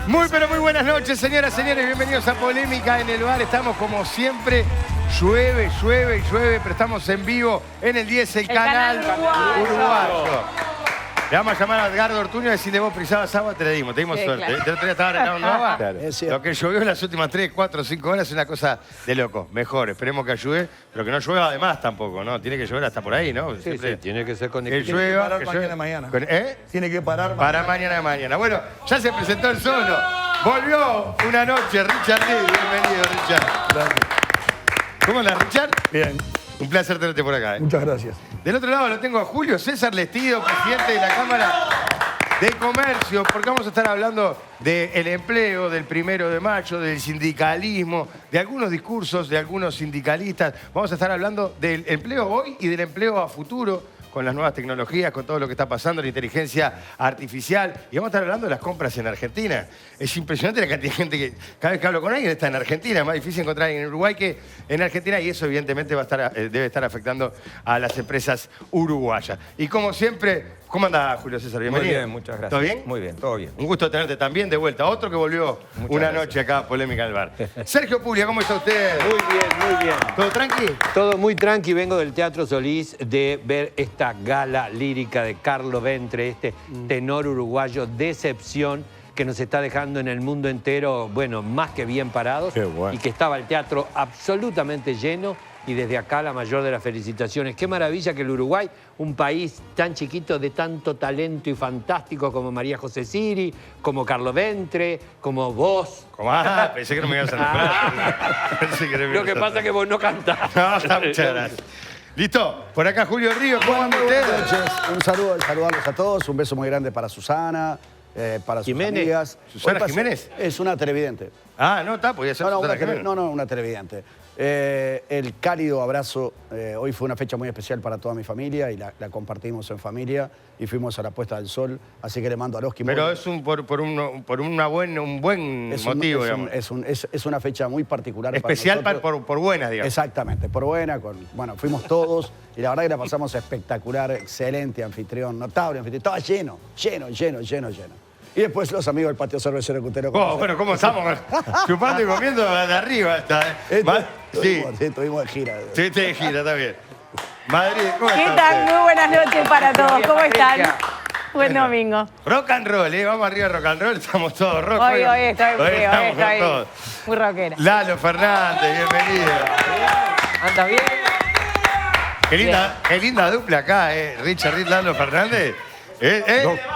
Muy pero muy buenas noches, señoras y señores. Bienvenidos a Polémica en el Bar. Estamos como siempre. Llueve, llueve y llueve, pero estamos en vivo en el 10, el canal uruguayo. Le vamos a llamar a Edgardo Ortuño y decirle vos prisabas agua, te dimos suerte. Claro. El otro día estaba arreglando agua. Claro. Lo que llovió en las últimas 3, 4, 5 horas es una cosa de loco. Mejor, esperemos que ayude, pero que no llueva además tampoco, ¿no? Tiene que llover hasta por ahí, ¿no? Sí, sí, tiene que ser con que equilibrio. llueva. Tiene que parar mañana. ¿Eh? Tiene que parar Para mañana. Bueno, ya se presentó el solo. Volvió una noche, Richard Lee. Bienvenido, Richard. ¿Cómo andas, Richard? Bien, Un placer tenerte por acá. muchas gracias. Del otro lado lo tengo a Julio César Lestido, presidente de la Cámara de Comercio, porque vamos a estar hablando del empleo, del 1 de mayo, del sindicalismo, de algunos discursos de algunos sindicalistas. Vamos a estar hablando del empleo hoy y del empleo a futuro, con las nuevas tecnologías, con todo lo que está pasando, la inteligencia artificial. Y vamos a estar hablando de las compras en Argentina. Es impresionante la cantidad de gente que cada vez que hablo con alguien está en Argentina. Es más difícil encontrar en Uruguay que en Argentina y eso evidentemente debe estar afectando a las empresas uruguayas. Y como siempre, ¿cómo andás, Julio César? Bienvenido. Muy bien, muchas gracias. ¿Todo bien? Muy bien, todo bien. Un gusto tenerte también de vuelta. Otro que volvió una noche acá a Polémica en el Bar. Sergio Puglia, ¿cómo está usted? Muy bien, muy bien. ¿Todo tranqui? Todo muy tranqui. Vengo del Teatro Solís de ver esta gala lírica de Carlo Ventre, este tenor uruguayo de excepción que nos está dejando en el mundo entero, bueno, más que bien parados. Qué bueno. Y que estaba el teatro absolutamente lleno. Y desde acá la mayor de las felicitaciones. Qué maravilla que el Uruguay, un país tan chiquito de tanto talento y fantástico como María José Siri, como Carlo Ventre, como vos. ¿Cómo? Pensé que no me ibas a nombrar. Pensé que no me Lo ibas que a pasa nombrar. es que vos no cantás. No, está, muchas gracias. ¿Listo? Por acá Julio Río, ¿cómo anda usted? Buenas noches. Un saludo, saludarlos a todos. Un beso muy grande para Susana, para sus Jiménez. amigas. ¿Susana Hoy pasa- Jiménez? Es una televidente. Ah, no, está, podía ser Susana Jiménez. Una televidente. El cálido abrazo. Hoy fue una fecha muy especial para toda mi familia y la compartimos en familia y fuimos a la puesta del sol. Así que le mando a los Pero es un, por un buen motivo, digamos. Es una fecha muy particular Especial para nosotros. por buenas, digamos. Exactamente, por buena, bueno, fuimos todos y la verdad que la pasamos espectacular, excelente anfitrión, notable anfitrión, estaba lleno. Y después los amigos del patio cervecero Cutero. Oh, bueno, ¿cómo estamos? Chupando y comiendo de arriba. Sí, Estuvimos de gira. sí, de gira, está bien. Madrid, ¿cómo ¿Qué está tal? usted? Muy buenas noches para todos. ¿Cómo están? Buen Bueno. domingo. Rock and roll, ¿eh? Vamos arriba rock and roll, estamos todos rock. Hoy estoy estamos con todos. muy rockera. Lalo Fernández, bienvenido. ¿Anda bien? Qué linda dupla acá, Richard Reed, Lalo Fernández.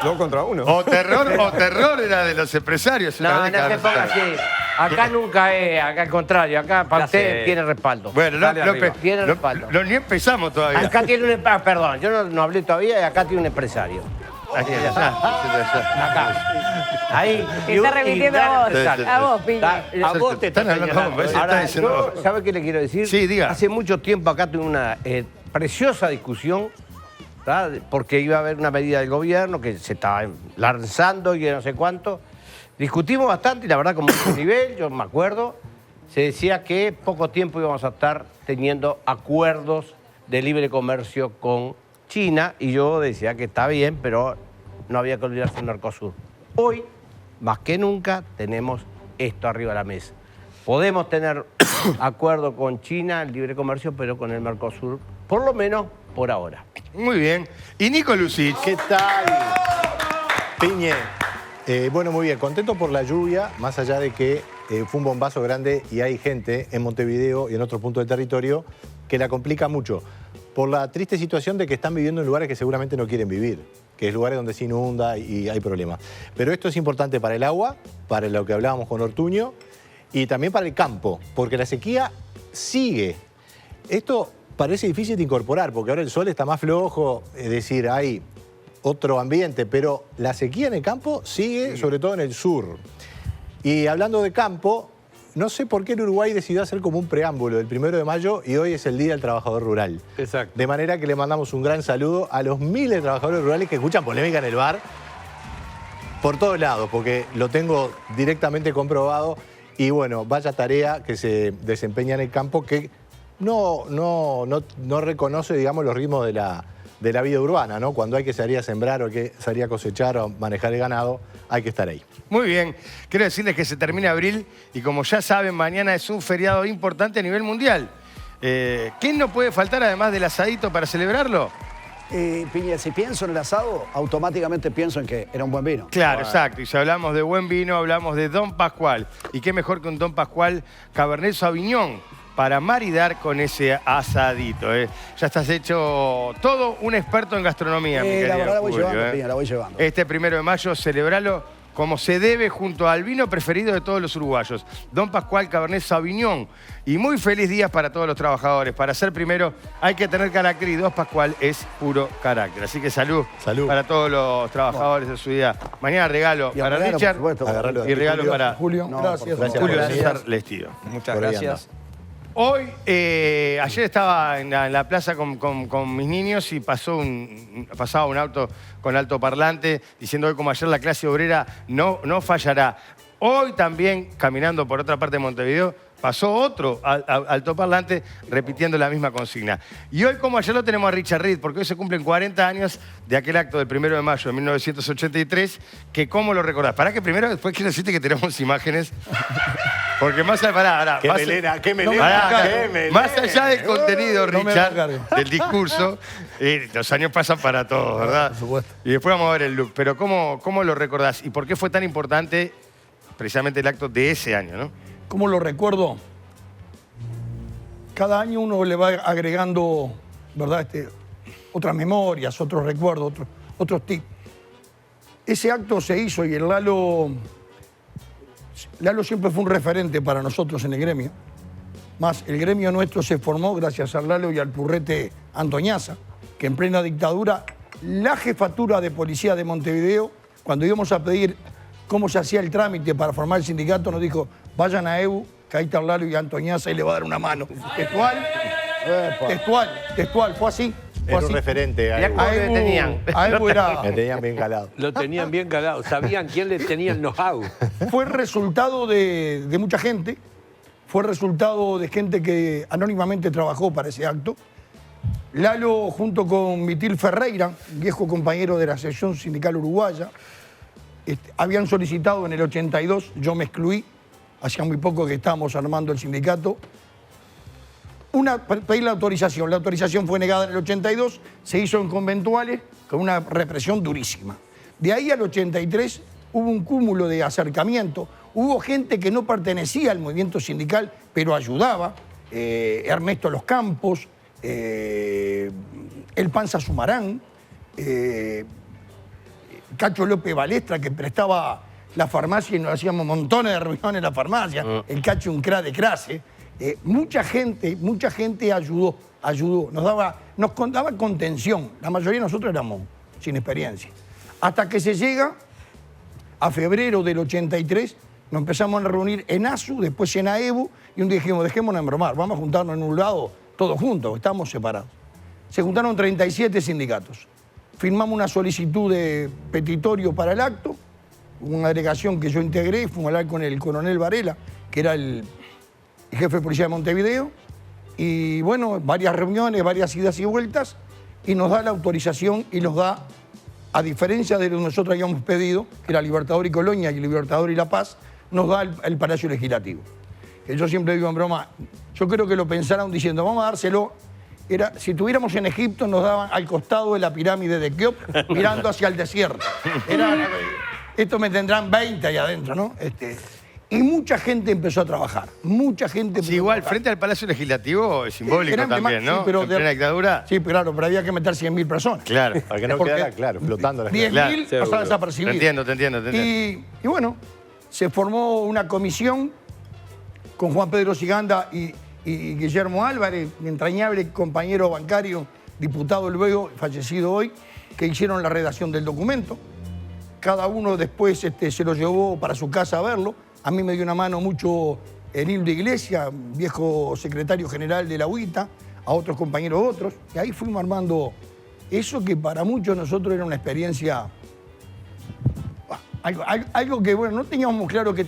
Dos contra uno. O terror era de los empresarios. una No, vez no cada se vez ponga más. así. Acá nunca es, acá al contrario. Acá para usted sé. tiene respaldo. Bueno, Dale arriba. Tiene respaldo. ni empezamos todavía. Acá tiene un perdón, yo no hablé todavía y acá tiene un empresario. Ahí está. Acá. Ahí. Te está remitiendo a vos. Sí, sí, A vos, Piñe. A vos te Están está hablando, señalando. parece que Ahora, está diciendo- yo, ¿sabe qué le quiero decir? Sí, diga. Hace mucho tiempo acá tuve una preciosa discusión, ¿tá? Porque iba a haber una medida del gobierno que se estaba lanzando y no sé cuánto. Discutimos bastante y la verdad con mucho nivel, yo me acuerdo. Se decía que poco tiempo íbamos a estar teniendo acuerdos de libre comercio con China y yo decía que está bien, pero no había que olvidarse del Mercosur. Hoy, más que nunca, tenemos esto arriba de la mesa. Podemos tener acuerdo con China, el libre comercio, pero con el Mercosur, por lo menos por ahora. Muy bien. Y Nico Lucich. ¿Qué tal? Piñe. Bueno, muy bien. Contento por la lluvia, más allá de que fue un bombazo grande y hay gente en Montevideo y en otros puntos del territorio que la complica mucho. Por la triste situación de que están viviendo en lugares que seguramente no quieren vivir, que es lugares donde se inunda y hay problemas. Pero esto es importante para el agua, para lo que hablábamos con Ortuño, y también para el campo, porque la sequía sigue. Esto parece difícil de incorporar, porque ahora el sol está más flojo, es decir, hay otro ambiente, pero la sequía en el campo sigue, sobre todo en el sur. Y hablando de campo, no sé por qué el Uruguay decidió hacer como un preámbulo el 1 de mayo y hoy es el Día del Trabajador Rural. Exacto. De manera que le mandamos un gran saludo a los miles de trabajadores rurales que escuchan Polémica en el Bar por todos lados, porque lo tengo directamente comprobado. Y bueno, vaya tarea que se desempeña en el campo que no reconoce, digamos, los ritmos de de la vida urbana, ¿no? Cuando hay que salir a sembrar o hay que salir a cosechar o manejar el ganado, hay que estar ahí. Muy bien. Quiero decirles que se termina abril y como ya saben, mañana es un feriado importante a nivel mundial. ¿Quién no puede faltar además del asadito para celebrarlo? Piña, si pienso en el asado, automáticamente pienso en que era un buen vino. Claro, exacto. Y si hablamos de buen vino, hablamos de Don Pascual. Y qué mejor que un Don Pascual Cabernet Sauvignon para maridar con ese asadito. Ya estás hecho todo un experto en gastronomía, mi La querido verdad la voy Julio, llevando, Piña, la voy llevando. Este 1 de mayo, celebralo como se debe junto al vino preferido de todos los uruguayos, Don Pascual Cabernet Sauvignon. Y muy feliz día para todos los trabajadores. Para ser primero hay que tener carácter y Don Pascual es puro carácter. Así que salud, para todos los trabajadores de su día. Mañana regalo para regalo, Richard por supuesto, Agarralo y regalo para Julio, gracias. Julio César Lestido. Muchas Por ahí gracias. Hoy, ayer estaba en la plaza con mis niños y pasaba un auto con altoparlante diciendo hoy como ayer la clase obrera no fallará. Hoy también, caminando por otra parte de Montevideo, pasó otro altoparlante repitiendo la misma consigna. Y hoy como ayer lo tenemos a Richard Reed, porque hoy se cumplen 40 años de aquel acto del 1 de mayo de 1983, que ¿cómo lo recordás? Pará que primero después quiero decirte que tenemos imágenes. Porque más allá, ¡Qué melena! Más allá del contenido, No me Richard, cargue. del discurso, los años pasan para todos, ¿verdad? Por supuesto. Y después vamos a ver el look. Pero ¿cómo lo recordás? ¿Y por qué fue tan importante precisamente el acto de ese año, no? ¿Cómo lo recuerdo? Cada año uno le va agregando, ¿verdad? Otras memorias, otros recuerdos, otros tips. Ese acto se hizo y el Lalo siempre fue un referente para nosotros en el gremio. Más, el gremio nuestro se formó gracias al Lalo y al Purrete Antoñaza, que en plena dictadura, la jefatura de policía de Montevideo, cuando íbamos a pedir cómo se hacía el trámite para formar el sindicato, nos dijo, vayan a EBU, que ahí está Lalo y Antoñaza y le va a dar una mano. Textual, fue así. Era un referente. Mirá cómo te tenían. A EBU era... Me tenían bien calado. Lo tenían bien calado, sabían quién le tenía el know-how. Fue resultado de mucha gente, fue resultado de gente que anónimamente trabajó para ese acto. Lalo, junto con Mitil Ferreira, viejo compañero de la sección sindical uruguaya, habían solicitado en el 82, yo me excluí, hacía muy poco que estábamos armando el sindicato, pedir la autorización. La autorización fue negada en el 82, se hizo en conventuales con una represión durísima. De ahí al 83 hubo un cúmulo de acercamiento, hubo gente que no pertenecía al movimiento sindical, pero ayudaba, Ernesto Los Campos, el Panza Sumarán, Cacho López Balestra, que prestaba la farmacia y nos hacíamos montones de reuniones en la farmacia, el Cacho un cra de crase. Mucha gente ayudó, nos daba contención. La mayoría de nosotros éramos sin experiencia. Hasta que se llega a febrero del 83, nos empezamos a reunir en ASU, después en AEBU, y un día dijimos, dejémonos de bromar, vamos a juntarnos en un lado todos juntos, estamos separados. Se juntaron 37 sindicatos. Firmamos una solicitud de petitorio para el acto, una delegación que yo integré, fuimos a hablar con el coronel Varela, que era el jefe de policía de Montevideo, y bueno, varias reuniones, varias idas y vueltas, y nos da la autorización y nos da, a diferencia de lo que nosotros habíamos pedido, que era Libertador y Colonia y Libertador y La Paz, nos da el Palacio Legislativo. Que yo siempre digo en broma, yo creo que lo pensaron diciendo, vamos a dárselo. Si estuviéramos en Egipto, nos daban al costado de la pirámide de Keops, mirando hacia el desierto. Esto me tendrán 20 ahí adentro, ¿no? Y mucha gente empezó a trabajar. Mucha gente empezó igual, a trabajar. frente al Palacio Legislativo es simbólico Era también, ¿no? sí, pero en plena dictadura. Sí, claro, pero había que meter 100.000 personas. Claro. Para que no Porque quedara claro, flotando la 10.000 Claro, pasaban desapercibidos. Te entiendo. Y bueno, se formó una comisión con Juan Pedro Siganda y Guillermo Álvarez, mi entrañable compañero bancario, diputado luego, fallecido hoy, que hicieron la redacción del documento. Cada uno después se lo llevó para su casa a verlo. A mí me dio una mano mucho Enildo Iglesia, viejo secretario general de la UITA, a otros compañeros otros. Y ahí fuimos armando eso que para muchos de nosotros era una experiencia, algo que, bueno, no teníamos muy claro que...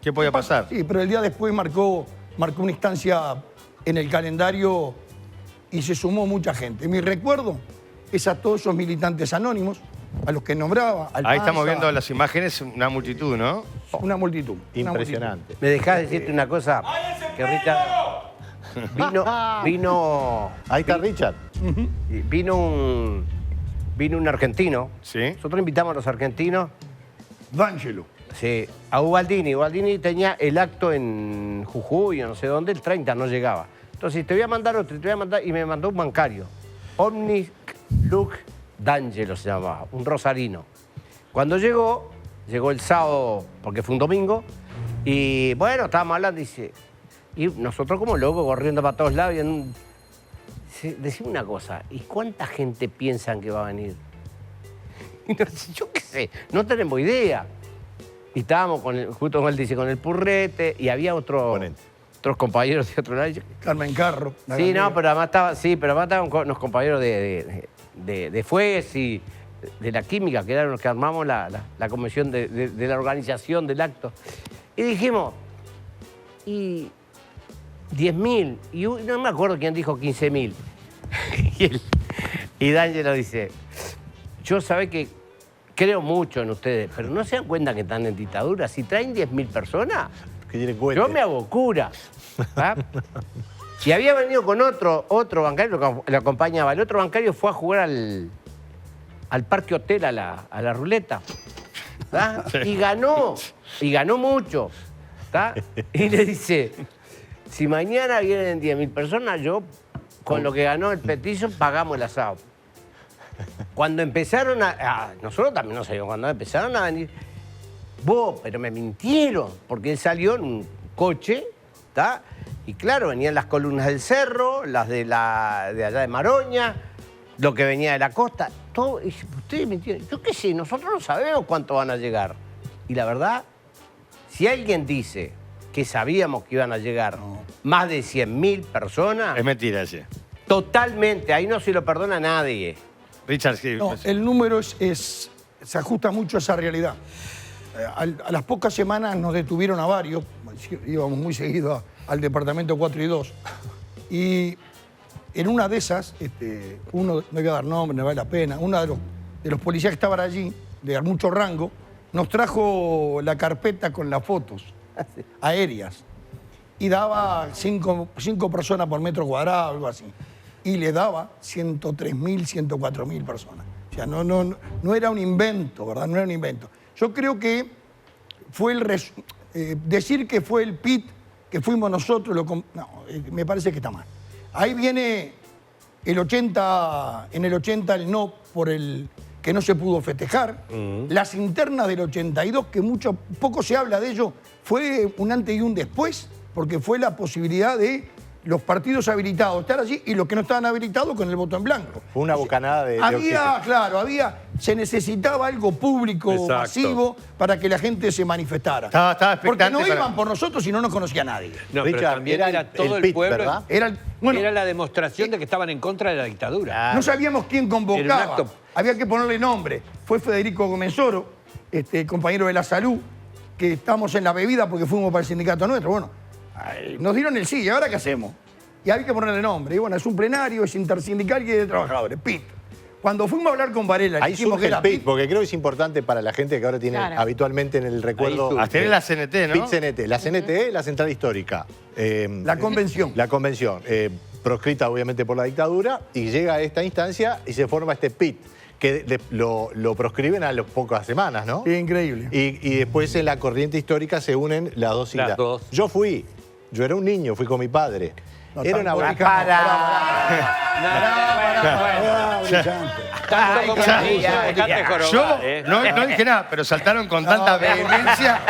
¿Qué podía pasar? Sí, pero el día después marcó una instancia en el calendario y se sumó mucha gente. Mi recuerdo es a todos esos militantes anónimos, a los que nombraba. Al Ahí estamos Panza, viendo las imágenes, una multitud, ¿no? Una multitud. una Impresionante. ¿Me dejás decirte una cosa? Que Richard vino Ahí está Richard. vino un argentino. Sí. Nosotros invitamos a los argentinos. D'Angelo. Sí, a Ubaldini. Ubaldini tenía el acto en Jujuy o no sé dónde, el 30 no llegaba. Entonces, te voy a mandar otro, te voy a mandar, y me mandó un bancario. Omnis Luke D'Angelo se llamaba, un rosarino. Cuando llegó el sábado, porque fue un domingo, y bueno, estábamos hablando, dice, y nosotros como locos corriendo para todos lados, y decime una cosa, ¿y cuánta gente piensan que va a venir? Y yo qué sé, no tenemos idea. Y estábamos justo con él, dice, con el Purrete, y había otros compañeros de otro lado. Carmen Carro. Sí, no, pero además estaban unos compañeros de FUES y de la química, que eran los que armamos la convención de la organización del acto. Y dijimos, y 10.000, y no me acuerdo quién dijo 15.000. y D'Angelo dice, yo sabe que creo mucho en ustedes, pero no se dan cuenta que están en dictadura. Si traen 10.000 personas, Que tiene cuenta. yo me hago cura. ¿Ah? Y había venido con otro bancario, lo acompañaba. El otro bancario fue a jugar al Parque Hotel, a la ruleta. ¿Ah? Y ganó mucho. ¿Ah? Y le dice, si mañana vienen 10.000 personas, yo, con lo que ganó el petizo, pagamos el asado. Cuando empezaron nosotros también no sabíamos, cuando empezaron a venir, pero me mintieron, porque él salió en un coche, ¿está? Y claro, venían las columnas del cerro, las de allá de Maroña, lo que venía de la costa, todo. Y ustedes mintieron. Yo qué sé, nosotros no sabemos cuánto van a llegar. Y la verdad, si alguien dice que sabíamos que iban a llegar más de 100.000 personas, Es mentira ese. totalmente, ahí no se lo perdona a nadie. Richard, sí. No, el número se ajusta mucho a esa realidad. A las pocas semanas nos detuvieron a varios, íbamos muy seguido al departamento 4 y 2. Y en una de esas, uno, no voy a dar nombre, no vale la pena, uno de los policías que estaban allí, de mucho rango, nos trajo la carpeta con las fotos aéreas. Y daba 5 personas por metro cuadrado, algo así. Y le daba 103.000, 104.000 personas. O sea, no era un invento, ¿verdad? No era un invento. Yo creo que fue decir que fue el PIT, que fuimos nosotros, me parece que está mal. Ahí viene en el 80 el no por el que no se pudo festejar. Las internas del 82, que poco se habla de ello, fue un antes y un después, porque fue la posibilidad de los partidos habilitados estar allí y los que no estaban habilitados con el voto en blanco. Fue una bocanada de oxígeno. Claro, se necesitaba algo público, Exacto. masivo, para que la gente se manifestara. Estaba Porque expectante no para- iban por nosotros y no nos conocía nadie. No, Richard, pero también era era todo el el PIT, pueblo. ¿verdad? Era la demostración de que estaban en contra de la dictadura. No sabíamos quién Era un convocaba. acto. Había que ponerle nombre. Fue Federico Gomenzoro, compañero de la salud, que estamos en la bebida porque fuimos para el sindicato nuestro. Bueno, nos dieron el sí, ¿y ahora qué hacemos? Y había que ponerle nombre. Y bueno, es un plenario, es intersindical y es de trabajadores, PIT. Cuando fuimos a hablar con Varela, Ahí dijimos surge que el era PIT, porque creo que es importante para la gente que ahora tiene Claro. habitualmente en el recuerdo. surge. A tener la CNT, ¿no? PIT-CNT. La CNT es la central histórica. La convención. La convención, proscrita obviamente por la dictadura, y llega a esta instancia y se forma este PIT, que lo proscriben a las pocas semanas, ¿no? Sí, increíble. Y después en la corriente histórica se unen las dos siglas. Las dos. Yo era un niño, fui con mi padre. No, Era una tampoco. Tanto como dejate jorobar, Yo no dije nada, pero saltaron con tanta vehemencia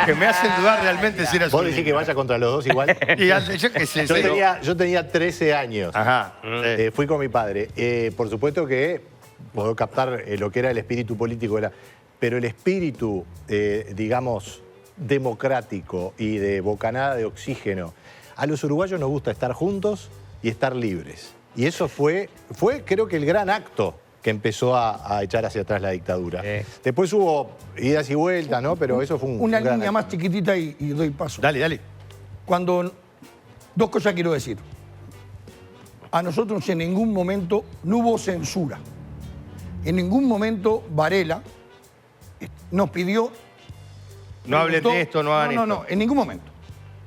que me hacen dudar realmente si era su Vos decís que vaya contra los dos igual. Y yo qué sé. Yo tenía 13 años. Ajá. Fui con mi padre. Por supuesto que puedo captar lo que era el espíritu político, pero el espíritu, digamos, democrático y de bocanada de oxígeno. A los uruguayos nos gusta estar juntos y estar libres. Y eso fue creo que el gran acto que empezó a echar hacia atrás la dictadura. Después hubo idas y vueltas, ¿no? Pero eso fue Una un gran línea acto. más chiquitita y doy paso. Dale. Dos cosas quiero decir. A nosotros en ningún momento no hubo censura. En ningún momento Varela nos pidió... No hablen de esto, no hagan esto. No, en ningún momento.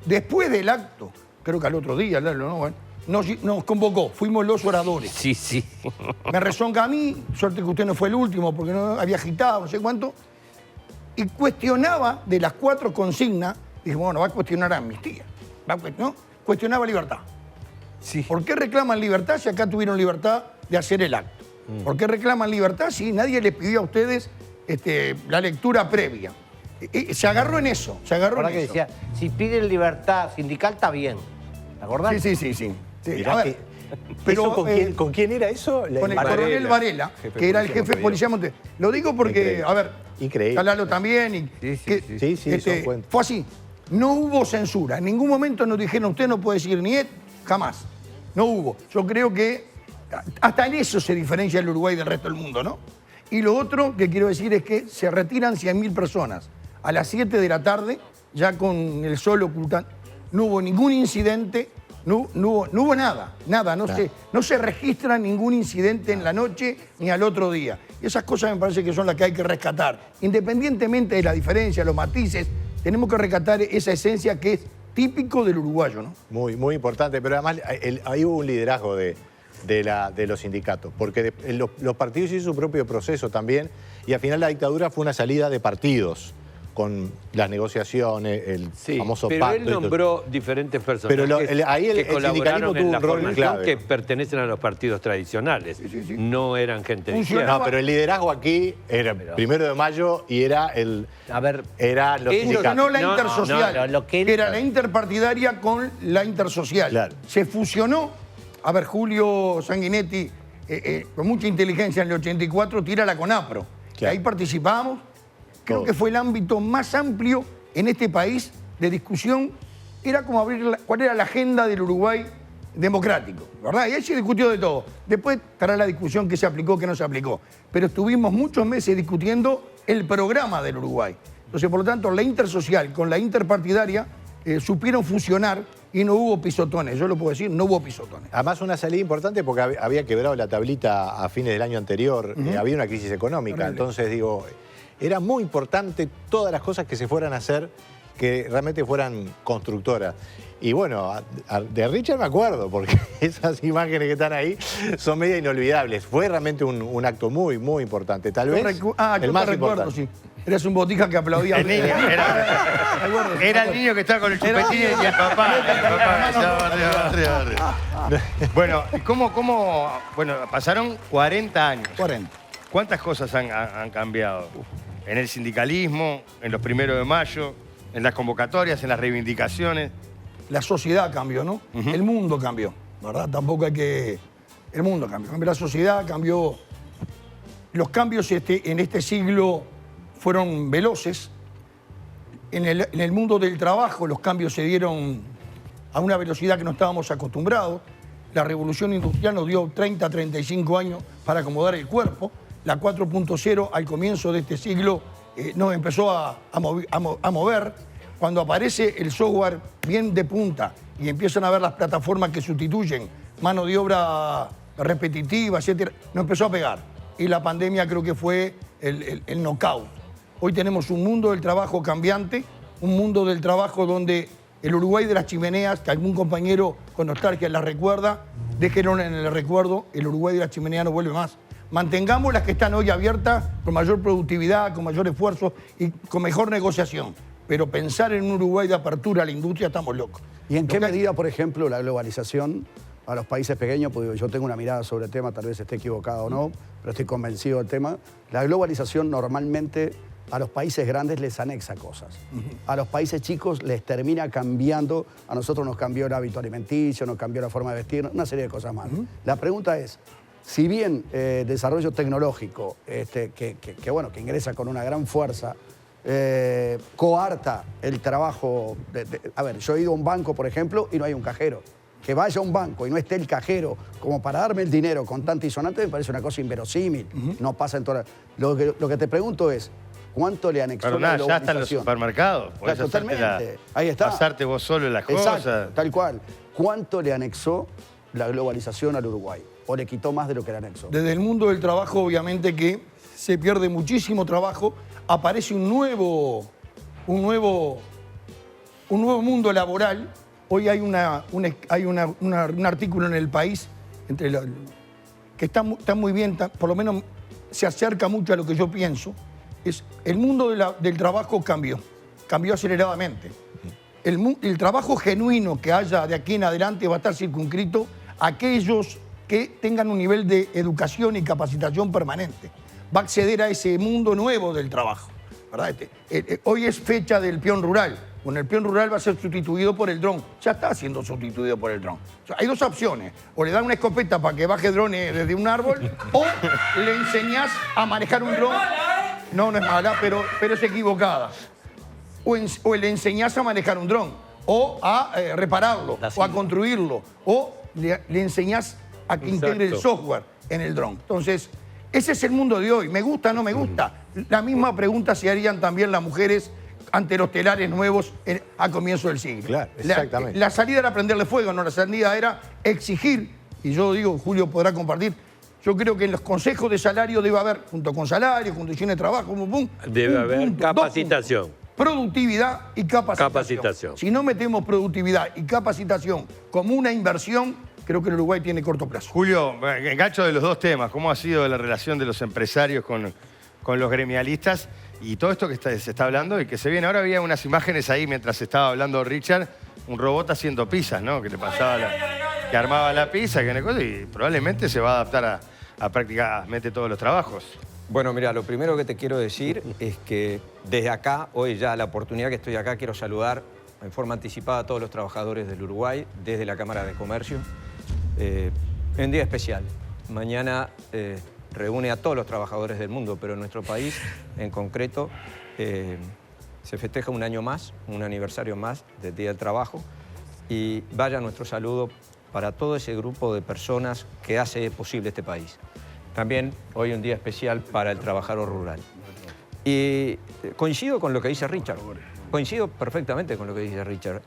Después del acto, creo que al otro día, ¿no? Bueno, nos convocó, fuimos los oradores. Sí, sí. Me rezonga a mí, suerte que usted no fue el último porque no había agitado, no sé cuánto, y cuestionaba de las 4 consignas, dije, bueno, va a cuestionar amnistía, ¿no? Cuestionaba libertad. Sí. ¿Por qué reclaman libertad si acá tuvieron libertad de hacer el acto? ¿Por qué reclaman libertad si nadie les pidió a ustedes la lectura previa? Se agarró en eso, se agarró Ahora en que eso. decía, si piden libertad sindical está bien. ¿Te acordás? Sí. Mirá A ver, que- pero, ¿Con quién era eso? con el coronel Varela, que era el jefe de policía Monte. Lo digo porque, Increíble. a ver, Increíble. Lalo también. Y Sí, son cuentos. fue así. No hubo censura. En ningún momento nos dijeron, usted no puede decir niet, jamás. No hubo. Yo creo que hasta en eso se diferencia el Uruguay del resto del mundo, ¿no? Y lo otro que quiero decir es que se retiran 100.000 personas a las 7 de la tarde, ya con el sol ocultando. No hubo ningún incidente. No hubo nada, no se registra ningún incidente en la noche ni al otro día. Y esas cosas me parece que son las que hay que rescatar. Independientemente de la diferencia, los matices, tenemos que rescatar esa esencia que es típico del uruguayo, ¿no? Muy importante, pero además ahí hubo un liderazgo de los sindicatos, porque los partidos hicieron su propio proceso también, y al final la dictadura fue una salida de partidos, con las negociaciones, el famoso pero pacto. él nombró diferentes personajes Pero ahí el que colaboraron sindicalismo tuvo en la un rol formación clave. que pertenecen a los partidos tradicionales. No eran gente de Funcionaba. izquierda. No, pero el liderazgo aquí era 1 de mayo y era A ver, era los ellos sindicatos. No la No, intersocial, no, lo que él- que era la interpartidaria con la intersocial. Claro. Se fusionó. A ver, Julio Sanguinetti, con mucha inteligencia en el 84, tira la CONAPRO. Claro. Ahí participamos. Creo Todos. que fue el ámbito más amplio en este país de discusión. Era como abrir cuál era la agenda del Uruguay democrático, ¿verdad? Y ahí se discutió de todo. Después estará la discusión que se aplicó, que no se aplicó. Pero estuvimos muchos meses discutiendo el programa del Uruguay. Entonces, por lo tanto, la intersocial con la interpartidaria supieron fusionar y no hubo pisotones. Yo lo puedo decir, no hubo pisotones. Además, una salida importante porque había quebrado la tablita a fines del año anterior, había una crisis económica, Terrible. entonces digo, era muy importante todas las cosas que se fueran a hacer que realmente fueran constructoras. Y bueno, de Richard me acuerdo, porque esas imágenes que están ahí son media inolvidables. Fue realmente un acto muy importante, tal vez Yo el te más recuerdo, importante. sí. Eres un botija que aplaudía. El niño, era el niño que estaba con el chupetín y el papá. Bueno, bueno, pasaron 40 años. 40. ¿Cuántas cosas han cambiado? En el sindicalismo, en los 1 de mayo, en las convocatorias, en las reivindicaciones. La sociedad cambió, ¿no? El mundo cambió, ¿verdad? Tampoco hay que... El mundo cambió. La sociedad cambió. Los cambios en este siglo fueron veloces. En el mundo del trabajo los cambios se dieron a una velocidad que no estábamos acostumbrados. La revolución industrial nos dio 30, 35 años para acomodar el cuerpo. La 4.0 al comienzo de este siglo nos empezó a mover. Cuando aparece el software bien de punta y empiezan a ver las plataformas que sustituyen mano de obra repetitiva, etcétera, nos empezó a pegar. Y la pandemia creo que fue el knockout. Hoy tenemos un mundo del trabajo cambiante, un mundo del trabajo donde el Uruguay de las chimeneas, que algún compañero con nostalgia las recuerda, déjenlo en el recuerdo, el Uruguay de las chimeneas no vuelve más. Mantengamos las que están hoy abiertas con mayor productividad, con mayor esfuerzo y con mejor negociación. Pero pensar en un Uruguay de apertura a la industria estamos locos. ¿Y en qué medida, por ejemplo, la globalización a los países pequeños, porque yo tengo una mirada sobre el tema, tal vez esté equivocado o no, pero estoy convencido del tema, la globalización normalmente a los países grandes les anexa cosas. A los países chicos les termina cambiando, a nosotros nos cambió el hábito alimenticio, nos cambió la forma de vestir, una serie de cosas más. La pregunta es, si bien desarrollo tecnológico, que ingresa con una gran fuerza, coarta el trabajo. A ver, yo he ido a un banco, por ejemplo, y no hay un cajero. Que vaya a un banco y no esté el cajero como para darme el dinero contante y sonante me parece una cosa inverosímil. No pasa en todas las... Lo que te pregunto es, ¿cuánto le anexó Pero la nada, ya están los globalización? supermercados. Podés Claro, totalmente. Ahí está. pasarte vos solo en las Exacto, cosas. tal cual. ¿Cuánto le anexó la globalización al Uruguay? o le quitó más de lo que era nexo? Desde el mundo del trabajo, obviamente que se pierde muchísimo trabajo, aparece un nuevo mundo laboral. Hoy hay un artículo en El País que está muy bien, por lo menos se acerca mucho a lo que yo pienso. El mundo del trabajo cambió aceleradamente. El trabajo genuino que haya de aquí en adelante va a estar circunscrito a aquellos que tengan un nivel de educación y capacitación permanente. Va a acceder a ese mundo nuevo del trabajo, ¿verdad? Hoy es fecha del peón rural. Bueno, el peón rural va a ser sustituido por el dron. Ya está siendo sustituido por el dron. O sea, hay dos opciones. O le dan una escopeta para que baje drones desde un árbol, o le enseñás a manejar un dron. No, no es mala, pero es equivocada. O le enseñás a manejar un dron, o a repararlo, o a construirlo, o le enseñás a que integre el software en el dron. Entonces, ese es el mundo de hoy. ¿Me gusta o no me gusta? La misma pregunta se harían también las mujeres ante los telares nuevos a comienzo del siglo. Claro, exactamente. La salida era prenderle fuego, no, la salida era exigir, y yo digo, Julio podrá compartir, yo creo que en los consejos de salario debe haber, junto con salario, condiciones de trabajo, debe haber capacitación. Productividad y capacitación. Si no metemos productividad y capacitación como una inversión, creo que el Uruguay tiene corto plazo. Julio, engancho de los dos temas, ¿cómo ha sido la relación de los empresarios con los gremialistas? Y todo esto que se está hablando y que se viene. Ahora había unas imágenes ahí mientras estaba hablando Richard, un robot haciendo pizzas, ¿no? Que le pasaba que armaba la pizza, y probablemente se va a adaptar a prácticamente todos los trabajos. Bueno, mira, lo primero que te quiero decir es que desde acá, hoy ya la oportunidad que estoy acá, quiero saludar en forma anticipada a todos los trabajadores del Uruguay, desde la Cámara de Comercio. Un día especial. Mañana reúne a todos los trabajadores del mundo, pero en nuestro país, en concreto, se festeja un año más, un aniversario más del Día del Trabajo, y vaya nuestro saludo para todo ese grupo de personas que hace posible este país. También hoy un día especial para el trabajador rural. Y coincido con lo que dice Richard, coincido perfectamente con lo que dice Richard.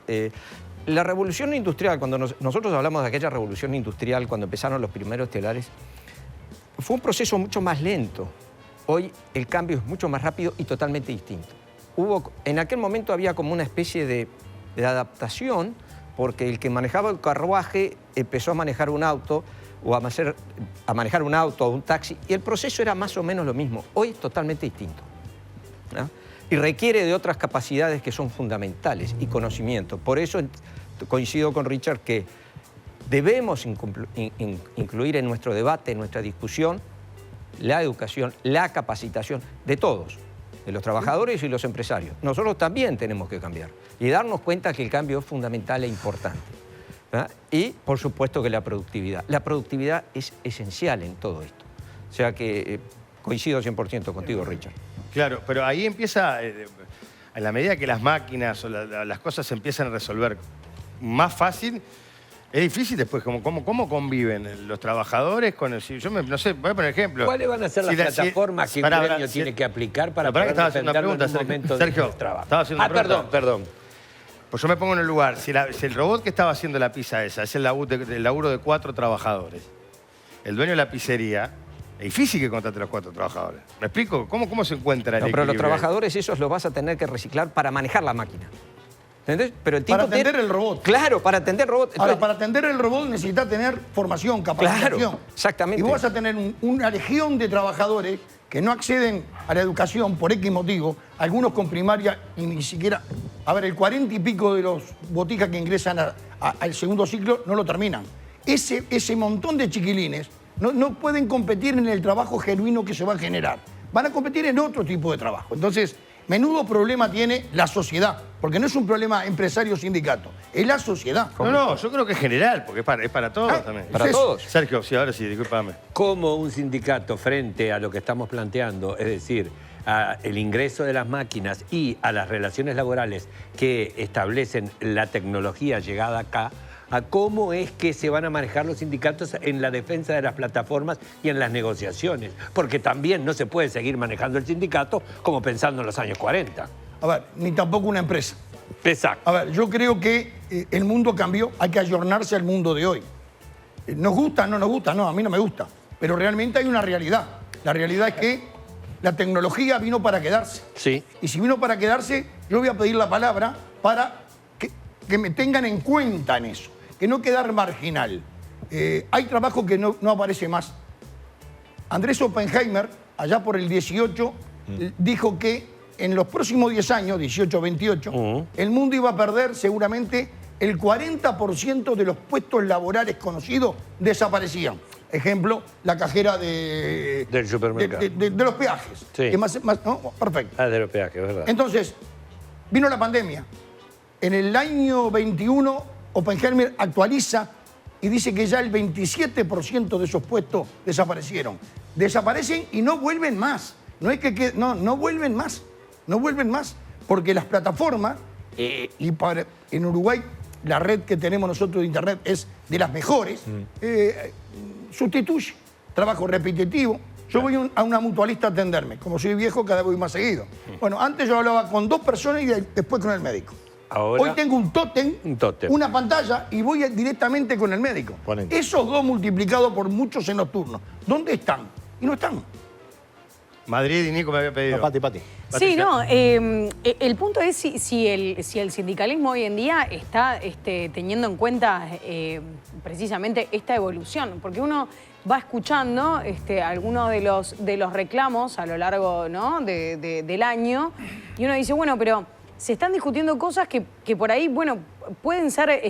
La revolución industrial, cuando nosotros hablamos de aquella revolución industrial, cuando empezaron los primeros telares, fue un proceso mucho más lento. Hoy el cambio es mucho más rápido y totalmente distinto. En aquel momento había como una especie de adaptación, porque el que manejaba el carruaje empezó a manejar un auto, o a manejar un auto o un taxi, y el proceso era más o menos lo mismo. Hoy es totalmente distinto, ¿no? Y requiere de otras capacidades que son fundamentales y conocimiento. Por eso coincido con Richard que debemos incluir en nuestro debate, en nuestra discusión, la educación, la capacitación de todos, de los trabajadores y los empresarios. Nosotros también tenemos que cambiar y darnos cuenta que el cambio es fundamental e importante, ¿no? Y, por supuesto, que la productividad. La productividad es esencial en todo esto. O sea que coincido 100% contigo, Richard. Claro, pero ahí empieza, en la medida que las máquinas o las cosas se empiezan a resolver más fácil, es difícil después, ¿cómo conviven los trabajadores con el... no sé, voy a poner ejemplo. ¿Cuáles van a ser las plataformas que un gremio tiene que aplicar para poder defenderlo en un momento de trabajo? Estaba haciendo una pregunta. Perdón. Pues yo me pongo en el lugar. Si el robot que estaba haciendo la pizza esa es el laburo de 4 trabajadores, el dueño de la pizzería, es difícil que contrate a los 4 trabajadores. ¿Me explico? ¿Cómo se encuentra el pero los equilibrio trabajadores esos los vas a tener que reciclar para manejar la máquina. ¿Entendés? Pero el tipo para atender el robot. Claro, para atender el robot. Ahora, para atender el robot necesitas tener formación, capacitación. Claro, exactamente. Y vos vas a tener una legión de trabajadores que no acceden a la educación por X motivo, algunos con primaria y ni siquiera... A ver, el 40 y pico de los botijas que ingresan al segundo ciclo no lo terminan. Ese montón de chiquilines no pueden competir en el trabajo genuino que se va a generar. Van a competir en otro tipo de trabajo. Entonces, menudo problema tiene la sociedad, porque no es un problema empresario-sindicato, es la sociedad. No, yo creo que es general, porque es para todos también. Para todos. Sergio, sí, ahora sí, discúlpame. ¿Cómo un sindicato frente a lo que estamos planteando, es decir, el ingreso de las máquinas y a las relaciones laborales que establecen la tecnología llegada acá, a cómo es que se van a manejar los sindicatos en la defensa de las plataformas y en las negociaciones? Porque también no se puede seguir manejando el sindicato como pensando en los años 40. A ver, ni tampoco una empresa. Exacto. A ver, yo creo que el mundo cambió, hay que ayornarse al mundo de hoy. ¿Nos gusta? No nos gusta. No, a mí no me gusta. Pero realmente hay una realidad. La realidad es que la tecnología vino para quedarse. Sí. Y si vino para quedarse, yo voy a pedir la palabra para que me tengan en cuenta en eso. Que no quedar marginal. Hay trabajo que no aparece más. Andrés Oppenheimer, allá por el 18, dijo que en los próximos 10 años, 18, 28, el mundo iba a perder seguramente el 40% de los puestos laborales conocidos desaparecían. Ejemplo, la cajera del supermercado. De los peajes. Sí. ¿No? Perfecto. De los peajes, ¿verdad? Entonces, vino la pandemia. En el año 21, Oppenheimer actualiza y dice que ya el 27% de esos puestos desaparecieron. Desaparecen y no vuelven más. No es que no vuelven más. No vuelven más. Porque las plataformas, en Uruguay, la red que tenemos nosotros de Internet es de las mejores, sustituye trabajo repetitivo. Yo voy a una mutualista a atenderme. Como soy viejo, cada vez voy más seguido. Bueno, antes yo hablaba con 2 personas y después con el médico. Ahora, hoy tengo un tótem, una pantalla y voy directamente con el médico. Esos 2 multiplicados por muchos en los turnos. ¿Dónde están? Y no están. Madrid y Nico me había pedido. No, Pati. Sí, no. El punto es si el sindicalismo hoy en día está teniendo en cuenta precisamente esta evolución. Porque uno va escuchando algunos de los reclamos a lo largo, ¿no? del año y uno dice, bueno, pero se están discutiendo cosas que por ahí, bueno, pueden ser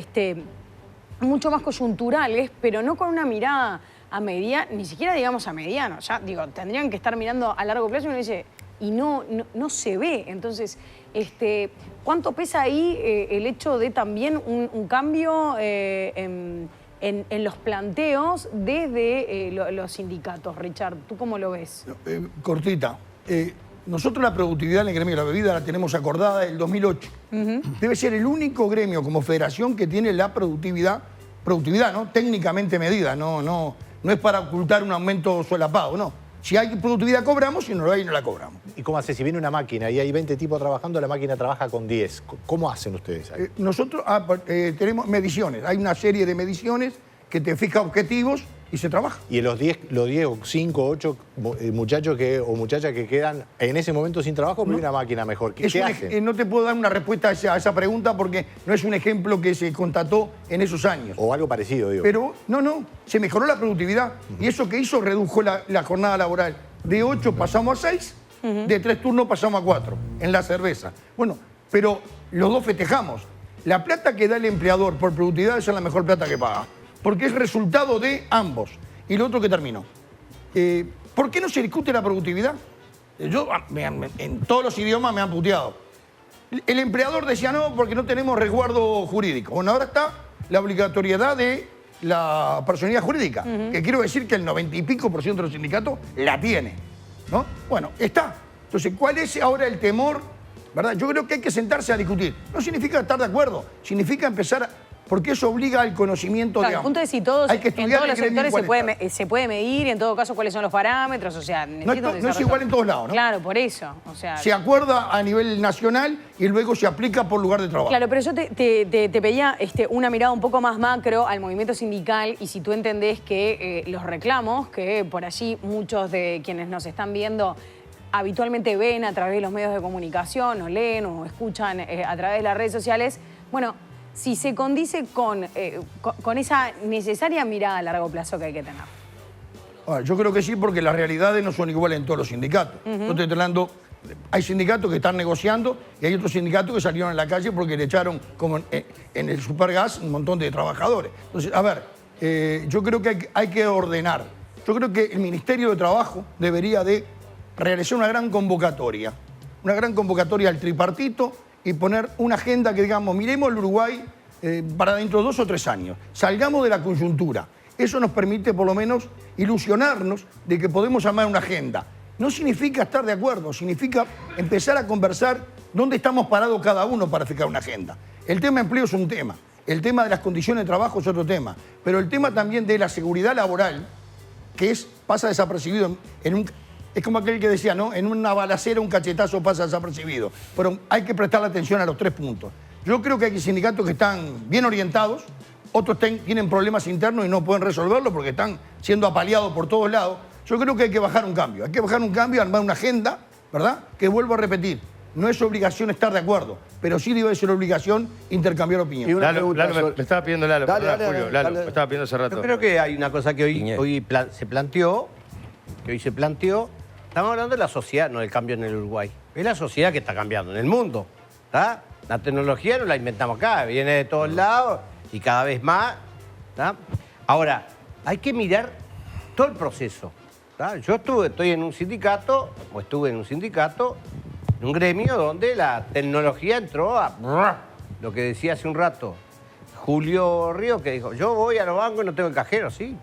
mucho más coyunturales, pero no con una mirada a mediano, ni siquiera digamos a mediano, ya digo, tendrían que estar mirando a largo plazo y uno dice, y no se ve. Entonces, ¿cuánto pesa ahí el hecho de también un cambio en los planteos desde los sindicatos? Richard, ¿tú cómo lo ves? Cortita. Nosotros la productividad en el gremio de la bebida la tenemos acordada del 2008. Debe ser el único gremio como federación que tiene la productividad, ¿no? Técnicamente medida, no es para ocultar un aumento solapado, no. Si hay productividad cobramos, si no lo hay no la cobramos. ¿Y cómo hace? Si viene una máquina y hay 20 tipos trabajando, la máquina trabaja con 10. ¿Cómo hacen ustedes ahí? Nosotros tenemos mediciones. Hay una serie de mediciones que te fija objetivos y se trabaja. Y los 10 o 5 o 8 muchachos o muchachas que quedan en ese momento sin trabajo, pero hay una máquina mejor. ¿Qué hacen? No te puedo dar una respuesta a esa pregunta porque no es un ejemplo que se constató en esos años. O algo parecido, digo. Pero no, se mejoró la productividad. Y eso que hizo redujo la jornada laboral. De 8 pasamos a 6, de 3 turnos pasamos a 4 en la cerveza. Bueno, pero los 2 festejamos. La plata que da el empleador por productividad esa es la mejor plata que paga. Porque es resultado de ambos. Y lo otro que terminó. ¿Por qué no se discute la productividad? En todos los idiomas me han puteado. El empleador decía no porque no tenemos resguardo jurídico. Bueno, ahora está la obligatoriedad de la personalidad jurídica. Que quiero decir que el 90 y pico % de los sindicatos la tiene. ¿No? Bueno, está. Entonces, ¿cuál es ahora el temor? ¿Verdad? Yo creo que hay que sentarse a discutir. No significa estar de acuerdo. Significa empezar porque eso obliga al conocimiento de ambos. El punto es si todos, hay que en todos los sectores se puede medir, en todo caso cuáles son los parámetros, o sea... No es igual en todos lados, ¿no? Claro, por eso. O sea, se acuerda a nivel nacional y luego se aplica por lugar de trabajo. Claro, pero yo te pedía una mirada un poco más macro al movimiento sindical y si tú entendés que los reclamos, que por allí muchos de quienes nos están viendo habitualmente ven a través de los medios de comunicación o leen o escuchan a través de las redes sociales, bueno... si se condice con esa necesaria mirada a largo plazo que hay que tener. Yo creo que sí, porque las realidades no son iguales en todos los sindicatos. Yo estoy hablando, hay sindicatos que están negociando y hay otros sindicatos que salieron a la calle porque le echaron, como en el Supergas, un montón de trabajadores. Entonces, a ver, yo creo que hay que ordenar. Yo creo que el Ministerio de Trabajo debería de realizar una gran convocatoria al tripartito, y poner una agenda que digamos, miremos el Uruguay para dentro de 2 o 3 años. Salgamos de la coyuntura. Eso nos permite por lo menos ilusionarnos de que podemos armar una agenda. No significa estar de acuerdo, significa empezar a conversar dónde estamos parados cada uno para fijar una agenda. El tema empleo es un tema, el tema de las condiciones de trabajo es otro tema, pero el tema también de la seguridad laboral, que pasa desapercibido es como aquel que decía, ¿no? En una balacera un cachetazo pasa desapercibido. Pero hay que prestarle atención a los 3 puntos. Yo creo que hay sindicatos que están bien orientados, otros tienen problemas internos y no pueden resolverlo porque están siendo apaleados por todos lados. Yo creo que hay que bajar un cambio. Hay que bajar un cambio, armar una agenda, ¿verdad? Que vuelvo a repetir. No es obligación estar de acuerdo, pero sí debe ser obligación intercambiar Y opiniones. una Lalo, pregunta Lalo, sobre- me estaba pidiendo Lalo. Dale, perdón, dale, Julio, dale, Lalo, dale. me estaba pidiendo hace rato. Yo creo que hay una cosa que Piñé. se planteó, estamos hablando de la sociedad, no del cambio en el Uruguay. Es la sociedad que está cambiando en el mundo. ¿Tá? La tecnología no la inventamos acá, viene de todos lados y cada vez más. ¿Tá? Ahora, hay que mirar todo el proceso. ¿Tá? Yo estuve en un sindicato, en un gremio donde la tecnología entró a lo que decía hace un rato Julio Río, que dijo, yo voy a los bancos y no tengo el cajero, sí.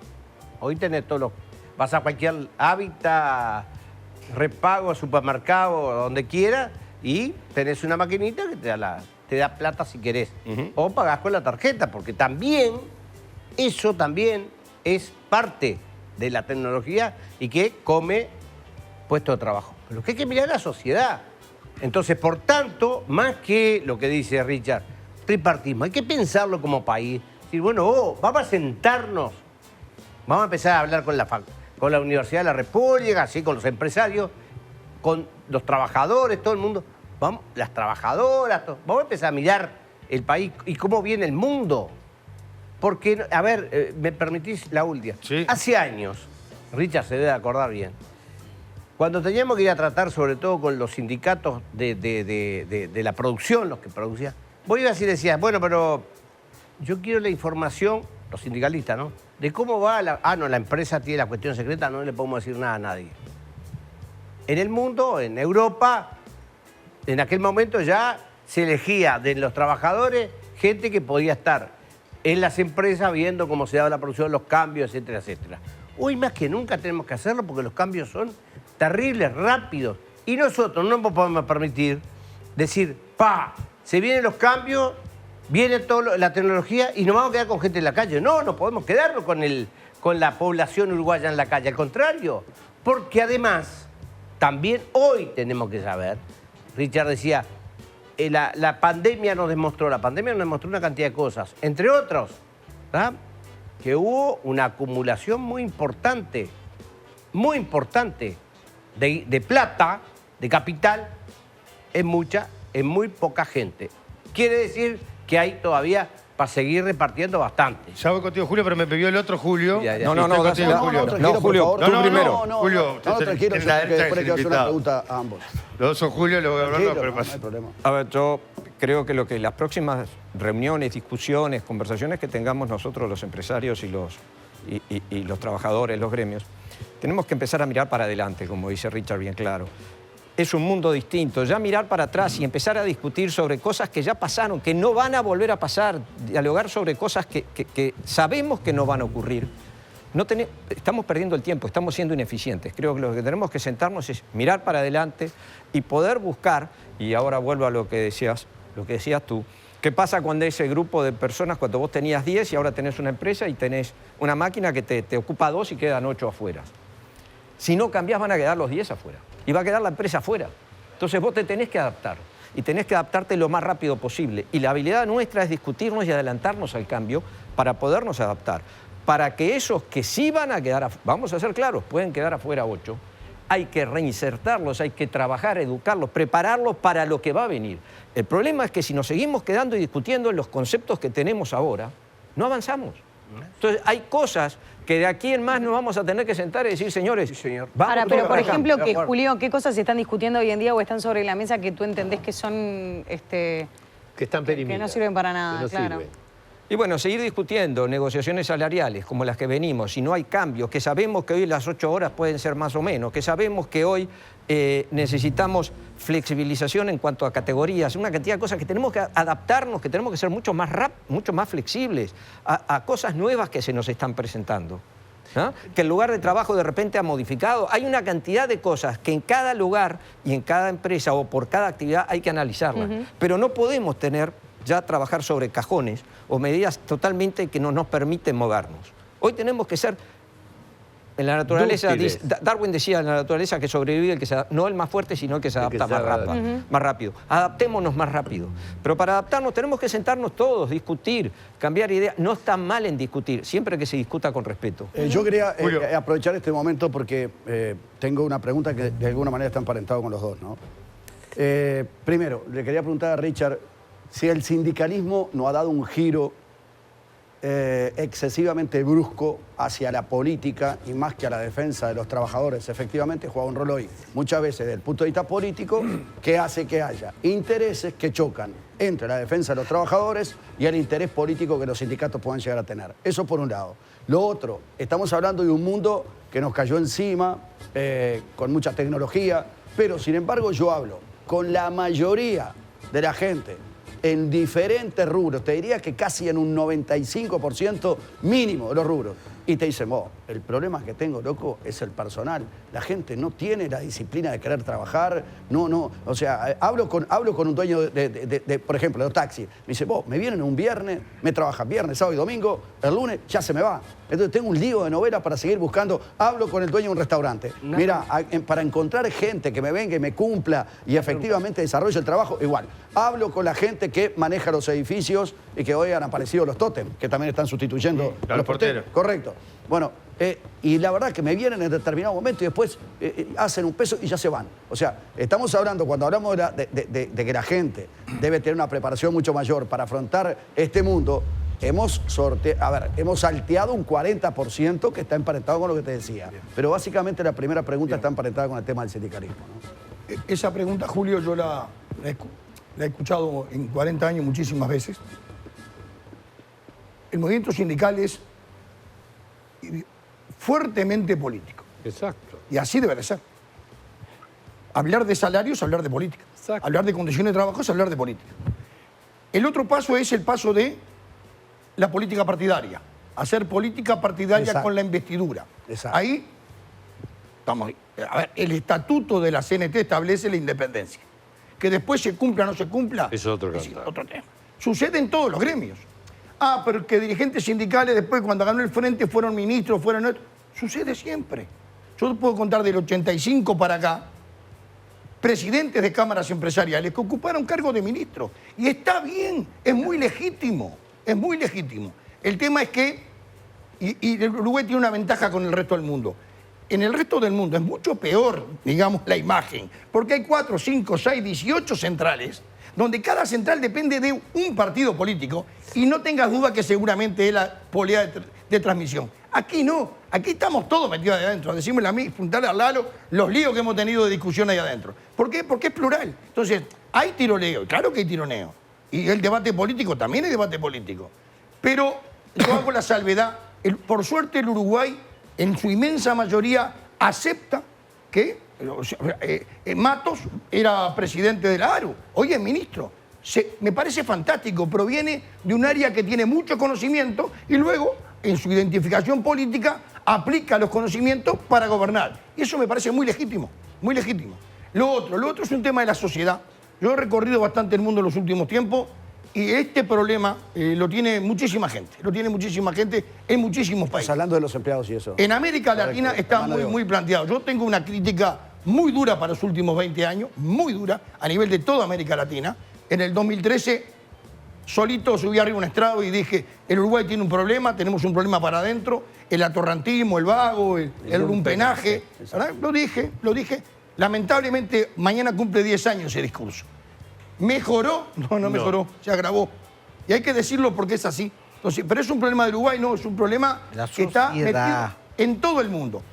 Hoy tenés todos los... Vas a cualquier hábitat, repago, supermercado, donde quiera, y tenés una maquinita que te da plata si querés. O pagás con la tarjeta, porque también, eso también es parte de la tecnología y que come puesto de trabajo. Pero que hay que mirar a la sociedad. Entonces, por tanto, más que lo que dice Richard, tripartismo, hay que pensarlo como país. Decir, bueno, vamos a sentarnos, vamos a empezar a hablar con la Universidad de la República, así, con los empresarios, con los trabajadores, todo el mundo. Vamos, las trabajadoras, vamos a empezar a mirar el país y cómo viene el mundo. Porque, a ver, ¿me permitís la última? Sí. Hace años, Richard se debe acordar bien, cuando teníamos que ir a tratar, sobre todo con los sindicatos de la producción, los que producían, vos ibas y decías, bueno, pero yo quiero la información, los sindicalistas, ¿no? De cómo va la empresa tiene la cuestión secreta, no le podemos decir nada a nadie. En el mundo, en Europa, en aquel momento ya se elegía de los trabajadores gente que podía estar en las empresas viendo cómo se daba la producción, los cambios, etcétera, etcétera. Hoy más que nunca tenemos que hacerlo porque los cambios son terribles, rápidos. Y nosotros no nos podemos permitir decir, se vienen los cambios, viene toda la tecnología y nos vamos a quedar con gente en la calle. No, no podemos quedarnos con la población uruguaya en la calle. Al contrario, porque además, también hoy tenemos que saber, Richard decía, la pandemia nos demostró una cantidad de cosas, entre otros, ¿tá? Que hubo una acumulación muy importante de plata, de capital, en muy poca gente. Quiere decir que hay todavía para seguir repartiendo bastante. Ya voy contigo, Julio, pero me pidió el otro Julio. Ya. No, Estoy contigo, dásela. Julio. tranquilo, por Julio, favor. tú primero. Julio, tranquilo, en yo la creo que derecha después es quiero hacer una invitado. pregunta a ambos. Los dos son Julio, le voy a hablar, Tranquilo, pero no hay pasa. problema. A ver, yo creo que lo que las próximas reuniones, discusiones, conversaciones que tengamos nosotros, los empresarios y los trabajadores, los gremios, tenemos que empezar a mirar para adelante, como dice Richard bien claro. Es un mundo distinto, ya mirar para atrás y empezar a discutir sobre cosas que ya pasaron, que no van a volver a pasar, dialogar sobre cosas que sabemos que no van a ocurrir. Estamos perdiendo el tiempo, estamos siendo ineficientes. Creo que lo que tenemos que sentarnos es mirar para adelante y poder buscar, y ahora vuelvo a lo que decías tú, ¿qué pasa cuando ese grupo de personas, cuando vos tenías 10 y ahora tenés una empresa y tenés una máquina que te ocupa 2 y quedan 8 afuera? Si no cambiás van a quedar los 10 afuera y va a quedar la empresa afuera. Entonces vos te tenés que adaptar y tenés que adaptarte lo más rápido posible. Y la habilidad nuestra es discutirnos y adelantarnos al cambio para podernos adaptar. Para que esos que sí van a quedar, vamos a ser claros, pueden quedar afuera 8, hay que reinsertarlos, hay que trabajar, educarlos, prepararlos para lo que va a venir. El problema es que si nos seguimos quedando y discutiendo en los conceptos que tenemos ahora, no avanzamos. Entonces hay cosas que de aquí en más nos vamos a tener que sentar y decir, señores, vamos Ahora, todos pero por para acá. ejemplo, De acuerdo. Julio, ¿qué cosas se están discutiendo hoy en día o están sobre la mesa que tú entendés que son Que están que perimidas. no sirven para nada? Que no Claro. sirven. Y bueno, seguir discutiendo negociaciones salariales como las que venimos, si no hay cambios, que sabemos que hoy las 8 horas pueden ser más o menos, que sabemos que hoy necesitamos flexibilización en cuanto a categorías, una cantidad de cosas que tenemos que adaptarnos, que tenemos que ser mucho más flexibles a cosas nuevas que se nos están presentando. ¿Ah? Que el lugar de trabajo de repente ha modificado. Hay una cantidad de cosas que en cada lugar y en cada empresa o por cada actividad hay que analizarlas. Pero no podemos trabajar sobre cajones o medidas totalmente que no nos permiten movernos. Hoy tenemos que ser En la naturaleza, Dúctiles. Darwin decía en la naturaleza que sobrevive el que no el más fuerte, sino el que se adapta más rápido. Adaptémonos más rápido. Pero para adaptarnos tenemos que sentarnos todos, discutir, cambiar ideas. No está mal en discutir, siempre que se discuta con respeto. Yo quería aprovechar este momento porque tengo una pregunta que de alguna manera está emparentada con los dos, ¿no? Primero, le quería preguntar a Richard si el sindicalismo no ha dado un giro excesivamente brusco hacia la política y más que a la defensa de los trabajadores. Efectivamente juega un rol hoy, muchas veces desde el punto de vista político, que hace que haya intereses que chocan entre la defensa de los trabajadores y el interés político que los sindicatos puedan llegar a tener. Eso por un lado. Lo otro, estamos hablando de un mundo que nos cayó encima, con mucha tecnología, pero sin embargo yo hablo con la mayoría de la gente en diferentes rubros, te diría que casi en un 95% mínimo de los rubros. Y te dicen, el problema que tengo, loco, es el personal. La gente no tiene la disciplina de querer trabajar, o sea, hablo con un dueño por ejemplo, de los taxis. Me dice, me vienen un viernes, me trabajan viernes, sábado y domingo, el lunes ya se me va. Entonces tengo un lío de novela para seguir buscando. Hablo con el dueño de un restaurante. Mira, para encontrar gente que me venga y me cumpla y efectivamente desarrolle el trabajo, igual. Hablo con la gente que maneja los edificios y que hoy han aparecido los tótem, que también están sustituyendo a los porteros. Correcto. Bueno, y la verdad que me vienen en determinado momento y después hacen un peso y ya se van. O sea, estamos hablando, cuando hablamos de que la gente debe tener una preparación mucho mayor para afrontar este mundo, hemos salteado un 40% que está emparentado con lo que te decía. Pero básicamente la primera pregunta está emparentada con el tema del sindicalismo, ¿no? Esa pregunta, Julio, yo la he escuchado en 40 años muchísimas veces. El movimiento sindical es fuertemente político. Exacto. Y así debe de ser. Hablar de salarios es hablar de política. Exacto. Hablar de condiciones de trabajo es hablar de política. El otro paso es el paso de la política partidaria. Hacer política partidaria Exacto. con la investidura. Exacto. Ahí estamos. A ver, el estatuto de la CNT establece la independencia. Que después se cumpla o no se cumpla Es otro cantar. otro tema. Sucede en todos los gremios. Pero que dirigentes sindicales después cuando ganó el frente fueron ministros, fueron otros. Sucede siempre. Yo puedo contar del 85 para acá, presidentes de cámaras empresariales que ocuparon cargos de ministro. Y está bien, es muy legítimo, es muy legítimo. El tema es que, y el Uruguay tiene una ventaja con el resto del mundo. En el resto del mundo es mucho peor, digamos, la imagen, porque hay 4, 5, 6, 18 centrales, donde cada central depende de un partido político, y no tengas duda que seguramente es la polea de transmisión. Aquí no, aquí estamos todos metidos ahí adentro. Decímosle a mí, preguntarle a Lalo los líos que hemos tenido de discusión ahí adentro. ¿Por qué? Porque es plural. Entonces, hay tironeo, claro que hay tironeo. Y el debate político también es debate político. Pero yo hago la salvedad, por suerte el Uruguay, en su inmensa mayoría, acepta que Matos era presidente de la ARU, hoy es ministro. Me parece fantástico, proviene de un área que tiene mucho conocimiento y luego, en su identificación política, aplica los conocimientos para gobernar. Y eso me parece muy legítimo, muy legítimo. Lo otro es un tema de la sociedad. Yo he recorrido bastante el mundo en los últimos tiempos y este problema lo tiene muchísima gente en muchísimos países. Estás hablando de los empleados y eso. En América Latina Correcto. está muy planteado. Yo tengo una crítica muy dura para los últimos 20 años, muy dura, a nivel de toda América Latina. En el 2013, solito subí arriba un estrado y dije, el Uruguay tiene un problema, tenemos un problema para adentro, el atorrantismo, el vago, el lumpenaje. Lo dije. Lamentablemente, mañana cumple 10 años ese discurso. ¿Mejoró? No mejoró, se agravó. Y hay que decirlo porque es así. Entonces, pero es un problema de Uruguay, no, es un problema que está metido en todo el mundo.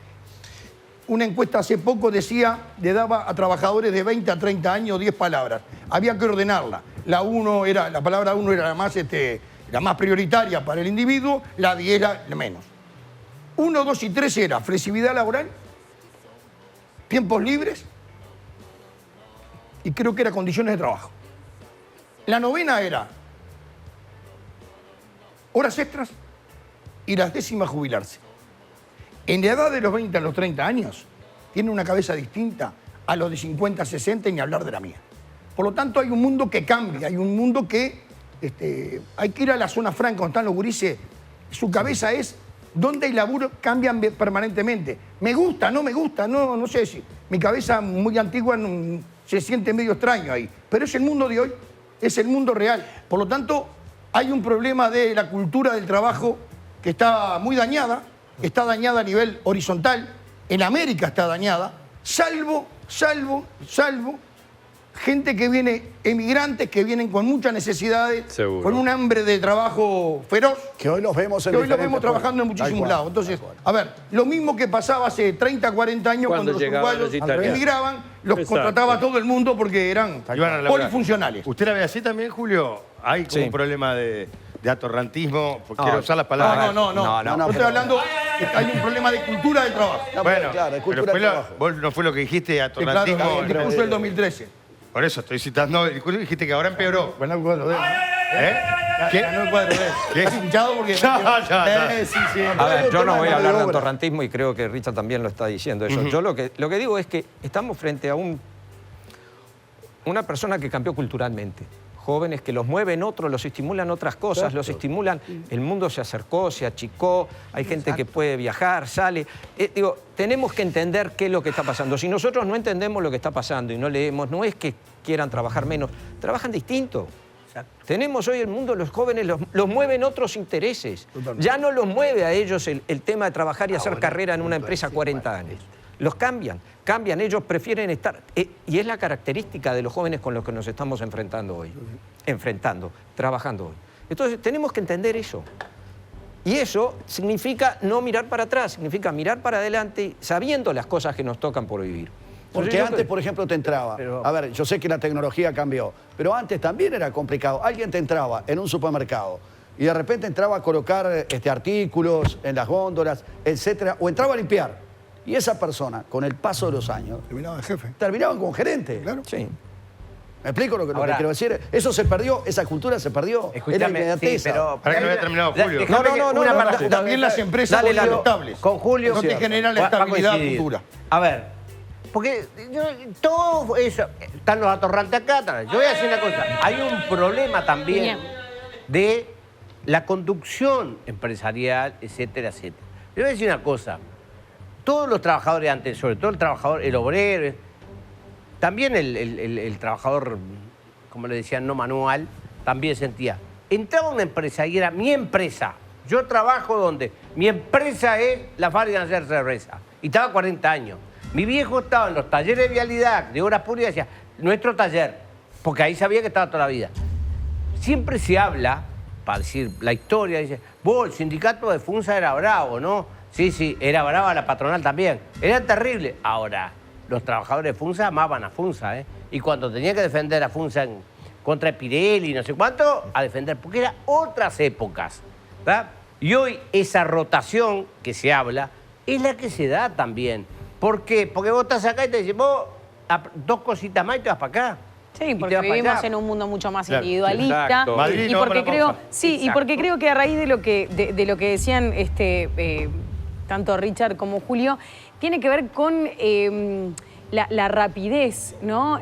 Una encuesta hace poco decía, le daba a trabajadores de 20 a 30 años 10 palabras. Había que ordenarla. La palabra 1 era la más prioritaria para el individuo, la 10 era la menos. 1, 2 y 3 era flexibilidad laboral, tiempos libres y creo que era condiciones de trabajo. La 9ª era horas extras y la 10ª jubilarse. En la edad de los 20 a los 30 años, tiene una cabeza distinta a los de 50 a 60 y ni hablar de la mía. Por lo tanto, hay un mundo que cambia, hay un mundo que hay que ir a la zona franca donde están los gurises. Su cabeza es donde el laburo cambian permanentemente. Me gusta, no sé si mi cabeza muy antigua se siente medio extraño ahí, pero es el mundo de hoy, es el mundo real. Por lo tanto, hay un problema de la cultura del trabajo que está muy dañada, está dañada a nivel horizontal, en América está dañada, salvo gente que viene, emigrantes que vienen con muchas necesidades, Seguro. con un hambre de trabajo feroz. Que hoy los vemos en Que hoy los diferentes vemos trabajando en puestos. muchísimos Tal lados. cual, Entonces, tal cual. a ver, lo mismo que pasaba hace 30, 40 años Cuando cuando los llegaban uruguayos los italianos. emigraban, los Exacto. contrataba todo el mundo porque eran Iban a laburar. polifuncionales. ¿Usted la ve así también, Julio? Hay como Sí. un problema de atorrantismo, porque No, quiero usar las palabras. No. no, Yo pero- estoy hablando que hay un problema de cultura del trabajo. No, Bueno, pero claro, es pero cultura fue del lo- trabajo. vos no fue lo que dijiste, Que claro, atorrantismo. el discurso del 2013. Por eso estoy citando el discurso y dijiste que ahora empeoró. Ganó el cuadro de él. ¿Eh? ¿Qué? Ganó el cuadro de él. ¿Qué? Estás hinchado porque... Ya. Sí. A ver, yo no voy a hablar de obra. antorrantismo y creo que Richard también lo está diciendo eso. Yo lo que digo es que estamos frente a una persona que cambió culturalmente. Jóvenes que los mueven otros, los estimulan otras cosas, los estimulan, el mundo se acercó, se achicó, hay gente que puede viajar, sale. Digo, tenemos que entender qué es lo que está pasando. Si nosotros no entendemos lo que está pasando y no leemos, no es que quieran trabajar menos, trabajan distinto. Tenemos hoy el mundo, los jóvenes los mueven otros intereses. Ya no los mueve a ellos el tema de trabajar y hacer carrera en una empresa 40 años. Los cambian, ellos prefieren estar... y es la característica de los jóvenes con los que nos estamos enfrentando hoy. Trabajando hoy. Entonces tenemos que entender eso. Y eso significa no mirar para atrás, significa mirar para adelante sabiendo las cosas que nos tocan por vivir. Porque Entonces, yo antes, creo- por ejemplo, te entraba. A ver, yo sé que la tecnología cambió, pero antes también era complicado. Alguien te entraba en un supermercado y de repente entraba a colocar artículos en las góndolas, etcétera, o entraba a limpiar. Y esa persona, con el paso de los años, Terminaba de jefe. terminaban como gerente. Claro. Sí. ¿Me explico lo que Ahora- quiero decir? Eso se perdió, esa cultura se perdió. Era Escúchame, sí, inmediateza. pero... Para que no había terminado Julio. Déjame que- una parte. También las empresas Dale, son Lalo. estables. Con Julio... No te generan la estabilidad futura. A ver, porque todo eso... Están los atorrantes acá. Yo voy a decir una cosa. Hay un problema también Bien. de la conducción empresarial, etcétera, etcétera. Yo voy a decir una cosa. Todos los trabajadores antes, sobre todo el trabajador, el obrero, también el trabajador, como le decían, no manual, también sentía. Entraba una empresa y era mi empresa. Yo trabajo donde mi empresa es la fábrica de hacer cerveza. Y estaba 40 años. Mi viejo estaba en los talleres de vialidad, de obras públicas, y decía, nuestro taller, porque ahí sabía que estaba toda la vida. Siempre se habla, para decir la historia, dice, vos, el sindicato de FUNSA era bravo, ¿no? Sí, era brava la patronal también. Era terrible. Ahora, los trabajadores de FUNSA amaban a FUNSA, ¿eh? Y cuando tenía que defender a FUNSA contra Pirelli, no sé cuánto, a defender, porque eran otras épocas, ¿verdad? Y hoy esa rotación que se habla es la que se da también. ¿Por qué? Porque vos estás acá y te dicen, vos, dos cositas más y te vas para acá. Sí, Y porque te vas para vivimos allá. en un mundo mucho más Claro, individualista. exacto. Madrid, Y no, porque para la creo, pausa. sí, y porque creo que a raíz de lo que decían tanto Richard como Julio, tiene que ver con la rapidez, ¿no?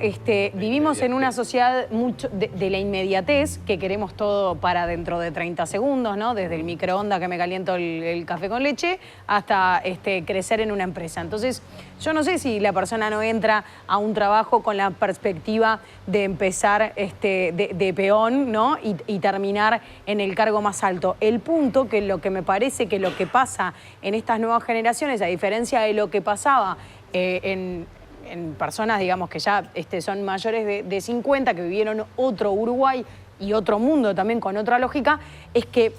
Vivimos en una sociedad mucho de la inmediatez, que queremos todo para dentro de 30 segundos, ¿no? Desde el microondas que me caliento el café con leche hasta crecer en una empresa. Entonces, yo no sé si la persona no entra a un trabajo con la perspectiva de empezar de peón, ¿no? Y terminar en el cargo más alto. El punto que lo que me parece que lo que pasa en estas nuevas generaciones, a diferencia de lo que pasaba en personas, digamos, que ya son mayores de 50, que vivieron otro Uruguay y otro mundo también con otra lógica, es que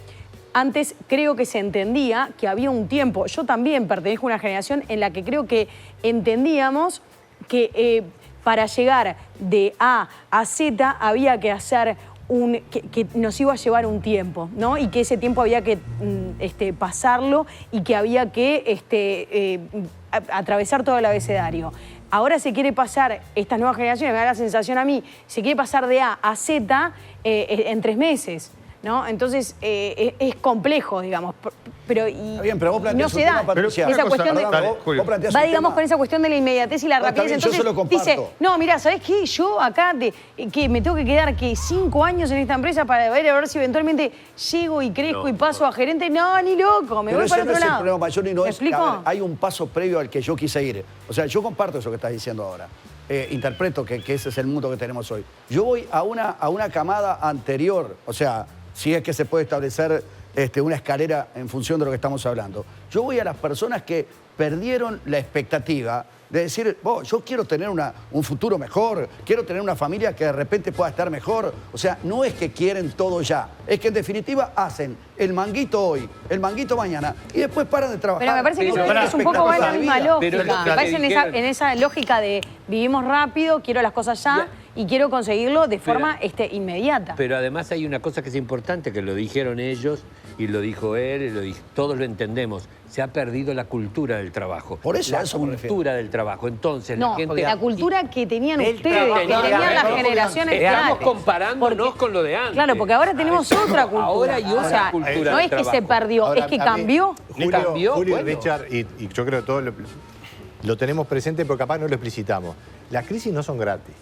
antes creo que se entendía que había un tiempo. Yo también pertenezco a una generación en la que creo que entendíamos que para llegar de A a Z había que hacer que nos iba a llevar un tiempo, ¿no? Y que ese tiempo había que pasarlo y que había que atravesar todo el abecedario. Ahora se quiere pasar, estas nuevas generaciones, me da la sensación a mí, se quiere pasar de A a Z en 3 meses. ¿no? Entonces, es complejo, digamos. Pero, Está bien, pero vos no planteás se un da. tema, Patricia. Esa cuestión de... Dale, Julio. planteás Va, un digamos, tema- con esa cuestión de la inmediatez y la Está rapidez. bien, yo Entonces se lo comparto. dice, no, mira, ¿sabés qué? Yo acá que me tengo que quedar 5 años en esta empresa para ver si eventualmente llego y crezco y paso a gerente. No, ni loco, me Pero voy ese para no otro es el lado. problema mayor y no ¿Me es... explico? A ver, hay un paso previo al que yo quise ir. O sea, yo comparto eso que estás diciendo ahora. Interpreto que ese es el mundo que tenemos hoy. Yo voy a una camada anterior, o sea, si es que se puede establecer una escalera en función de lo que estamos hablando. Yo voy a las personas que perdieron la expectativa de decir, yo quiero tener un futuro mejor, quiero tener una familia que de repente pueda estar mejor. O sea, no es que quieren todo ya, es que en definitiva hacen el manguito hoy, el manguito mañana y después paran de trabajar. Pero me parece que Pero ustedes un poco van en la misma Pero lógica. lo Me que parece dijeron- en esa lógica de vivimos rápido, quiero las cosas ya y quiero conseguirlo de forma inmediata. Pero además hay una cosa que es importante, que lo dijeron ellos y lo dijo él, todos lo entendemos. Se ha perdido la cultura del trabajo. Por eso, la a eso me refiero. cultura del trabajo. Entonces, No, la gente... la cultura que tenían El ustedes, trabajo, que tenían las no, generaciones Estamos claro. comparándonos Porque- con lo de antes. Claro, porque ahora tenemos otra cultura. Ahora hay otra O sea, cultura no del es que se trabajo. perdió, Ahora, es que a mí, cambió. Cambió, Julio y bueno. Richard, y yo creo que todos lo tenemos presente, pero capaz no lo explicitamos. Las crisis no son gratis.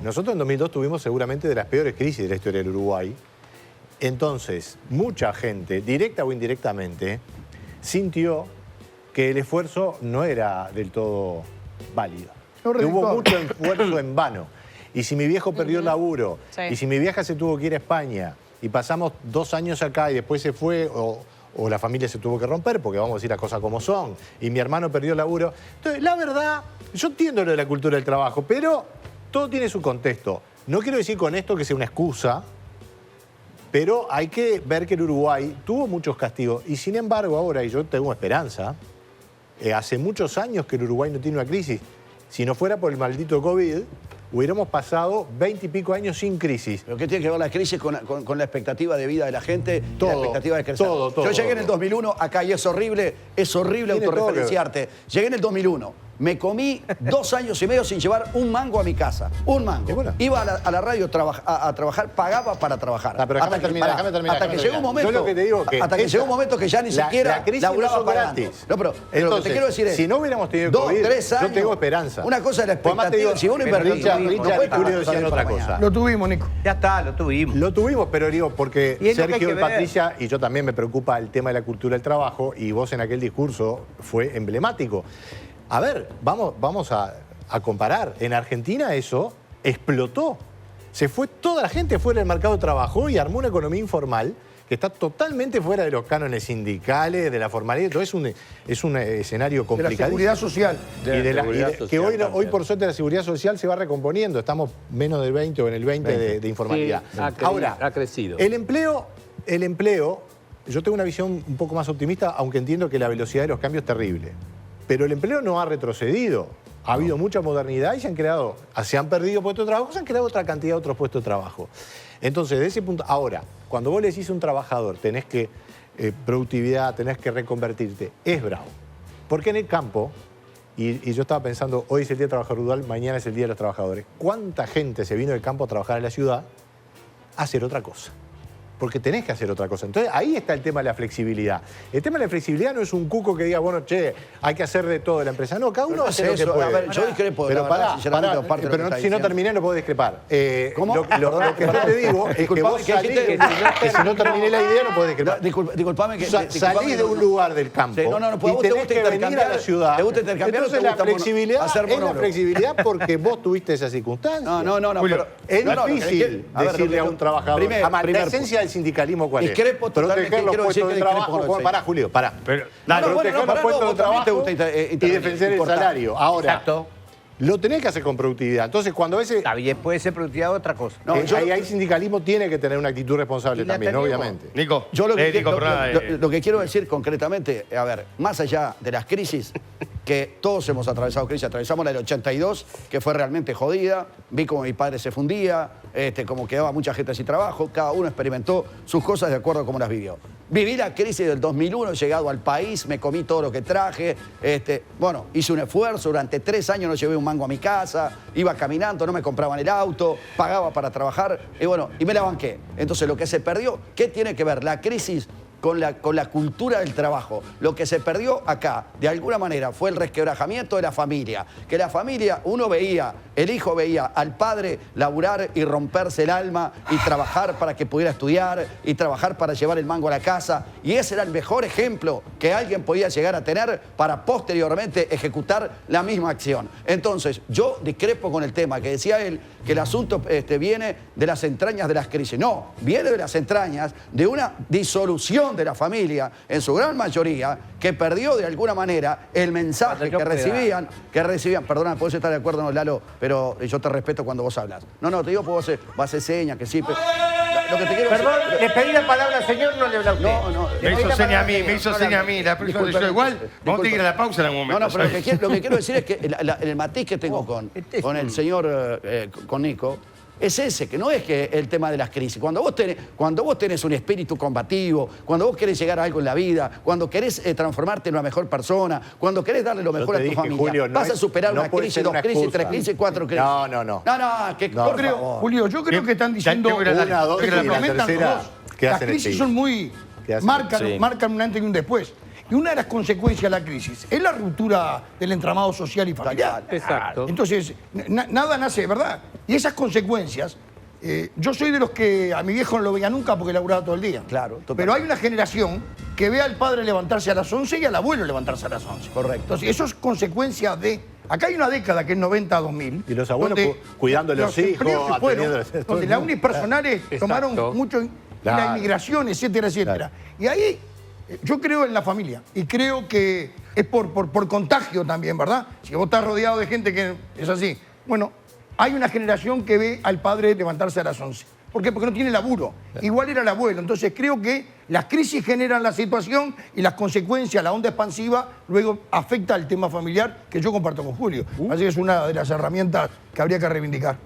Nosotros en 2002 tuvimos seguramente de las peores crisis de la historia del Uruguay. Entonces, mucha gente, directa o indirectamente, sintió que el esfuerzo no era del todo válido. No Que hubo redituable. mucho esfuerzo en vano. Y si mi viejo perdió el laburo, Sí. y si mi vieja se tuvo que ir a España, y pasamos 2 años acá y después se fue, o la familia se tuvo que romper, porque vamos a decir las cosas como son, y mi hermano perdió el laburo. Entonces, la verdad, yo entiendo lo de la cultura del trabajo, pero todo tiene su contexto. No quiero decir con esto que sea una excusa, pero hay que ver que el Uruguay tuvo muchos castigos. Y sin embargo, ahora, y yo tengo esperanza, hace muchos años que el Uruguay no tiene una crisis. Si no fuera por el maldito COVID, hubiéramos pasado 20 y pico años sin crisis. ¿Pero qué tiene que ver la crisis con la expectativa de vida de la gente y la Todo, expectativa de crecer? todo, Yo llegué en el todo. 2001 acá y es horrible Tiene autorreferenciarte. Llegué en el 2001, me comí 2 años y medio sin llevar un mango a mi casa. Un mango. Y bueno. Iba a la radio a trabajar, pagaba para trabajar. Ah, pero déjame terminar, déjame terminar. Hasta que llegó un momento. Yo lo que te digo que hasta que esa- llegó un momento que ya ni siquiera la crisis no laburaba son pagando. gratis. No, pero lo que Entonces, te quiero decir es. si no hubiéramos tenido 2, COVID, 3 años. yo tengo esperanza. Una cosa es la Pues además te expectativa. digo, Si vos no pero invertís, Richard, no Richard puedes y Julio pagar decían para otra mañana. cosa. Lo tuvimos, Nico. Ya está, lo tuvimos. Lo tuvimos, pero digo, porque Y es lo que hay Sergio que y ver. Patricia, y yo también me preocupa el tema de la cultura del trabajo, y vos en aquel discurso fue emblemático. A ver, vamos a comparar. En Argentina eso explotó. Se fue toda la gente fuera del mercado de trabajo y armó una economía informal que está totalmente fuera de los cánones sindicales, de la formalidad. Todo es un escenario De la complicado. seguridad social. Que hoy por suerte la seguridad social se va recomponiendo. Estamos menos del 20 o en el 20 de informalidad. Sí, ha crecido. El empleo, yo tengo una visión un poco más optimista, aunque entiendo que la velocidad de los cambios es terrible. Pero el empleo no ha retrocedido. Ha habido mucha modernidad y se han perdido puestos de trabajo, se han creado otra cantidad de otros puestos de trabajo. Entonces, de ese punto, ahora, cuando vos le decís a un trabajador, tenés que productividad, tenés que reconvertirte, es bravo. Porque en el campo, y yo estaba pensando, hoy es el Día del Trabajador Rural, mañana es el Día de los Trabajadores. ¿Cuánta gente se vino del campo a trabajar en la ciudad a hacer otra cosa? Porque tenés que hacer otra cosa. Entonces, ahí está el tema de la flexibilidad. El tema de la flexibilidad no es un cuco que diga, bueno, che, hay que hacer de todo de la empresa. No, cada uno No hace es lo que eso. puede. A ver, yo discrepo, Pero la verdad, pará, sinceramente, pará, aparte de lo pero que está si no diciendo. terminé no puedo discrepar. ¿Cómo? Lo que yo te digo es que Disculpame, vos ¿qué salís, dijiste? que si no terminé la idea no podés discrepar. Disculpame que... Salís de un lugar del campo Sí, no, y pues a vos te tenés gusta que venir a la intercambiar, ciudad. te gusta intercambiar o Entonces te la gusta flexibilidad hacer es la monólogo. flexibilidad porque vos tuviste esa circunstancia. No, Julio, pero... Es no, lo que difícil a ver, decirle lo a que- un trabajador. Además, la esencia del sindicalismo, ¿cuál es? Discrepo totalmente, Proteger los quiero decir puestos de que discrepo trabajo. con el Pará, Julio, pará. Pero, No, no, Proteger bueno, los pará, puestos no, de vos también te trabajo gusta y intervenir, defender el importar. salario. Ahora, Exacto. lo tenés que hacer con productividad. Entonces, cuando a veces... Está bien, puede ser productividad otra cosa. No, ahí sindicalismo tiene que tener una actitud responsable Y la también, tenemos. obviamente. Nico, Yo lo que, Nico, perdona, lo que quiero decir concretamente, a ver, más allá de las crisis, que todos hemos atravesado crisis, atravesamos la del 82, que fue realmente jodida, vi como mi padre se fundía, como quedaba mucha gente sin trabajo, cada uno experimentó sus cosas de acuerdo a cómo las vivió. Viví la crisis del 2001, he llegado al país, me comí todo lo que traje. Bueno, hice un esfuerzo, durante 3 años no llevé un mango a mi casa, iba caminando, no me compraban el auto, pagaba para trabajar y bueno, y me la banqué. Entonces lo que se perdió, ¿qué tiene que ver la crisis con la cultura del trabajo? Lo que se perdió acá, de alguna manera, fue el resquebrajamiento de la familia. Que la familia, el hijo veía al padre laburar y romperse el alma y trabajar para que pudiera estudiar y trabajar para llevar el mango a la casa. Y ese era el mejor ejemplo que alguien podía llegar a tener para posteriormente ejecutar la misma acción. Entonces, yo discrepo con el tema que decía él, que el asunto viene de las entrañas de las crisis. No, viene de las entrañas de una disolución de la familia, en su gran mayoría, que perdió de alguna manera el mensaje que recibían, perdona, puedes estar de acuerdo, no, Lalo, pero yo te respeto cuando vos hablas. No, te digo, vas a hacer señas, que sí, pero lo que te quiero Perdón, decir, le pedí la palabra al señor, no le habla a usted. No, Me hizo seña a mí, me hizo seña a mí. La próxima Disculpe, yo igual, vamos a disculpe. ir a la pausa en algún momento. No, pero lo que quiero decir es que el matiz que tengo con el señor, con Nico, es ese, que no es que el tema de las crisis. Cuando vos tenés un espíritu combativo, cuando vos querés llegar a algo en la vida, cuando querés transformarte en una mejor persona, cuando querés darle lo mejor a tu familia, Julio, vas a superar una crisis, 2 crisis, 3 crisis, 4 crisis. No. Por favor. Julio, yo creo que están diciendo tengo una, dos, que y la complementan los tercera, dos. ¿qué Las hacen crisis este son muy... ¿Qué hacen? marcan un antes y un después. Y una de las consecuencias de la crisis es la ruptura del entramado social y familiar. Exacto. Entonces, nada nace de verdad. Y esas consecuencias, yo soy de los que a mi viejo no lo veía nunca porque laburaba todo el día. Claro, totalmente. Pero hay una generación que ve al padre levantarse a las 11 y al abuelo levantarse a las 11. Correcto. Entonces, eso es consecuencia de... Acá hay una década que es 90-2000. Y los abuelos cuidando a los hijos, empleos se fueron, atendiendo a todo donde el las mundo. unipersonales tomaron mucho... y la Claro. inmigración, etcétera, etcétera. Y ahí yo creo en la familia y creo que es por contagio también, ¿verdad? Si vos estás rodeado de gente que es así. Bueno, hay una generación que ve al padre levantarse a las 11. ¿Por qué? Porque no tiene laburo. Igual era el abuelo. Entonces creo que las crisis generan la situación y las consecuencias, la onda expansiva, luego afecta al tema familiar que yo comparto con Julio. Así que es una de las herramientas que habría que reivindicar.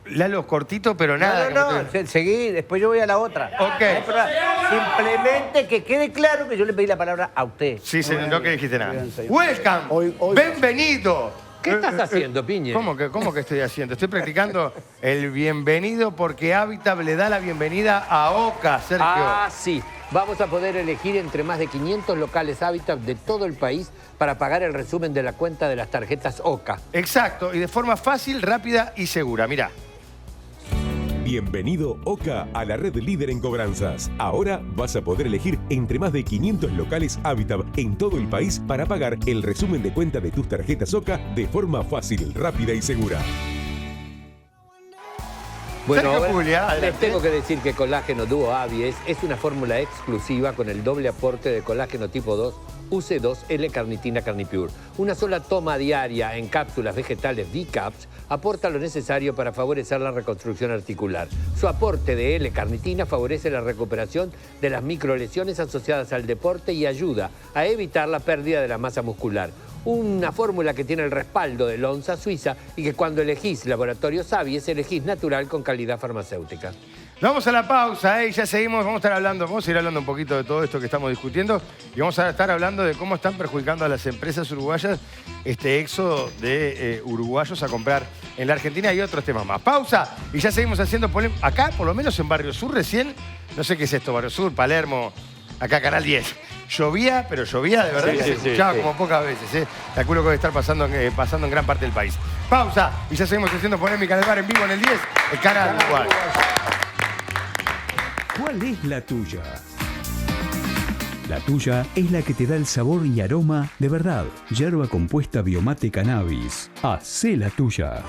Lalo, cortito, pero nada. No, seguí, después yo voy a la otra. Ok. No hay problema. Simplemente que quede claro que yo le pedí la palabra a usted. Sí, no que dijiste nada. Bien, señor. Welcome, Hoy- bienvenido. ¿Qué estás haciendo, Piñe? ¿Cómo que estoy haciendo? Estoy practicando el bienvenido porque Habitat le da la bienvenida a Oca, Sergio. Ah, sí. Vamos a poder elegir entre más de 500 locales Habitat de todo el país para pagar el resumen de la cuenta de las tarjetas OCA. Exacto, y de forma fácil, rápida y segura. Mirá. Bienvenido OCA a la red líder en cobranzas. Ahora vas a poder elegir entre más de 500 locales Habitat en todo el país para pagar el resumen de cuenta de tus tarjetas OCA de forma fácil, rápida y segura. Bueno, Sergio ahora Puglia, les adelante. tengo que decir que Colágeno Duo Avies es una fórmula exclusiva con el doble aporte de colágeno tipo 2 UC2L-carnitina Carnipure. Una sola toma diaria en cápsulas vegetales V-Caps aporta lo necesario para favorecer la reconstrucción articular. Su aporte de L-carnitina favorece la recuperación de las microlesiones asociadas al deporte y ayuda a evitar la pérdida de la masa muscular. Una fórmula que tiene el respaldo de Lonza Suiza y que cuando elegís Laboratorios Avies elegís natural con calidad farmacéutica. Vamos a la pausa, ya seguimos, vamos a ir hablando un poquito de todo esto que estamos discutiendo y vamos a estar hablando de cómo están perjudicando a las empresas uruguayas este éxodo de uruguayos a comprar en la Argentina y otros temas más. Pausa y ya seguimos haciendo polémica. Acá, por lo menos en Barrio Sur recién, no sé qué es esto, Barrio Sur, Palermo, acá Canal 10. Llovía, pero llovía de verdad, Sí, que sí, se escuchaba sí. como pocas veces. Calculo que debe estar pasando en gran parte del país. Pausa y ya seguimos haciendo polémica en el bar en vivo en el 10, el canal Uruguay. ¿Cuál es la tuya? La tuya es la que te da el sabor y aroma de verdad. Yerba compuesta Biomate Cannabis. Hacé la tuya.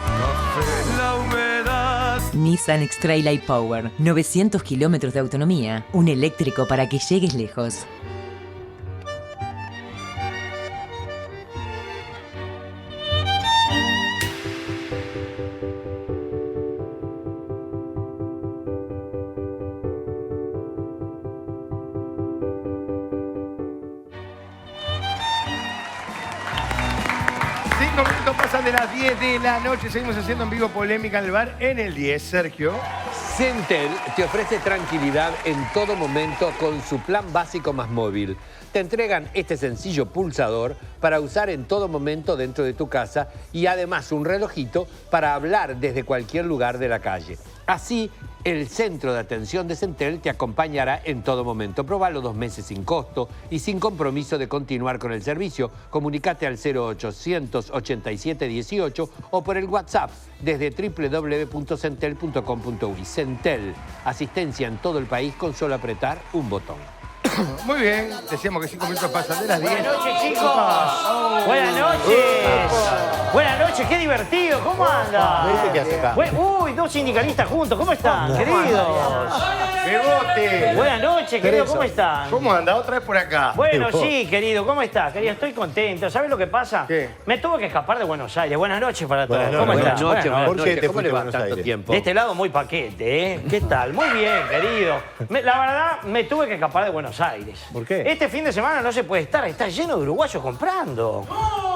Nissan X-Trail iPower. 900 kilómetros de autonomía. Un eléctrico para que llegues lejos. Cinco minutos pasan de las 10 de la noche. Seguimos haciendo en vivo polémica en el bar en el 10, Sergio. Sentel te ofrece tranquilidad en todo momento con su plan básico más móvil. Te entregan este sencillo pulsador para usar en todo momento dentro de tu casa y además un relojito para hablar desde cualquier lugar de la calle. Así, el centro de atención de Sentel te acompañará en todo momento. Probalo 2 meses sin costo y sin compromiso de continuar con el servicio. Comunicate al 0800 87 18 o por el WhatsApp desde www.sentel.com.uy. Sentel, asistencia en todo el país con solo apretar un botón. Muy bien, decíamos que 5 minutos pasan de las 10. Buenas noches, chicos. Buenas noches. Buenas noches, qué divertido. ¿Cómo andan? ¿Qué hace acá? Uy, 2 sindicalistas juntos. ¿Cómo están, queridos? ¡Bebote! Buenas noches, querido. ¿Cómo están? ¿Cómo anda? Otra vez por acá. Bueno, sí, querido. ¿Cómo estás, querido? Estoy contento. ¿Sabes lo que pasa? ¿Qué? Me tuve que escapar de Buenos Aires. Buenas noches para todos. Buenas ¿Cómo noches. están? Buenas noches, ¿Por qué te ¿Cómo le fuiste a va Buenos tanto Aires? tiempo? De este lado muy paquete, ¿eh? ¿Qué tal? Muy bien, querido. La verdad, me tuve que escapar de Buenos Aires. ¿Por qué? Este fin de semana no se puede estar, está lleno de uruguayos comprando.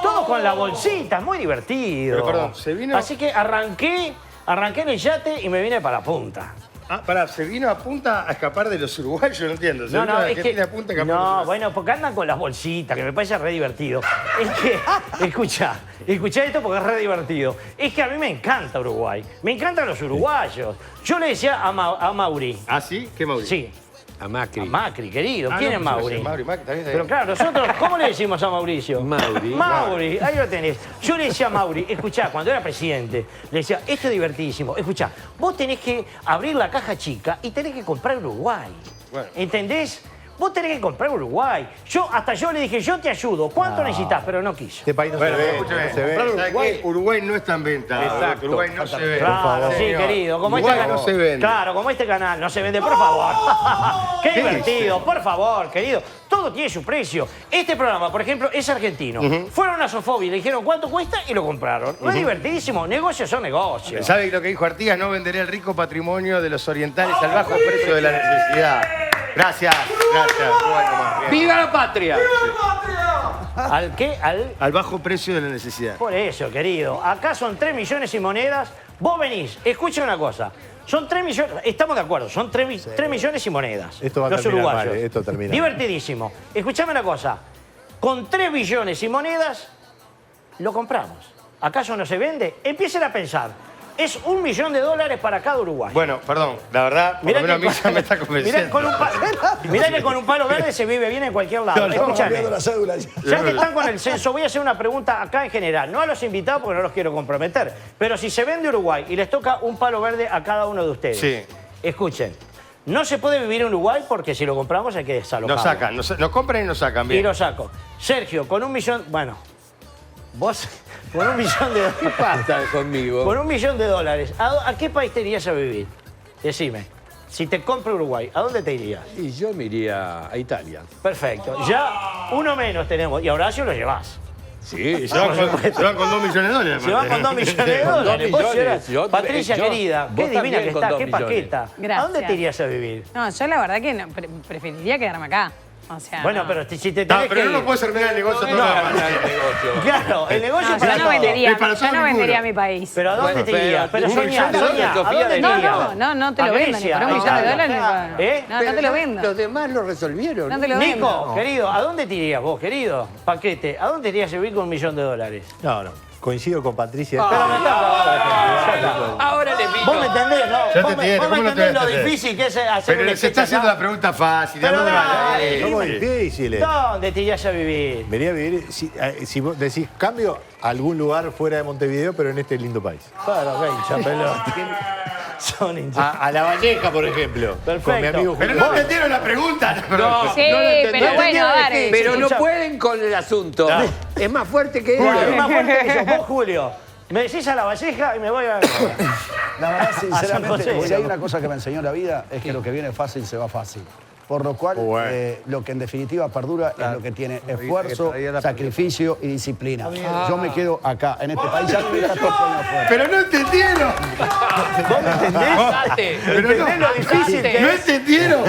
Todos con la bolsita, muy divertido. Pero, perdón, ¿se vino? Así que arranqué en el yate y me vine para la punta. Ah, pará, ¿se vino a punta a escapar de los uruguayos? No entiendo. ¿Se vino de Argentina a punta a escapar de los no, uruguayos? bueno, porque andan con las bolsitas, que me parece re divertido. Es que, escuchá esto porque es re divertido. Es que a mí me encanta Uruguay, me encantan los uruguayos. Yo le decía a Mauri. ¿Ah, sí? ¿Qué Mauricio? Sí. A Macri. A Macri, querido. Ah, ¿Quién no, es pues, Mauri? Mauri, está bien, está Pero bien. claro, nosotros, ¿cómo le decimos a Mauricio? Mauri. Mauri, ahí lo tenés. Yo le decía a Mauri, escuchá, cuando era presidente, le decía, esto es divertidísimo. Escuchá, vos tenés que abrir la caja chica y tenés que comprar Uruguay. Bueno. ¿Entendés? Vos tenés que comprar Uruguay. Hasta yo le dije, yo te ayudo. ¿Cuánto necesitas? Pero no quiso. Este país no Bueno, se ve, escúchame, no se ve. ¿sabes qué? Uruguay no está en venta. Exacto. Uruguay no se vende. Claro, sí, Señor. querido. Como Uruguay este no se vende. Claro, como este canal no se vende, por favor. Qué ¿Qué divertido, dice? por favor, querido. Todo tiene su precio. Este programa, por ejemplo, es argentino. Fueron a Sofovich, le dijeron cuánto cuesta y lo compraron. No es divertidísimo. Negocios son negocios. ¿Sabe lo que dijo Artigas? No venderé el rico patrimonio de los orientales al bajo precio de la necesidad. Gracias, gracias. Bueno, más bien. ¡Viva la patria! ¿Al qué? Al bajo precio de la necesidad. Por eso, querido. Acá son 3 millones y monedas. Vos venís, escucha una cosa. Son 3 millones, estamos de acuerdo, son 3 millones y monedas. Esto va a los terminar uruguayos. mal, esto termina mal. Divertidísimo. Escuchame una cosa. Con 3 billones y monedas, lo compramos. ¿Acaso no se vende? Empiecen a pensar. Es $1 millón para cada uruguayo. Bueno, perdón, la verdad, por lo menos a mí ya me está convenciendo. Mirá que con un palo verde se vive bien en cualquier lado. Estamos Escúchame. cambiando la cédula ya. Ya que están con el censo, voy a hacer una pregunta acá en general. No a los invitados porque no los quiero comprometer. Pero si se vende Uruguay y les toca un palo verde a cada uno de ustedes. Sí. Escuchen. No se puede vivir en Uruguay porque si lo compramos hay que desalojarlo. Nos sacan, nos compran y nos sacan, Y bien. lo saco. Sergio, con $1 millón... Bueno, vos con $1 millón de ¿Qué pasa conmigo? Con $1 millón ¿a qué país te irías a vivir? Decime. Si te compra Uruguay, ¿a dónde te irías? Y yo me iría a Italia. Perfecto. Ya uno menos tenemos. Y a Horacio lo llevas. Sí, Se van con $2 millones. Se van con $2 millones. Con 2 Vos millones. eras- Yo- Patricia, yo- querida, qué vos divina también que con estás, 2 qué millones. paqueta. Gracias. ¿A dónde te irías a vivir? No, yo la verdad que no, preferiría quedarme acá. O sea, Bueno, no. pero si te No, tenés pero que no ir- puedes terminar el negocio No, todo. Claro, el negocio No, es para yo no todos. vendería, Es para todo yo no el mundo. vendería mi país. Pero ¿a dónde Bueno, te pero- irías? Pero ¿1 soñá, millón de soñá. dólares, ¿A Sofía, dónde de te No, irías? no te A lo vendo, ni Grecia, por $1 a millón de Italia. dólares. Ni ¿Eh? no te lo vendo. Los demás lo resolvieron. No te lo vendo. Nico, querido, ¿a dónde te irías vos, querido? Paquete, ¿a dónde te irías a vivir con $1 millón? No, coincido con Patricia. Pero me está... Ahora le pico. Vos me entendés, ¿no? Ya te Vos entiendo, me ¿cómo no te entendés voy a lo entender? difícil que es hacer un Pero se está haciendo la pregunta fácil. ¿De Pero dónde dale, va? dime. Somos difíciles. ¿Dónde te irías a vivir? Venía a vivir, si vos decís cambio, a algún lugar fuera de Montevideo, pero en este lindo país. Claro, qué hincha pelota. Son hinchas. A La Valleja, por ejemplo. Perfecto. Con mi amigo Pero Julio. no entendieron la pregunta. Sí, no lo entendí. pero bueno, dale. Pero no pueden con el asunto. No. Es más fuerte que Bueno, es ellos. más fuerte que yo. Vos, Julio, me decís a La Valleja y me voy a... La verdad, San José. sinceramente, si hay una cosa que me enseñó la vida es que lo que viene fácil se va fácil. Por lo cual, lo que en definitiva perdura es lo que tiene esfuerzo, sacrificio y disciplina. Yo me quedo acá, en este país, ya viví 14 años afuera. Pero no entendieron. ¿Vos me entendés? ¿Entendés lo difícil que No es? entendieron.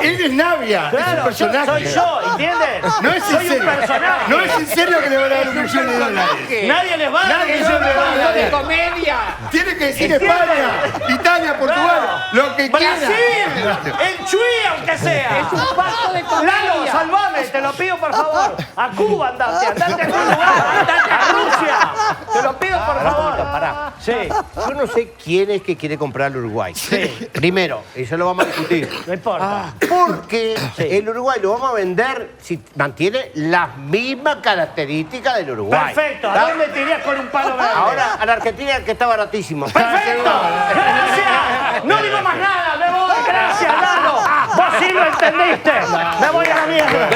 Él es Navia, es un personaje. Soy yo, ¿entiendes? No es en Soy un serio. personaje. No es en serio que le van a dar $1 millón de dólares. Nadie les va a dar $1 millón de dólares. de comedia! Tiene que decir España, Italia, Portugal, lo que quiera. ¡Brasil! ¡El Chuy, aunque sea! ¡Es un pacto de comedia! ¡Lalo, salvame! Te lo pido, por favor. A Cuba andate a otro lugar. Andate a Rusia. Te lo pido, por favor. Pará. Sí. Yo no sé quién es que quiere comprar al Uruguay. Sí. Primero, eso lo vamos a discutir. No importa. Porque el Uruguay lo vamos a vender si mantiene las mismas características del Uruguay. Perfecto. ¿A dónde te irías con un palo verde? Ahora a la Argentina, que está baratísimo. ¡Perfecto! ¡Gracias! No digo más nada, me voy. ¡Gracias, Lalo! Vos sí lo entendiste. Me voy a la mierda.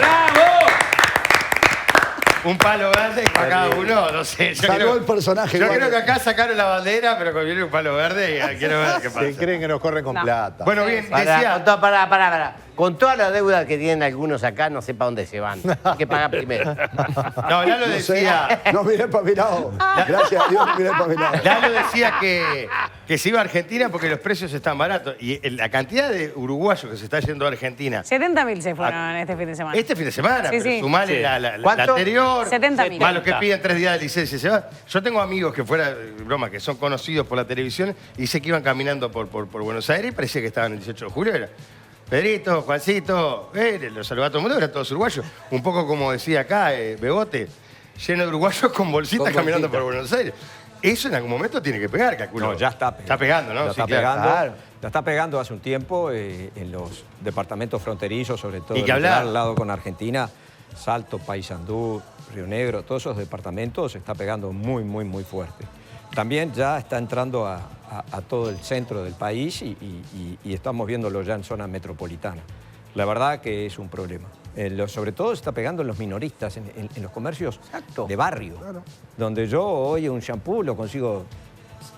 Un palo verde para cada uno, no sé. Salvó el personaje. Yo igual. creo que acá sacaron la bandera, pero con viene un palo verde y quiero ver qué pasa. Se creen que nos corren con plata. Bueno, bien, Pará, decía... pará. Con toda la deuda que tienen algunos acá, no sé para dónde se van. Hay que pagar primero. No, Lalo No sé, decía... no miré para mi lado. Gracias a Dios, no miré para mi lado. Lalo decía que se iba a Argentina porque los precios están baratos. Y la cantidad de uruguayos que se está yendo a Argentina 70.000 se fueron este fin de semana. este fin de semana, Sí, pero sí. sumale la ¿Cuánto? anterior, 70.000. más los que piden 3 días de licencia. Se va. Yo tengo amigos que fuera, broma, que son conocidos por la televisión y sé que iban caminando por Buenos Aires y parecía que estaban el 18 de julio. Era Pedrito, Juancito, los saludaba a todo el mundo, eran todos uruguayos. Un poco como decía acá, Bebote, lleno de uruguayos con bolsitas caminando por Buenos Aires. Eso en algún momento tiene que pegar, calculo. No, ya está pegando. Está pegando, ¿no? Ya Sí, está claro. pegando. Ya está pegando hace un tiempo en los departamentos fronterizos, sobre todo Y que hablar. al lado con Argentina, Salto, Paysandú, Río Negro, todos esos departamentos se está pegando muy, muy, muy fuerte. También ya está entrando a todo el centro del país y estamos viéndolo ya en zona metropolitana. La verdad que es un problema. Sobre todo se está pegando en los minoristas, en los comercios de barrio, donde yo hoy un shampoo lo consigo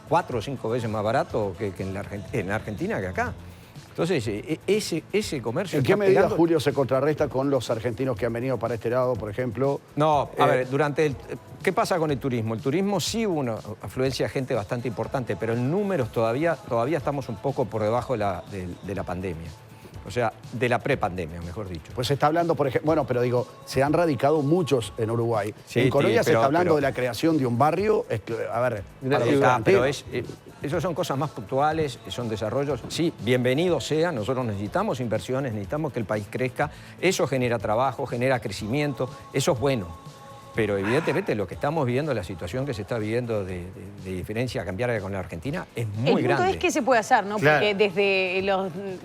4 o 5 veces más barato que en Argentina que acá. Entonces, ese comercio... ¿En qué está medida, pegando. Julio, se contrarresta con los argentinos que han venido para este lado, por ejemplo? No, a ver, ¿qué pasa con el turismo? El turismo sí hubo una afluencia de gente bastante importante, pero en números todavía estamos un poco por debajo de la pandemia. O sea, de la prepandemia, mejor dicho. Pues se está hablando, por ejemplo, bueno, pero digo, se han radicado muchos en Uruguay. Sí, en Colombia se pero- está hablando pero- de la creación de un barrio, a ver, para los Pero argentinos. eso son cosas más puntuales, son desarrollos. Sí, bienvenidos sean, nosotros necesitamos inversiones, necesitamos que el país crezca. Eso genera trabajo, genera crecimiento, eso es bueno. Pero evidentemente lo que estamos viviendo, la situación que se está viviendo de diferencia cambiaria con la Argentina es muy El punto grande. es qué se puede hacer, ¿no? Claro. Porque desde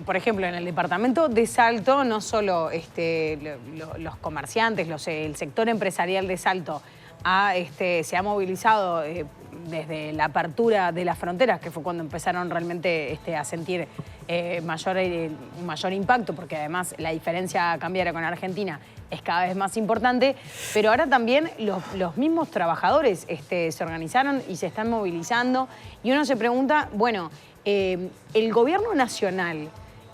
por ejemplo, en el departamento de Salto, no solo los comerciantes, el sector empresarial de Salto se ha movilizado desde la apertura de las fronteras, que fue cuando empezaron realmente a sentir un mayor impacto, porque además la diferencia cambiaria con Argentina es cada vez más importante, pero ahora también los mismos trabajadores se organizaron y se están movilizando, y uno se pregunta, bueno, el gobierno nacional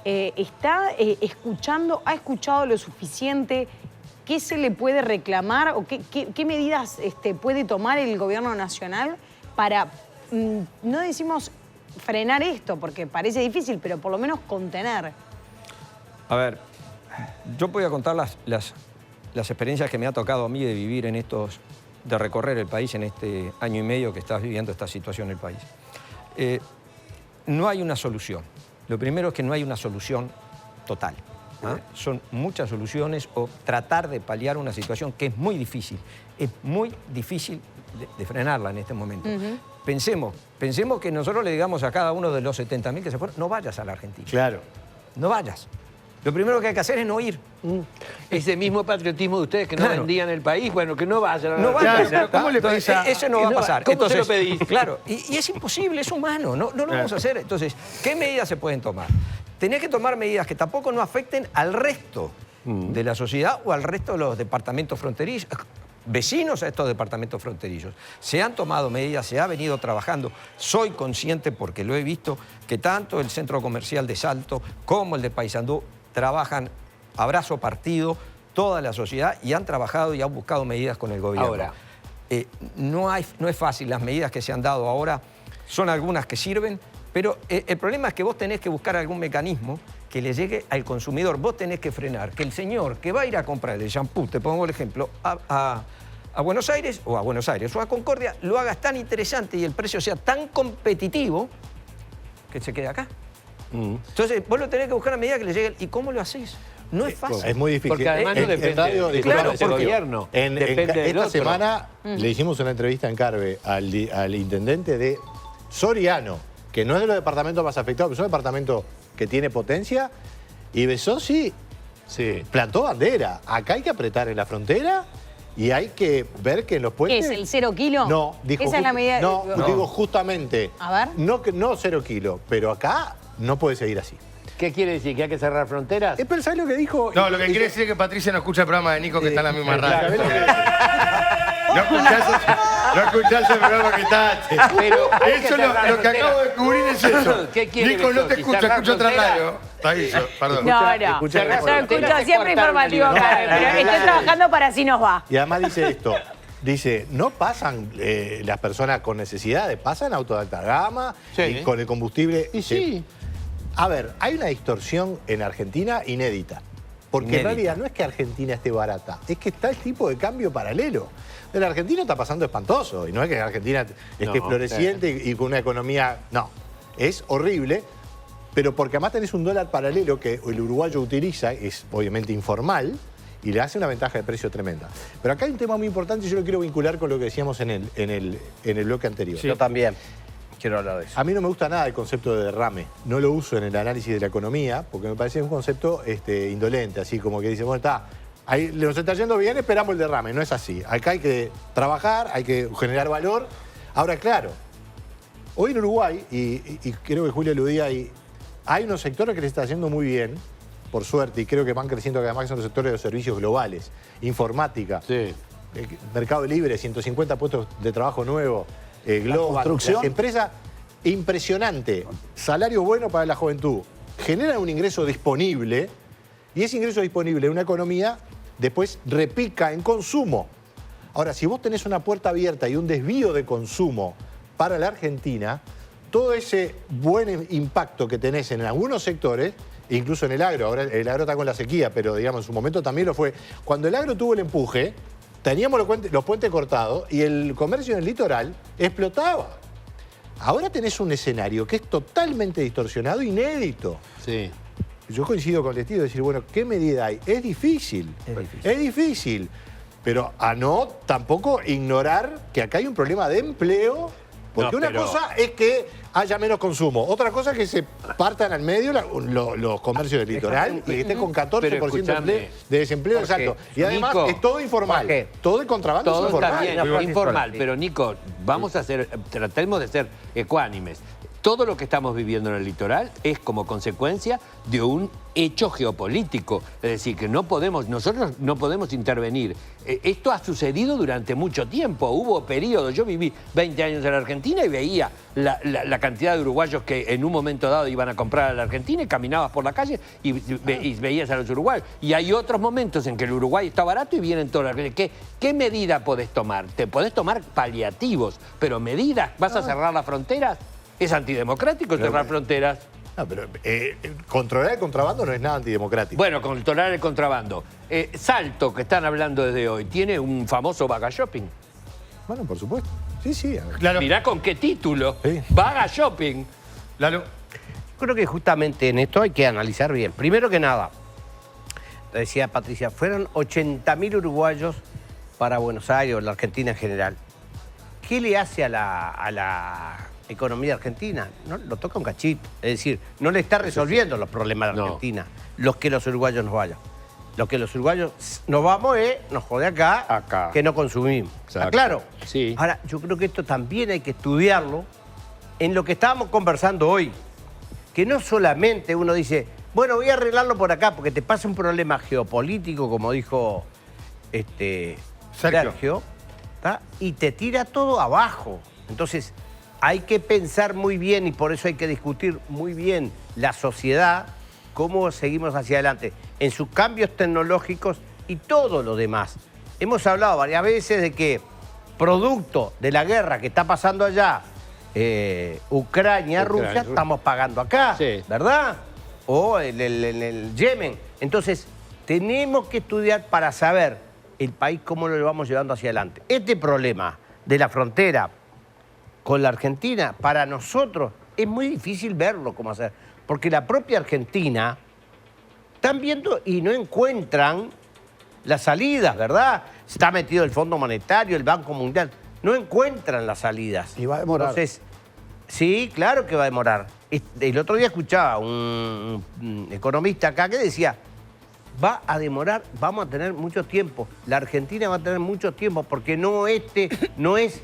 está escuchando, ha escuchado lo suficiente. ¿Qué se le puede reclamar o qué medidas puede tomar el gobierno nacional para, no decimos frenar esto, porque parece difícil, pero por lo menos contener? A ver, yo voy a contar las experiencias que me ha tocado a mí de vivir de recorrer el país en este año y medio que estás viviendo esta situación en el país. No hay una solución. Lo primero es que no hay una solución total. Son muchas soluciones o tratar de paliar una situación que es muy difícil de frenarla en este momento. Pensemos que nosotros le digamos a cada uno de los 70.000 que se fueron, no vayas a la Argentina. Claro. No vayas. Lo primero que hay que hacer es no ir. Ese mismo patriotismo de ustedes que no Claro. vendían el país, bueno, que no vayan. No vayan. Claro, ¿cómo le pedís a- Eso no va a pasar. ¿Cómo se lo pedís? Claro, y es imposible, es humano, no lo vamos a hacer. Entonces, ¿qué medidas se pueden tomar? Tenés que tomar medidas que tampoco no afecten al resto de la sociedad o al resto de los departamentos fronterizos. vecinos a estos departamentos fronterizos. Se han tomado medidas, se ha venido trabajando. Soy consciente, porque lo he visto, que tanto el centro comercial de Salto como el de Paysandú trabajan a brazo partido, toda la sociedad, y han trabajado y han buscado medidas con el gobierno. Ahora, no es fácil, las medidas que se han dado ahora son algunas que sirven, pero el problema es que vos tenés que buscar algún mecanismo que le llegue al consumidor. Vos tenés que frenar que el señor que va a ir a comprar el shampoo, te pongo el ejemplo, a Buenos Aires o a Concordia, lo hagas tan interesante y el precio sea tan competitivo que se quede acá. Entonces, vos lo tenés que buscar a medida que le llegue. ¿Y cómo lo hacés? No es fácil. Es muy difícil. Porque además no depende claro, del gobierno. Depende del esta otro. semana le hicimos una entrevista en Carve al intendente de Soriano, que no es de los departamentos más afectados, pero es un departamento que tiene potencia, y Besossi plantó bandera. Acá hay que apretar en la frontera y hay que ver que en los ¿Qué puentes... es, el 0 kilo? No, dijo... Esa es la medida... No, digo justamente... A ver. No 0 kilos, pero acá no puede seguir así. ¿Qué quiere decir? ¿Que hay que cerrar fronteras? Pero ¿sabes lo que dijo? No, lo que quiere decir es que Patricia no escucha el programa de Nico, que está en la misma radio. ¿Sabés lo que- No escuchás el programa que está. Pero hay que Eso cerrar lo que fronteras. acabo de descubrir es eso. ¿Qué quiere Nico no te Besossi? escucha, ¿Cerrar escucha otra fronteras? radio. Está ahí, perdón. No, escucha yo la escucho frontera. siempre informativo acá, pero estoy trabajando para Así Nos Va. Y además dice esto, dice, no pasan las personas con necesidades, pasan autos de alta gama, y con el combustible. Y sí. A ver, hay una distorsión en Argentina inédita. Porque en realidad no es que Argentina esté barata, es que está el tipo de cambio paralelo. En Argentina está pasando espantoso, y no es que Argentina esté floreciente y con una economía... No, es horrible, pero porque además tenés un dólar paralelo que el uruguayo utiliza, es obviamente informal, y le hace una ventaja de precio tremenda. Pero acá hay un tema muy importante y yo lo quiero vincular con lo que decíamos en el bloque anterior. Yo también quiero hablar de eso. A mí no me gusta nada el concepto de derrame. No lo uso en el análisis de la economía porque me parece un concepto indolente, así como que dice, bueno, está, ahí nos está yendo bien, esperamos el derrame. No es así. Acá hay que trabajar, hay que generar valor. Ahora, claro, hoy en Uruguay, y creo que Julio aludía ahí, hay unos sectores que le está yendo muy bien, por suerte, y creo que van creciendo cada vez más, son los sectores de los servicios globales, informática, mercado libre, 150 puestos de trabajo nuevos, Global, construcción. Empresa impresionante, salario bueno para la juventud, generan un ingreso disponible y ese ingreso disponible en una economía después repica en consumo. Ahora, si vos tenés una puerta abierta y un desvío de consumo para la Argentina, todo ese buen impacto que tenés en algunos sectores, incluso en el agro, ahora el agro está con la sequía, pero digamos en su momento también lo fue. Cuando el agro tuvo el empuje, teníamos los puentes cortados y el comercio en el litoral explotaba. Ahora tenés un escenario que es totalmente distorsionado, inédito. Sí. Yo coincido con el testigo de decir, bueno, ¿qué medida hay? Es difícil. Es difícil. Pero a no tampoco ignorar que acá hay un problema de empleo. Porque una cosa es que haya menos consumo. Otra cosa es que se partan al medio los comercios del litoral y que estén con 14% de desempleo exacto. Y además Nico, es todo informal. Todo el contrabando es informal. También, informal. Pero Nico, tratemos de ser ecuánimes. Todo lo que estamos viviendo en el litoral es como consecuencia de un hecho geopolítico. Es decir, que nosotros no podemos intervenir. Esto ha sucedido durante mucho tiempo. Hubo periodos, yo viví 20 años en la Argentina y veía la cantidad de uruguayos que en un momento dado iban a comprar a la Argentina y caminabas por la calle y veías a los uruguayos. Y hay otros momentos en que el Uruguay está barato y vienen todos. ¿Qué medida podés tomar? Te podés tomar paliativos, pero medidas, ¿vas a cerrar las fronteras? ¿Es antidemocrático cerrar fronteras? No, pero controlar el contrabando no es nada antidemocrático. Bueno, controlar el contrabando. Salto, que están hablando desde hoy, ¿tiene un famoso Baga Shopping? Bueno, por supuesto. Sí, sí. Claro. Mirá con qué título. Sí. Baga Shopping. Lalo. Creo que justamente en esto hay que analizar bien. Primero que nada, decía Patricia, fueron 80.000 uruguayos para Buenos Aires o la Argentina en general. ¿Qué le hace a la economía argentina? No, lo toca un cachito. Es decir, no le está resolviendo los problemas de Argentina, los que los uruguayos nos vayan. Los que los uruguayos nos vamos nos jode acá, que no consumimos. ¿Está claro? Sí. Ahora, yo creo que esto también hay que estudiarlo en lo que estábamos conversando hoy. Que no solamente uno dice, bueno, voy a arreglarlo por acá, porque te pasa un problema geopolítico, como dijo Sergio, ¿tá? Y te tira todo abajo. Entonces, hay que pensar muy bien y por eso hay que discutir muy bien la sociedad, cómo seguimos hacia adelante, en sus cambios tecnológicos y todo lo demás. Hemos hablado varias veces de que producto de la guerra que está pasando allá, Ucrania, Rusia, estamos pagando acá, sí, ¿verdad? O en el Yemen. Entonces, tenemos que estudiar para saber el país cómo lo vamos llevando hacia adelante. Este problema de la frontera con la Argentina, para nosotros es muy difícil verlo cómo hacer, porque la propia Argentina están viendo y no encuentran las salidas, ¿verdad? Está metido el Fondo Monetario, el Banco Mundial, no encuentran las salidas. Y va a demorar. Entonces, sí, claro que va a demorar. El otro día escuchaba un economista acá que decía, va a demorar, vamos a tener mucho tiempo. La Argentina va a tener mucho tiempo porque no es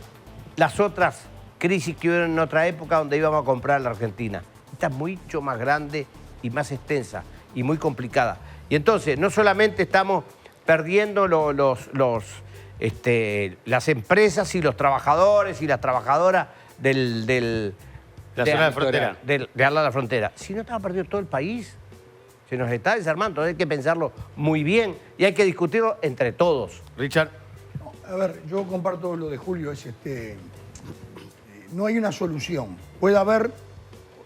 las otras crisis que hubo en otra época donde íbamos a comprar la Argentina. Esta es mucho más grande y más extensa y muy complicada. Y entonces, no solamente estamos perdiendo las empresas y los trabajadores y las trabajadoras de al lado de la frontera, sino estamos perdiendo todo el país. Se nos está desarmando, hay que pensarlo muy bien y hay que discutirlo entre todos. Richard. A ver, yo comparto lo de Julio, no hay una solución. Puede haber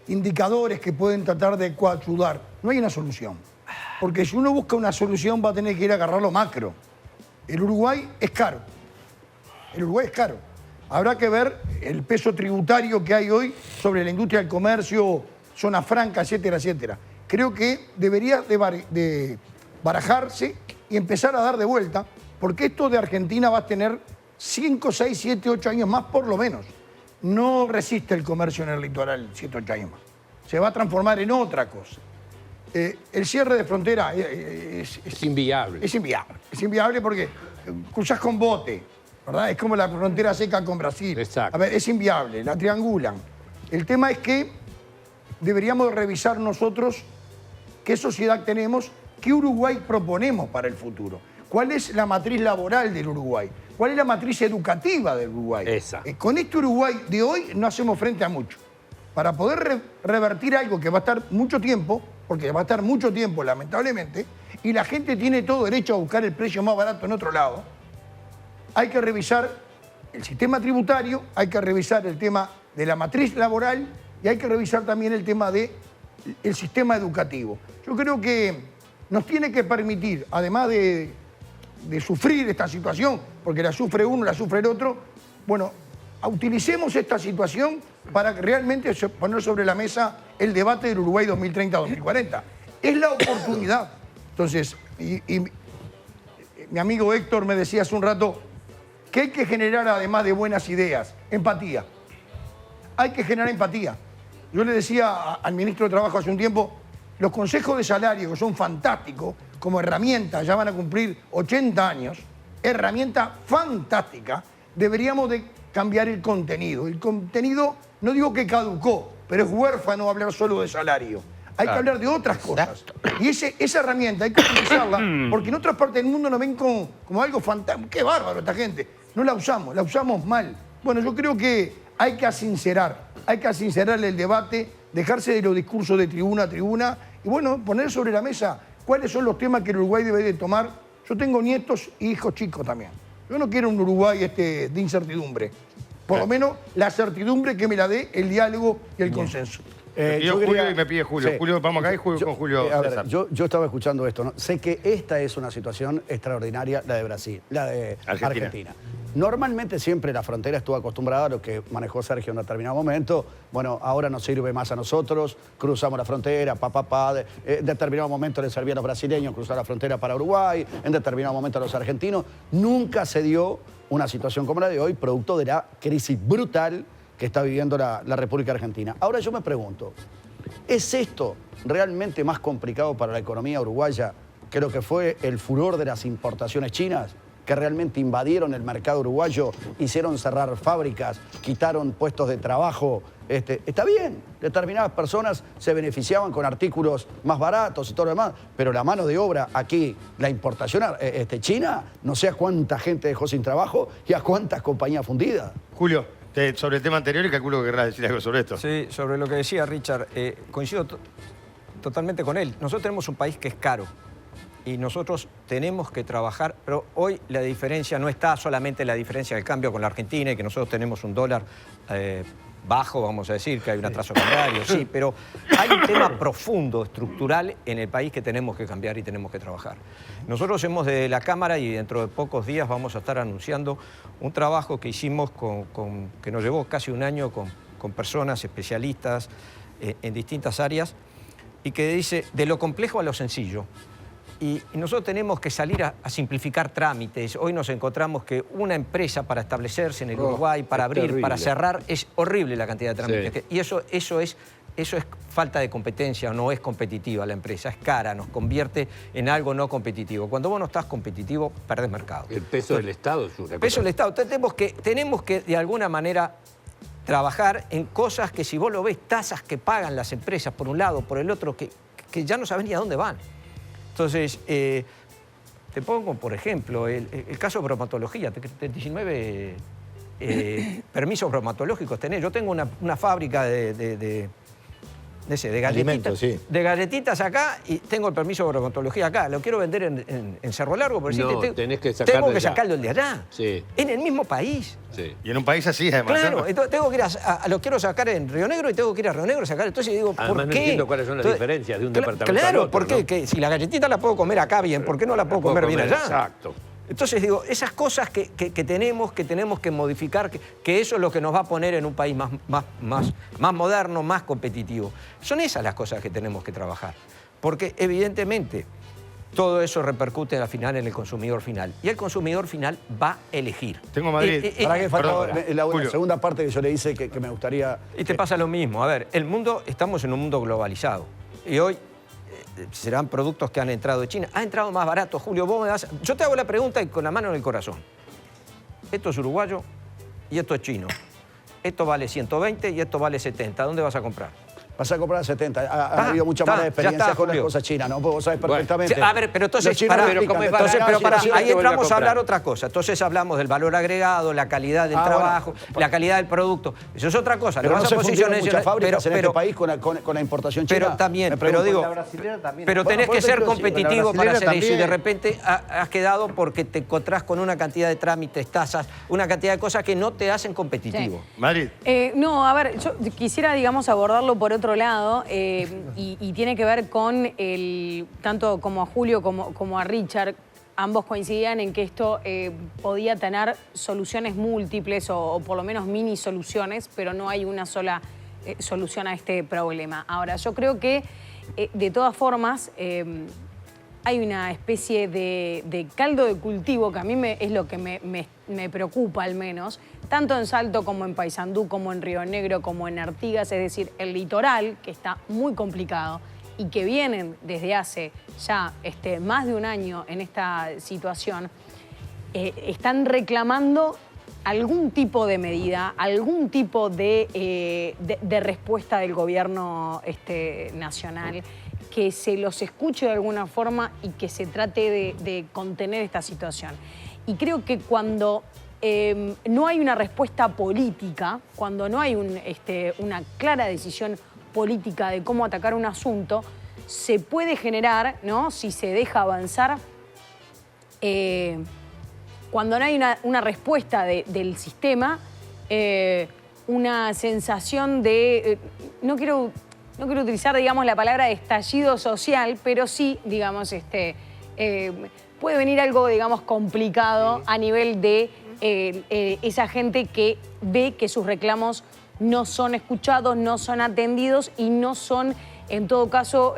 indicadores que pueden tratar de coayudar. No hay una solución. Porque si uno busca una solución va a tener que ir a agarrar lo macro. El Uruguay es caro. El Uruguay es caro. Habrá que ver el peso tributario que hay hoy sobre la industria del comercio, zona franca, etcétera, etcétera. Creo que debería de barajarse y empezar a dar de vuelta, porque esto de Argentina va a tener 5, 6, 7, 8 años más por lo menos. No resiste el comercio en el litoral 7, 8 años más. Se va a transformar en otra cosa. El cierre de frontera es inviable. Es inviable. Es inviable porque cruzás con bote, ¿verdad? Es como la frontera seca con Brasil. Exacto. A ver, es inviable, la triangulan. El tema es que deberíamos revisar nosotros qué sociedad tenemos, qué Uruguay proponemos para el futuro. ¿Cuál es la matriz laboral del Uruguay? ¿Cuál es la matriz educativa del Uruguay? Esa. Con este Uruguay de hoy no hacemos frente a mucho. Para poder revertir algo que va a estar mucho tiempo, porque va a estar mucho tiempo lamentablemente, y la gente tiene todo derecho a buscar el precio más barato en otro lado, hay que revisar el sistema tributario, hay que revisar el tema de la matriz laboral y hay que revisar también el tema del sistema educativo. Yo creo que nos tiene que permitir, además de sufrir esta situación, porque la sufre uno, la sufre el otro, bueno, utilicemos esta situación para realmente poner sobre la mesa el debate del Uruguay 2030-2040. Es la oportunidad. Entonces, mi amigo Héctor me decía hace un rato que hay que generar, además de buenas ideas, empatía. Hay que generar empatía. Yo le decía al ministro de Trabajo hace un tiempo, los consejos de salario, que son fantásticos, como herramienta, ya van a cumplir 80 años, herramienta fantástica, deberíamos de cambiar el contenido. El contenido, no digo que caducó, pero es huérfano hablar solo de salario. Hay que hablar de otras cosas. Y esa herramienta hay que utilizarla, porque en otras partes del mundo nos ven como algo fantástico. ¡Qué bárbaro esta gente! No la usamos mal. Bueno, yo creo que hay que asincerar el debate, dejarse de los discursos de tribuna a tribuna y, bueno, poner sobre la mesa cuáles son los temas que el Uruguay debe de tomar. Yo tengo nietos y hijos chicos también. Yo no quiero un Uruguay de incertidumbre. Por lo menos la certidumbre que me la dé el diálogo y el consenso. Julio y me pide Julio. Sí. Julio, vamos acá y Julio con Julio. A ver, yo estaba escuchando esto, ¿no? Sé que esta es una situación extraordinaria, la de Brasil, la de Argentina. Normalmente siempre la frontera estuvo acostumbrada a lo que manejó Sergio en un determinado momento. Bueno, ahora nos sirve más a nosotros, cruzamos la frontera, en determinado momento le servía a los brasileños cruzar la frontera para Uruguay, en determinado momento a los argentinos. Nunca se dio una situación como la de hoy, producto de la crisis brutal que está viviendo la República Argentina. Ahora yo me pregunto, ¿es esto realmente más complicado para la economía uruguaya que lo que fue el furor de las importaciones chinas? que realmente invadieron el mercado uruguayo, hicieron cerrar fábricas, quitaron puestos de trabajo. Está bien, determinadas personas se beneficiaban con artículos más baratos y todo lo demás, pero la mano de obra aquí, la importación china, no sé a cuánta gente dejó sin trabajo y a cuántas compañías fundidas. Julio, sobre el tema anterior, y calculo que querrás decir algo sobre esto. Sí, sobre lo que decía Richard, coincido totalmente con él. Nosotros tenemos un país que es caro y nosotros tenemos que trabajar, pero hoy la diferencia no está solamente en la diferencia del cambio con la Argentina y que nosotros tenemos un dólar bajo, vamos a decir, que hay un atraso cambiario, sí, pero hay un tema profundo, estructural en el país que tenemos que cambiar y tenemos que trabajar. Nosotros hemos de la Cámara y dentro de pocos días vamos a estar anunciando un trabajo que hicimos que nos llevó casi un año con personas especialistas en distintas áreas y que dice de lo complejo a lo sencillo. Y nosotros tenemos que salir a simplificar trámites. Hoy nos encontramos que una empresa para establecerse en el Uruguay, para abrir, terrible. para cerrar, es horrible la cantidad de trámites. Sí. Y eso es falta de competencia, no es competitiva la empresa, es cara, nos convierte en algo no competitivo. Cuando vos no estás competitivo, perdés mercado. El peso del Estado es una El peso cosa. del Estado. Entonces tenemos que de alguna manera trabajar en cosas que si vos lo ves, tasas que pagan las empresas por un lado, por el otro, que ya no sabés ni a dónde van. Entonces, te pongo, por ejemplo, el caso de bromatología, 19 permisos bromatológicos tenés. Yo tengo una fábrica de galletitas, Alimentos, sí. de galletitas acá y tengo el permiso de bromatología acá. Lo quiero vender en Cerro Largo, pero No, sí, tenés que sacar tengo de que allá. sacarlo el de allá. Sí. En el mismo país. Sí. Y en un país así, además. Claro, ¿no? entonces tengo que ir lo quiero sacar en Río Negro y tengo que ir a Río Negro a sacar. Entonces digo, ¿por Además, no qué? entiendo cuáles son las diferencias de un departamento al Claro, otro, ¿por qué? ¿no? Que si la galletita la puedo comer acá bien, ¿por qué no la puedo comer bien allá? Exacto. Entonces digo, esas cosas que tenemos que modificar, que eso es lo que nos va a poner en un país más moderno, más competitivo. Son esas las cosas que tenemos que trabajar. Porque evidentemente todo eso repercute al final en el consumidor final. Y el consumidor final va a elegir. Tengo Madrid. Para que falta Perdón, la Julio. segunda parte que yo le hice que me gustaría... Y te pasa lo mismo. A ver, estamos en un mundo globalizado. Y hoy serán productos que han entrado de China. Ha entrado más barato, Julio. Yo te hago la pregunta y con la mano en el corazón. Esto es uruguayo y esto es chino. Esto vale 120 y esto vale 70. ¿Dónde vas a comprar? Vas a comprar 70. Ha habido mucha mala experiencia con las cosas chinas, ¿no? Vos sabés perfectamente. Sí, a ver, pero entonces, Los chinos pará, explican pero determinadas ahí situaciones. entramos a hablar otra cosa. Entonces hablamos del valor agregado, la calidad del trabajo, la calidad del producto. Eso es otra cosa. Pero Le no vas se a funcionan posicionar- muchas fábricas en pero- este país con la importación china. Pero también, Me pero pregunto. digo, La brasilera también. pero Bueno, tenés por que eso ser quiero decir, competitivo la para hacer brasilera eso y de también. repente has quedado porque te encontrás con una cantidad de trámites, tasas, una cantidad de cosas que no te hacen competitivo. Madrid. No, a ver, yo quisiera, digamos, abordarlo por otro lado y tiene que ver con tanto como a Julio como a Richard, ambos coincidían en que esto podía tener soluciones múltiples o por lo menos mini soluciones, pero no hay una sola solución a este problema. Ahora, yo creo que de todas formas hay una especie de caldo de cultivo que a mí es lo que me preocupa al menos, tanto en Salto como en Paysandú, como en Río Negro, como en Artigas, es decir, el litoral, que está muy complicado y que vienen desde hace ya más de un año en esta situación, están reclamando algún tipo de medida, algún tipo de respuesta del gobierno nacional, que se los escuche de alguna forma y que se trate de contener esta situación. Y creo que cuando no hay una respuesta política, cuando no hay una clara decisión política de cómo atacar un asunto, se puede generar, ¿no? Si se deja avanzar, cuando no hay una respuesta del sistema, una sensación de, no quiero utilizar, digamos, la palabra estallido social, pero sí, digamos, puede venir algo, digamos, complicado a nivel de esa gente que ve que sus reclamos no son escuchados, no son atendidos y no son, en todo caso,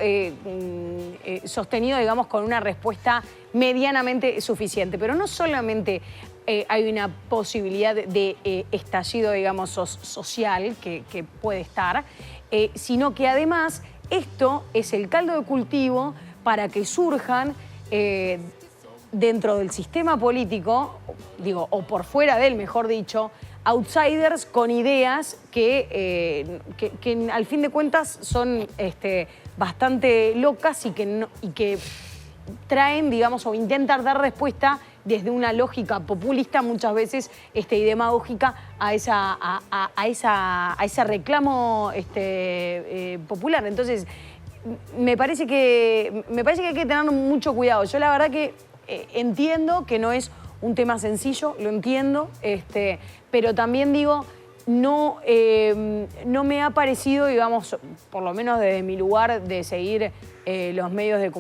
sostenidos, digamos, con una respuesta medianamente suficiente. Pero no solamente hay una posibilidad de estallido, digamos, social que puede estar, sino que además esto es el caldo de cultivo para que surjan dentro del sistema político, digo, o por fuera de él, mejor dicho, outsiders con ideas que al fin de cuentas son bastante locas y que traen, digamos, o intentan dar respuesta desde una lógica populista muchas veces y demagógica a ese reclamo popular. Entonces, me parece que hay que tener mucho cuidado. Yo la verdad que entiendo que no es un tema sencillo, lo entiendo, pero también digo, no me ha parecido, digamos, por lo menos desde mi lugar de seguir los medios de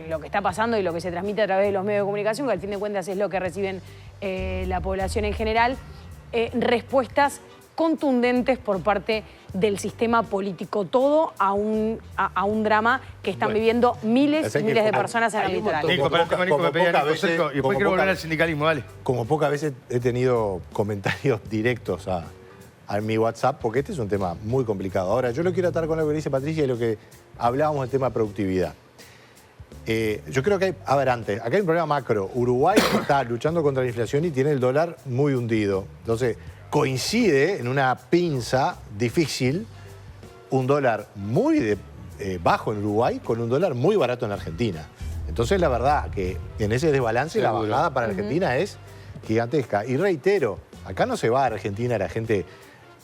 lo que está pasando y lo que se transmite a través de los medios de comunicación, que al fin de cuentas es lo que reciben la población en general, respuestas contundentes por parte del sistema político, todo a un drama que están viviendo miles y miles de personas en el litoral. Nico, me pedía Nico Cerco, y después quiero volver al sindicalismo, dale. Como pocas veces he tenido comentarios directos a mi WhatsApp, porque este es un tema muy complicado. Ahora, yo lo quiero atar con lo que dice Patricia y lo que hablábamos del tema de productividad. Yo creo que hay, a ver, antes, acá hay un problema macro. Uruguay está luchando contra la inflación y tiene el dólar muy hundido. Entonces, coincide en una pinza difícil un dólar muy bajo en Uruguay con un dólar muy barato en Argentina. Entonces, la verdad que en ese desbalance la bajada para Argentina es gigantesca. Y reitero, acá no se va a Argentina la gente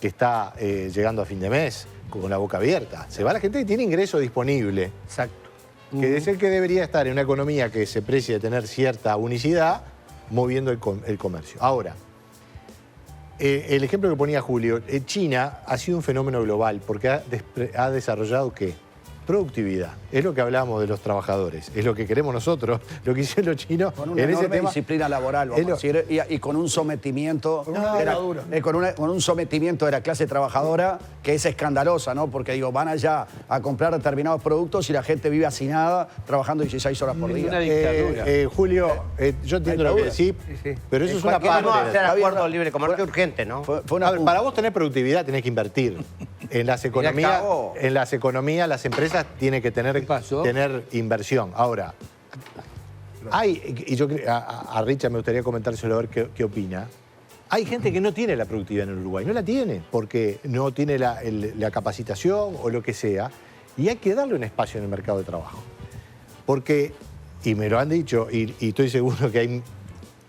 que está llegando a fin de mes con la boca abierta. Se va la gente que tiene ingreso disponible. Exacto. Que es el que debería estar en una economía que se precie de tener cierta unicidad, moviendo el comercio. Ahora, el ejemplo que ponía Julio, China ha sido un fenómeno global porque ha desarrollado, ¿qué? Productividad. Es lo que hablábamos de los trabajadores, es lo que queremos nosotros, lo que hicieron los chinos con una en ese tema. disciplina laboral, vamos a decir, y con un sometimiento, con un sometimiento de la clase trabajadora que es escandalosa, ¿no? Porque digo, van allá a comprar determinados productos y la gente vive hacinada trabajando 16 horas por día. Una dictadura. Julio, yo entiendo lo que decís, pero eso es una parte. Vamos a hacer acuerdo de libre comercio urgente, ¿no? A ver, para vos tener productividad tenés que invertir. En las economías, las empresas tienen que tener inversión. Ahora, y yo a Richard me gustaría comentárselo a ver qué opina. Hay gente que no tiene la productividad en el Uruguay, no la tiene, porque no tiene la capacitación o lo que sea, y hay que darle un espacio en el mercado de trabajo. Porque, y me lo han dicho, y estoy seguro que hay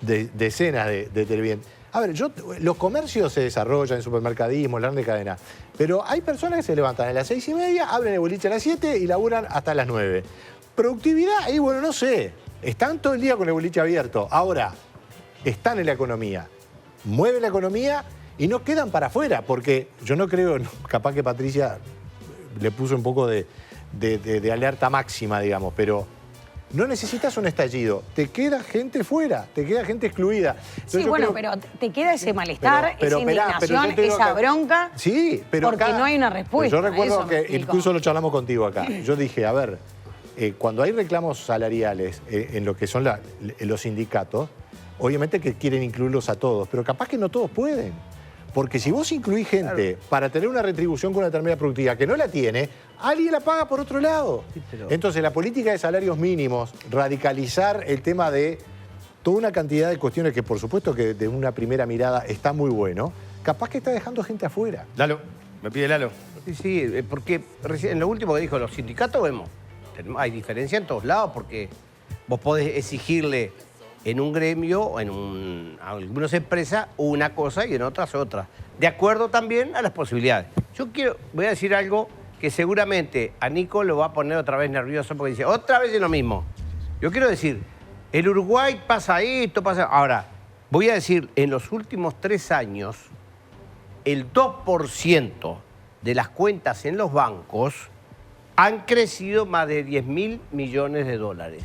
decenas de televidentes. A ver, los comercios se desarrollan en supermercadismo, en la grande cadena, pero hay personas que se levantan a las 6:30, abren el boliche a las 7 y laburan hasta las 9. Productividad, ahí bueno, no sé, están todo el día con el boliche abierto. Ahora, están en la economía, mueven la economía y no quedan para afuera, porque yo no creo, capaz que Patricia le puso un poco de alerta máxima, digamos, pero no necesitas un estallido, te queda gente fuera, te queda gente excluida. Entonces, sí, bueno, pero te queda ese malestar, esa indignación, esa bronca, sí, pero porque acá, no hay una respuesta. Yo recuerdo que incluso lo charlamos contigo acá. Yo dije, a ver, cuando hay reclamos salariales en lo que son los sindicatos, obviamente que quieren incluirlos a todos, pero capaz que no todos pueden. Porque si vos incluís gente para tener una retribución con una determinada productividad que no la tiene, alguien la paga por otro lado. Sí, entonces, la política de salarios mínimos, radicalizar el tema de toda una cantidad de cuestiones que, por supuesto, que de una primera mirada está muy bueno, capaz que está dejando gente afuera. Lalo, me pide Lalo. Sí, porque en lo último que dijo, los sindicatos hay diferencia en todos lados, porque vos podés exigirle en un gremio, en algunas empresas, una cosa y en otras otra. De acuerdo también a las posibilidades. Voy a decir algo que seguramente a Nico lo va a poner otra vez nervioso porque dice, otra vez es lo mismo. Yo quiero decir, el Uruguay pasa esto, pasa... Ahora, voy a decir, en los últimos 3 años, el 2% de las cuentas en los bancos han crecido más de 10.000 millones de dólares.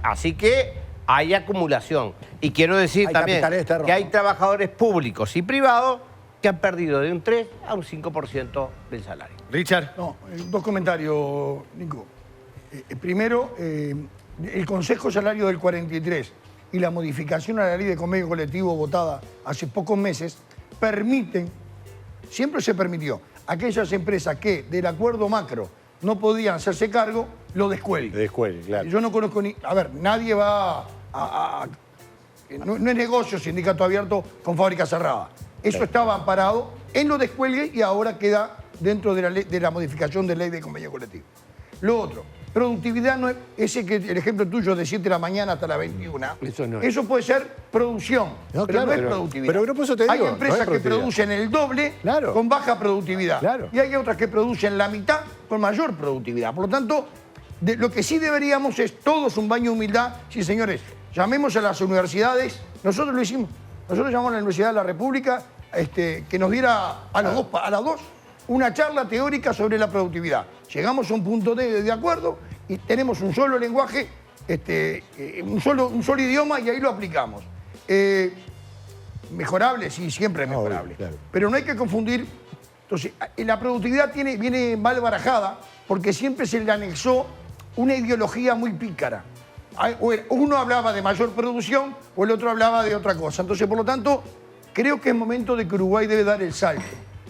Así que hay acumulación. Y quiero decir también que hay trabajadores públicos y privados que han perdido de un 3 a un 5% del salario. Richard. No, 2 comentarios, Nico. Primero, el Consejo Salario del 43 y la modificación a la Ley de Convenio Colectivo votada hace pocos meses permiten, siempre se permitió, aquellas empresas que del acuerdo macro no podían hacerse cargo, lo descuelgue. Descuelgue, claro. Yo no conozco ni... A ver, nadie va no es negocio sindicato abierto con fábrica cerrada. Eso estaba amparado en lo descuelgue y ahora queda dentro de la modificación de ley de convenio colectivo. Lo otro, productividad no es el ejemplo tuyo de 7 de la mañana hasta las 21. Eso no es. Eso puede ser producción, No, pero claro, no es pero- productividad. pero por eso te Hay digo, empresas no es que productividad. producen el doble Claro. con baja productividad. Claro. Y hay otras que producen la mitad con mayor productividad. Por lo tanto, lo que sí deberíamos es todos un baño de humildad. Sí, señores, llamemos a las universidades. Nosotros lo hicimos. Nosotros llamamos a la Universidad de la República que nos diera a las dos una charla teórica sobre la productividad. Llegamos a un punto de acuerdo y tenemos un solo lenguaje, un solo idioma y ahí lo aplicamos. Mejorable, sí, siempre es mejorable. Obvio, claro. Pero no hay que confundir. Entonces, la productividad viene mal barajada porque siempre se le anexó una ideología muy pícara. Uno hablaba de mayor producción o el otro hablaba de otra cosa. Entonces, por lo tanto, creo que es momento de que Uruguay debe dar el salto.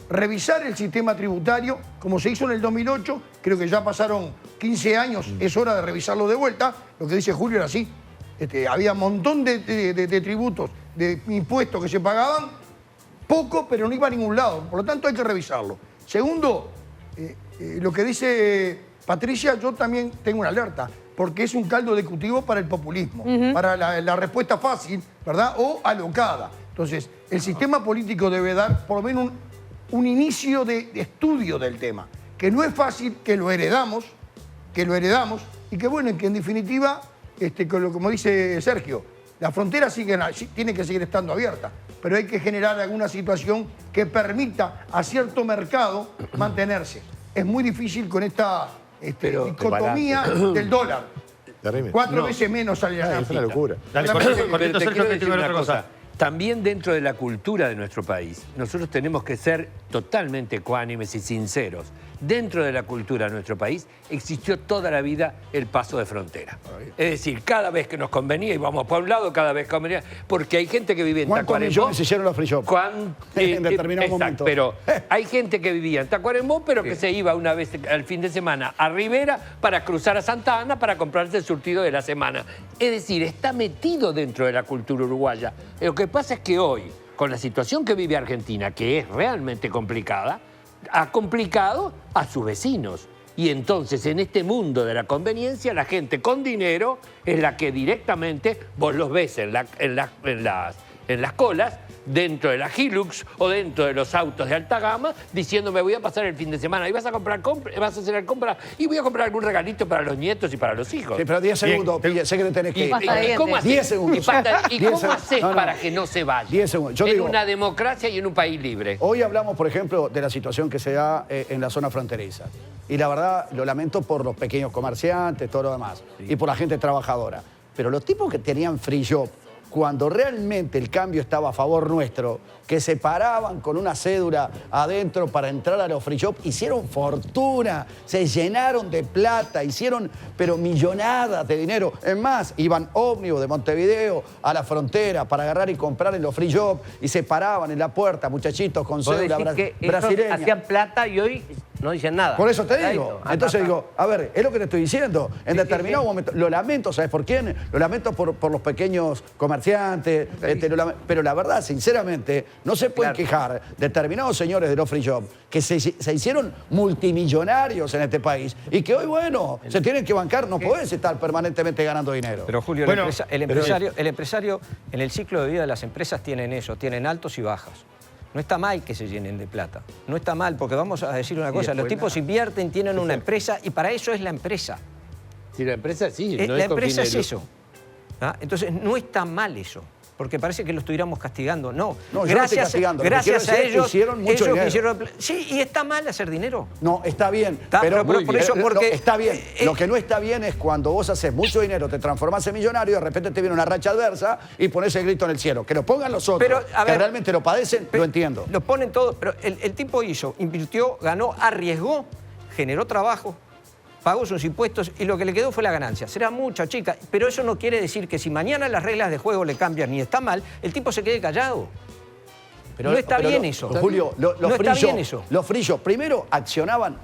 Revisar el sistema tributario, como se hizo en el 2008, creo que ya pasaron 15 años, es hora de revisarlo de vuelta. Lo que dice Julio era así. Había un montón de tributos, de impuestos que se pagaban, poco, pero no iba a ningún lado. Por lo tanto, hay que revisarlo. Segundo, lo que dice Patricia, yo también tengo una alerta, porque es un caldo de cultivo para el populismo, para la respuesta fácil, ¿verdad? O alocada. Entonces, el sistema político debe dar por lo menos un inicio de estudio del tema, que no es fácil, que lo heredamos, y que bueno, que en definitiva, como dice Sergio, la frontera tiene que seguir estando abierta, pero hay que generar alguna situación que permita a cierto mercado mantenerse. Es muy difícil con esta dicotomía del dólar. Terrible. 4 veces menos sale la Es una locura. Dale, Solamente- pero cortito, te Sergio, quiero que decir tengo una otra cosa. cosa. También dentro de la cultura de nuestro país, nosotros tenemos que ser totalmente ecuánimes y sinceros. Dentro de la cultura de nuestro país existió toda la vida el paso de frontera. Es decir, cada vez que nos convenía íbamos para un lado, cada vez que convenía, porque hay gente que vive en ¿Cuántos Tacuarembó. millones hicieron los free shop? En determinado momento. Pero hay gente que vivía en Tacuarembó, pero que se iba una vez al fin de semana a Rivera para cruzar a Santa Ana para comprarse el surtido de la semana. Es decir, está metido dentro de la cultura uruguaya. Lo que pasa es que hoy, con la situación que vive Argentina, que es realmente complicada, ha complicado a sus vecinos. Y entonces, en este mundo de la conveniencia, la gente con dinero es la que directamente vos los ves en las colas, dentro de la Hilux o dentro de los autos de alta gama, diciendo me voy a pasar el fin de semana y vas a hacer compra y voy a comprar algún regalito para los nietos y para los hijos. Sí, pero 10 segundos, Pille, sé que te tenés que ir. Pasta de dientes. ¿Cómo haces? 10 segundos. ¿Y 10 cómo segundos. haces No, no. para que no se vaya? 10 segundos. Yo en digo- una democracia y en un país libre. Hoy hablamos, por ejemplo, de la situación que se da en la zona fronteriza. Y la verdad, lo lamento por los pequeños comerciantes, todo lo demás. Y por la gente trabajadora. Pero los tipos que tenían free shop, cuando realmente el cambio estaba a favor nuestro, que se paraban con una cédula adentro para entrar a los free shop, hicieron fortuna, se llenaron de plata, hicieron pero millonadas de dinero. Es más, iban ómnibus de Montevideo a la frontera para agarrar y comprar en los free shop y se paraban en la puerta, muchachitos con Vos cédula decís que ellos brasileña. hacían plata y hoy no dicen nada. Por eso te Ahí digo. no. Entonces digo, a ver, es lo que te estoy diciendo. En determinado momento, lo lamento, ¿sabes por quién? Lo lamento por los pequeños comerciantes, pero la verdad, sinceramente, no se pueden quejar determinados señores de los free shop que se hicieron multimillonarios en este país y que hoy, bueno, se tienen que bancar, no podés estar permanentemente ganando dinero. Pero Julio, Bueno, el empresario, en el ciclo de vida de las empresas tienen eso, tienen altos y bajas. No está mal que se llenen de plata. No está mal, porque vamos a decir una cosa, los tipos invierten, tienen una empresa y para eso es la empresa. Si la empresa sí, no La es con empresa es fines de lucro. eso. ¿Ah? Entonces no está mal eso. Porque parece que lo estuviéramos castigando. No, No, yo no estoy castigando. Lo que gracias quiero a decir es que ellos, hicieron mucho ellos dinero. hicieron... Sí, y está mal hacer dinero. No, está bien. Está, pero pero por eso, porque- está bien. Lo que no está bien es cuando vos haces mucho dinero, te transformás en millonario y de repente te viene una racha adversa y pones el grito en el cielo. Que lo pongan los otros, Pero, a que ver, realmente lo padecen, lo entiendo. Lo ponen todo, pero el tipo hizo, invirtió, ganó, arriesgó, generó trabajo, pagó sus impuestos y lo que le quedó fue la ganancia. Será mucha, chica, pero eso no quiere decir que si mañana las reglas de juego le cambian y está mal, el tipo se quede callado. No está bien eso. Julio, los No está free shop, bien eso. Los free shop primero accionaban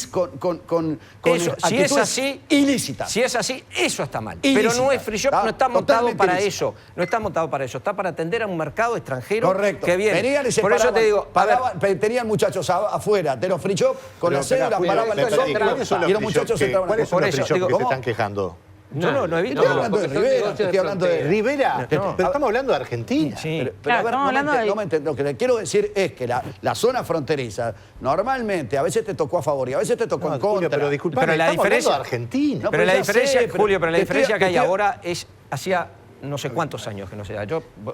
con Eso, si es actitudes así, ilícitas. Si es así, eso está mal. Ilícitas. Pero no es free shop, Está no está montado totalmente para ilícita. eso. No está montado para eso. Está para atender a un mercado extranjero Correcto. que viene. Venían y se Por eso paraban, te digo, a ver, tenían muchachos afuera de los free shop con la cédula, paraban el sol y los muchachos entraban. ¿Cuáles son los free shop que se ¿cómo? están quejando? yo no he visto. Estoy hablando de Rivera, te estoy hablando de Rivera, pero estamos hablando de Argentina. Sí. Pero, Claro, a ver, estamos hablando de- no me entiendo. Lo que le quiero decir es que la zona fronteriza, normalmente, a veces te tocó a favor y a veces te tocó en contra. Pero disculpame, Pero la estamos diferencia- hablando de Argentina. No, Pero la ya diferencia, sé, pero Julio, pero la te estoy- diferencia que hay te estoy- ahora es hacía no sé cuántos años que no se da.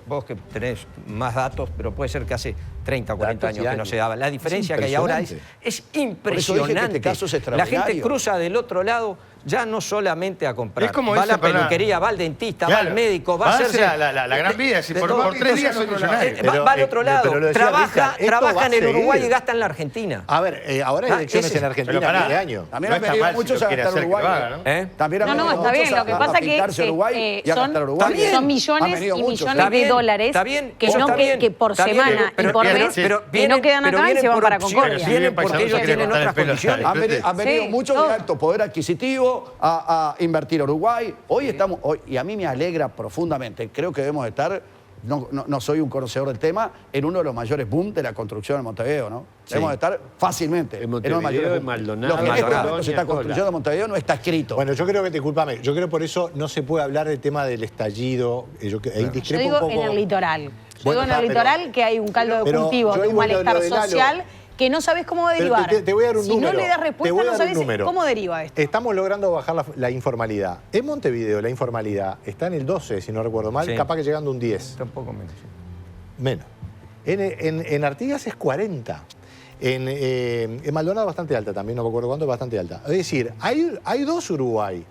Vos que tenés más datos, pero puede ser que hace 30 o 40 Datos y años que no años. se daba. La diferencia que hay ahora es Por eso dije impresionante. que este caso es La extraordinario. gente cruza del otro lado ya no solamente a comprar. Es como va a dice, la perdona. peluquería, va al dentista, va Claro. al médico, va a hacer hacerse... la gran vida. Si por 3 días soy millonario. Va al otro lado. pero lo decía Trabaja, Richard, esto trabaja va a en el seguir. Uruguay y gasta en la Argentina. A ver, ahora hay elecciones ese- en Argentina pero pará. a fin de año. También No han está venido mal si muchos lo a quiere gastar hacer, que Uruguay. lo haga, ¿no? ¿Eh? También han No, venido está bien. muchos Lo que a pasa pintarse que Uruguay y a gastar Uruguay. Está bien. son Han millones venido y muchos. millones Está bien, de dólares está bien, que, eso no, está bien, que por está bien, semana pero y por vienen- mes pero que vienen- no quedan pero acá y vienen se van por para opciones, Concordia. vienen Paisano, porque yo ellos quería tienen cortar otras el pelo. condiciones. Han venido Sí, muchos todo. de alto poder adquisitivo a invertir a Uruguay. Hoy estamos, y a mí me alegra profundamente, creo que debemos estar, no soy un conocedor del tema, en uno de los mayores boom de la construcción en Montevideo, ¿no? Debemos estar fácilmente En uno de los mayores Montevideo, en boom. Maldonado, Lo que en este Maldonado, momento se está Colonia, construyendo en Montevideo no está escrito. Bueno, yo creo que, discúlpame, yo creo por eso no se puede hablar del tema del estallido. Ahí Yo discrepo digo un poco. en el litoral. Yo Bueno, digo en está, el pero- litoral que hay un caldo de pero cultivo, yo de un igual lo malestar de Lalo. social que no sabes cómo Pero derivar. te voy a dar un si número. no le das Te respuesta, voy a no dar un sabes número. cómo deriva esto. Estamos logrando bajar la informalidad. En Montevideo la informalidad está en el 12, si no recuerdo mal, Sí. capaz que llegando a un 10. Tampoco menos. Menos. En Artigas es 40. En Maldonado bastante alta también, no me acuerdo cuánto, bastante alta. Es decir, hay dos Uruguay.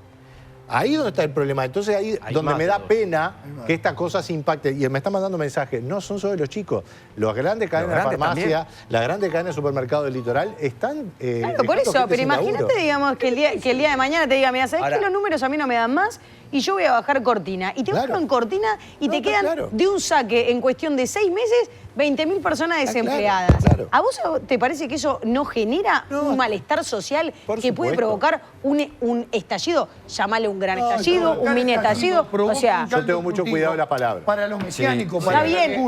Ahí es donde está el problema. Entonces ahí Hay donde más me de da dos. pena que estas cosas impacten. Y me están mandando mensajes. No son solo los chicos. Las grandes cadenas de grandes farmacia, las grandes cadenas de supermercados del litoral están... Claro, por dejando eso, gente pero sin laburo. imagínate, digamos, que el día de mañana te diga, mira, ¿sabes Ahora- qué? Los números a mí no me dan más y yo voy a bajar cortina. Y te Claro. bajan cortina y No, te está quedan claro. de un saque en cuestión de 6 meses 20.000 personas Está desempleadas. claro. ¿A vos te parece que eso no genera No. un malestar social Por que puede supuesto. provocar un estallido? Llámale un gran No, estallido, un mini estallido. O sea, Yo tengo mucho cuidado de la palabra. Para los mecánicos, está para bien.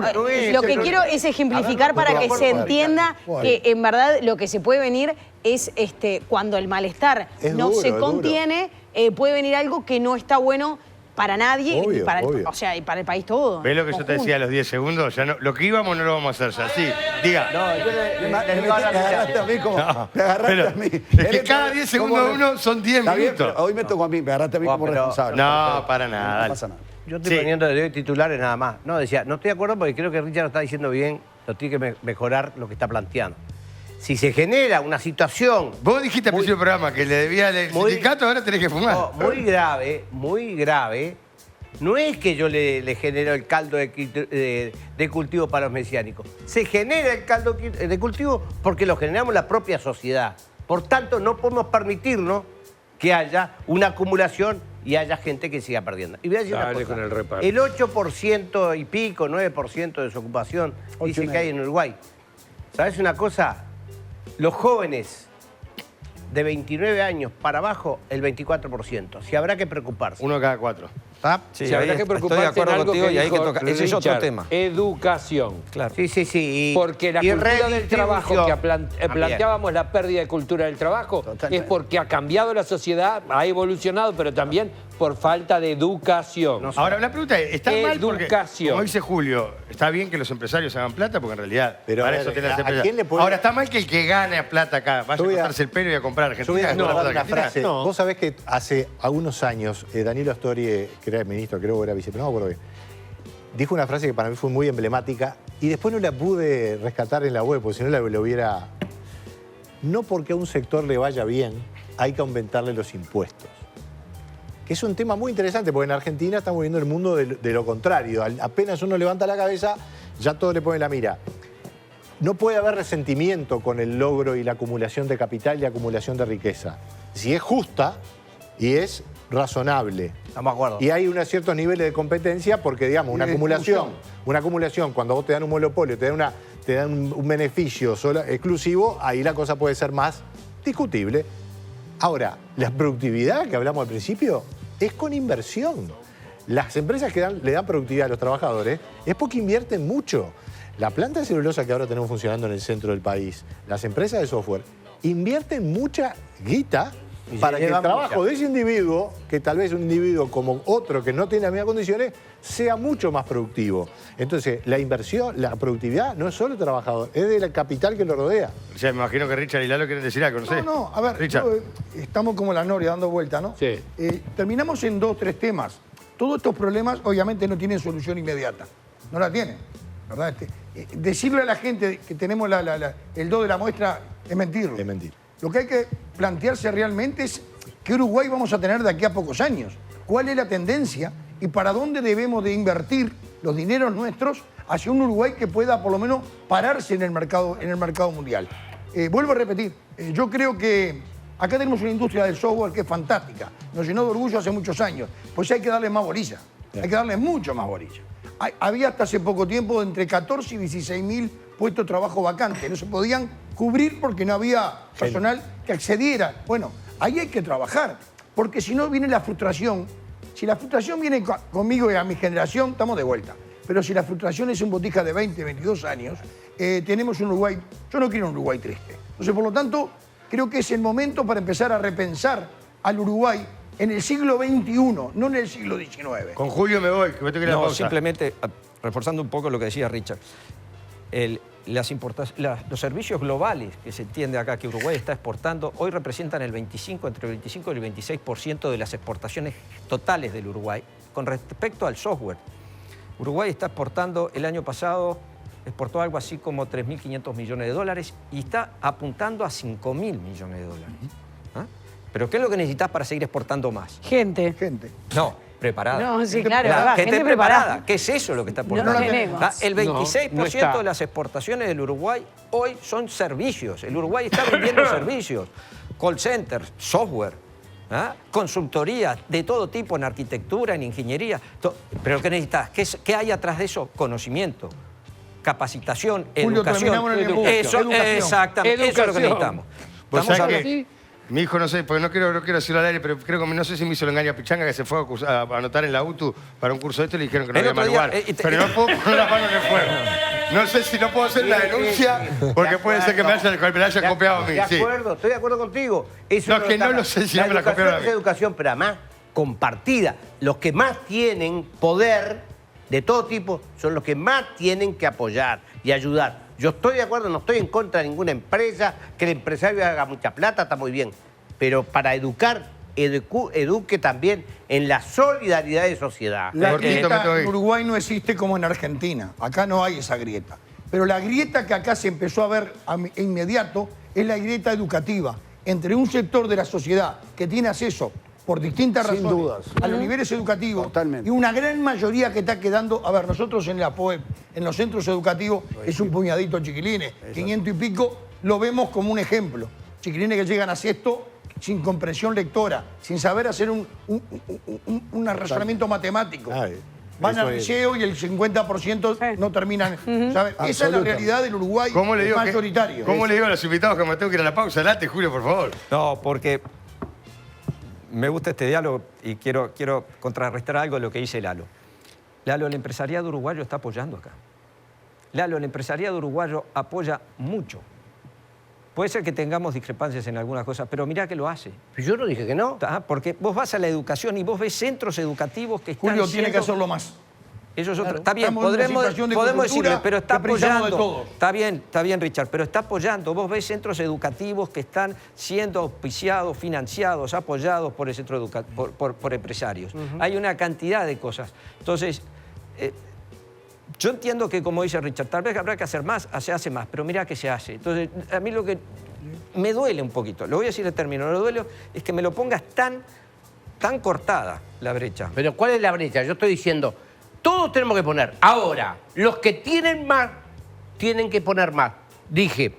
Lo que quiero es ejemplificar para que se entienda que en verdad lo que se puede venir es cuando el malestar Es no duro, se es duro. contiene, puede venir algo que no está bueno para nadie y Obvio, para el, obvio. o sea, y para el país todo. ¿Ves lo que yo te decía a los 10 segundos? Ya no, lo que íbamos no lo vamos a hacer ya. Sí, diga. Me agarraste a mí como. No, me agarraste pero a mí. es que cada 10 segundos Como- uno son 10 Está bien, minutos. pero hoy me tocó a mí, me agarraste a mí Bueno, como pero- responsable. No, para nada, No dale. pasa nada. Yo estoy Sí. poniendo de titulares nada más. No, decía, no estoy de acuerdo porque creo que Richard lo está diciendo bien, lo tiene que mejorar lo que está planteando. Si se genera una situación Vos dijiste al Muy- principio del programa que le debía al muy- sindicato, ahora tenés que fumar. no, muy grave, no es que yo le genero el caldo de cultivo para los mesiánicos. Se genera el caldo de cultivo porque lo generamos la propia sociedad. Por tanto, no podemos permitirnos que haya una acumulación y haya gente que siga perdiendo. Y voy a decir una Dale cosa. con el reparto. El 8% y pico, 9% de desocupación dice que hay en Uruguay. ¿Sabes una cosa? Los jóvenes de 29 años para abajo, el 24%. Si habrá que preocuparse. Uno cada 4. ¿Está? Sí, Se habrá ahí que estoy preocuparse de acuerdo en algo contigo que y hay que dijo tocar. Ese es otro Richard, tema. Educación. Claro. Sí, sí, sí. Porque la y cultura del trabajo que redistribución. planteábamos la pérdida de cultura del trabajo Totalmente. es porque ha cambiado la sociedad, ha evolucionado, pero también por falta de educación. No sé. Ahora, la pregunta es, ¿está mal porque, Educación. como dice Julio, está bien que los empresarios hagan plata? Porque en realidad, Pero, para a eso ver, tienen las ¿a empresas. quién le puede- Ahora, ¿está mal que el que gane plata acá vaya a Yo voy a- cortarse el pelo y a comprar Yo voy a Argentina? recordar una Argentina? frase. No. Vos sabés que hace algunos años, Danilo Astori, que era ministro, creo que era vicepresidente, no me acuerdo bien, dijo una frase que para mí fue muy emblemática y después no la pude rescatar en la web, porque si no la lo hubiera... No porque a un sector le vaya bien, hay que aumentarle los impuestos. Que es un tema muy interesante, porque en Argentina estamos viendo el mundo de lo contrario. Apenas uno levanta la cabeza, ya todo le pone la mira. No puede haber resentimiento con el logro y la acumulación de capital y acumulación de riqueza. Si es justa y es razonable. Estamos de acuerdo. Y hay unos ciertos niveles de competencia porque, digamos, una de acumulación, cuando vos te dan un monopolio, te dan un beneficio solo, exclusivo, ahí la cosa puede ser más discutible. Ahora, la productividad que hablamos al principio es con inversión. Las empresas que le dan productividad a los trabajadores es porque invierten mucho. La planta de celulosa que ahora tenemos funcionando en el centro del país, las empresas de software, invierten mucha guita para que el trabajo de ese individuo, que tal vez un individuo como otro que no tiene las mismas condiciones, sea mucho más productivo. Entonces, la inversión, la productividad no es solo el trabajador, es del capital que lo rodea. O sea, me imagino que Richard y Lalo quieren decir algo, no sé. No, a ver, Richard. estamos como la Noria dando vuelta, ¿no? Sí. Terminamos en 2 o 3 temas. Todos estos problemas obviamente no tienen solución inmediata. No la tienen, ¿verdad? Decirle a la gente que tenemos el do de la muestra es mentirlo. Es mentir. Lo que hay que plantearse realmente es qué Uruguay vamos a tener de aquí a pocos años. ¿Cuál es la tendencia y para dónde debemos de invertir los dineros nuestros hacia un Uruguay que pueda por lo menos pararse en el mercado mundial? Vuelvo a repetir, yo creo que acá tenemos una industria del software que es fantástica. Nos llenó de orgullo hace muchos años. Pues hay que darle más bolilla. Hay que darle mucho más bolilla. Había hasta hace poco tiempo entre 14 y 16 mil puestos de trabajo vacantes. No se podían cubrir porque no había personal que accediera. Bueno, ahí hay que trabajar. Porque si no viene la frustración. Si la frustración viene conmigo y a mi generación, estamos de vuelta. Pero si la frustración es un botija de 20, 22 años, tenemos un Uruguay. Yo no quiero un Uruguay triste. Entonces, por lo tanto, creo que es el momento para empezar a repensar al Uruguay en el siglo XXI, no en el siglo XIX. Con Julio me voy, que me tengo que ir a la No, pausa. simplemente, reforzando un poco lo que decía Richard, los servicios globales que se entiende acá que Uruguay está exportando, hoy representan entre el 25 y el 26% de las exportaciones totales del Uruguay. Con respecto al software, Uruguay está exportando, el año pasado exportó algo así como 3.500 millones de dólares y está apuntando a 5.000 millones de dólares. ¿Ah? ¿Pero qué es lo que necesitas para seguir exportando más? Gente. No, preparada. No, sí, claro, La verdad, gente preparada. ¿Qué es eso lo que está exportando? No la tenemos. El 26% No está. de las exportaciones del Uruguay hoy son servicios. El Uruguay está vendiendo servicios. Call centers, software, consultoría de todo tipo en arquitectura, en ingeniería. Pero ¿qué necesitas? ¿Qué hay atrás de eso? Conocimiento, capacitación, Julio, educación. terminamos en el tiempo. Eso, Educación. exactamente, eso es lo que necesitamos. Pues Estamos ¿sabes hablando- qué? Mi hijo, no sé, porque no quiero decirlo al aire, pero creo que no sé si me hizo el engaño a Pichanga que se fue a anotar en la UTU para un curso de esto y le dijeron que no El había otro día, manual. Pero no puedo poner la mano en el fuego. No sé si no puedo hacer la denuncia porque puede ser que me la hayan copiado a mí. Sí. Estoy de acuerdo contigo. Eso No, es que no lo sé si no me la copiaron a mí. Es educación, pero además compartida. Los que más tienen poder de todo tipo son los que más tienen que apoyar y ayudar. Yo estoy de acuerdo, no estoy en contra de ninguna empresa, que el empresario haga mucha plata, está muy bien. Pero para educar, eduque también en la solidaridad de sociedad. La Cortito, me grieta tengo que ir. en Uruguay no existe como en Argentina. Acá no hay esa grieta. Pero la grieta que acá se empezó a ver inmediato es la grieta educativa entre un sector de la sociedad que tiene acceso por distintas Sin razones dudas. a los niveles educativos Totalmente. y una gran mayoría que está quedando, a ver, nosotros en la POEP, en los centros educativos, es un puñadito chiquilines, 500 y pico, lo vemos como un ejemplo. Chiquilines que llegan a sexto sin comprensión lectora, sin saber hacer un razonamiento matemático. Ay, Van eso al es. liceo y el 50% no terminan. ¿Sabe? Esa es la Absoluta. realidad del Uruguay ¿Cómo le digo, mayoritario. ¿Cómo le digo a los invitados que me tengo que ir a la pausa? Adelante, Julio, por favor. No, porque me gusta este diálogo y quiero contrarrestar algo de lo que dice Lalo. Lalo, el empresariado uruguayo está apoyando acá. Lalo, el empresariado uruguayo apoya mucho. Puede ser que tengamos discrepancias en algunas cosas, pero mirá que lo hace. Yo no dije que no. Porque vos vas a la educación y vos ves centros educativos que están Julio tiene que siendo- hacerlo más. Eso es otro. Claro. Está bien, Estamos en una situación de podemos coyuntura decirle, pero está que precisamos de apoyando. todos. Está bien, Richard, pero está apoyando. Vos ves centros educativos que están siendo auspiciados, financiados, apoyados por el centro por empresarios. Hay una cantidad de cosas. Entonces, yo entiendo que, como dice Richard, tal vez habrá que hacer más, se hace más, pero mira que se hace. Entonces, a mí lo que me duele un poquito, lo voy a decir el término, lo duele es que me lo pongas tan cortada la brecha. Pero ¿cuál es la brecha? Yo estoy diciendo, todos tenemos que poner. Ahora, los que tienen más, tienen que poner más. Dije,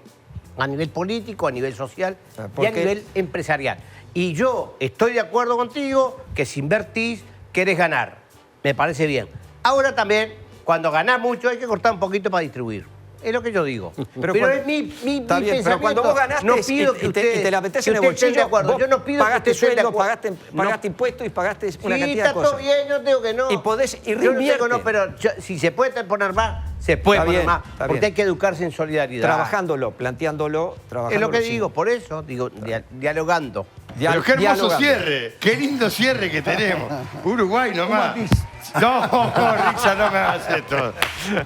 a nivel político, a nivel social y a nivel empresarial. Y yo estoy de acuerdo contigo que si invertís, querés ganar. Me parece bien. Ahora también, cuando ganás mucho, hay que cortar un poquito para distribuir. es lo que yo digo. Pero Pero cuando- es mi Está bien, pero cuando vos ganaste no pido y que te ustedes, la metés que en el ustedes estén de bolsillo, acuerdo. vos Yo no pido pagaste que ustedes estén de sueldo, acuerdo. pagaste impuestos y pagaste una Sí, cantidad de está cosas. todo bien, yo digo que no. Y podés, y Yo no digo reinvierte. no, pero si se puede poner más, se puede Está poner bien, más. está Porque bien. hay que educarse en solidaridad. Trabajándolo, planteándolo, Es trabajándolo. lo que sí. digo, por eso digo, dialogando. Pero qué hermoso Dialogando. cierre, qué lindo cierre que tenemos. Uruguay nomás. No, Richard, no me hagas esto.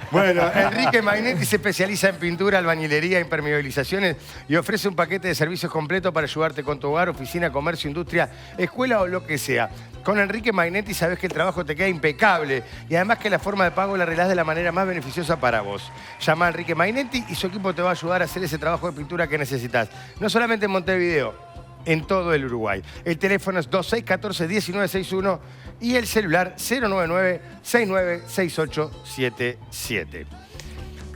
Bueno, Enrique Magnetti se especializa en pintura, albañilería, impermeabilizaciones y ofrece un paquete de servicios completo para ayudarte con tu hogar, oficina, comercio, industria, escuela o lo que sea. Con Enrique Magnetti sabes que el trabajo te queda impecable y además que la forma de pago la arreglás de la manera más beneficiosa para vos. Llama a Enrique Magnetti y su equipo te va a ayudar a hacer ese trabajo de pintura que necesitas. No solamente en Montevideo, en todo el Uruguay. El teléfono es 2614-1961 y el celular 099-696877.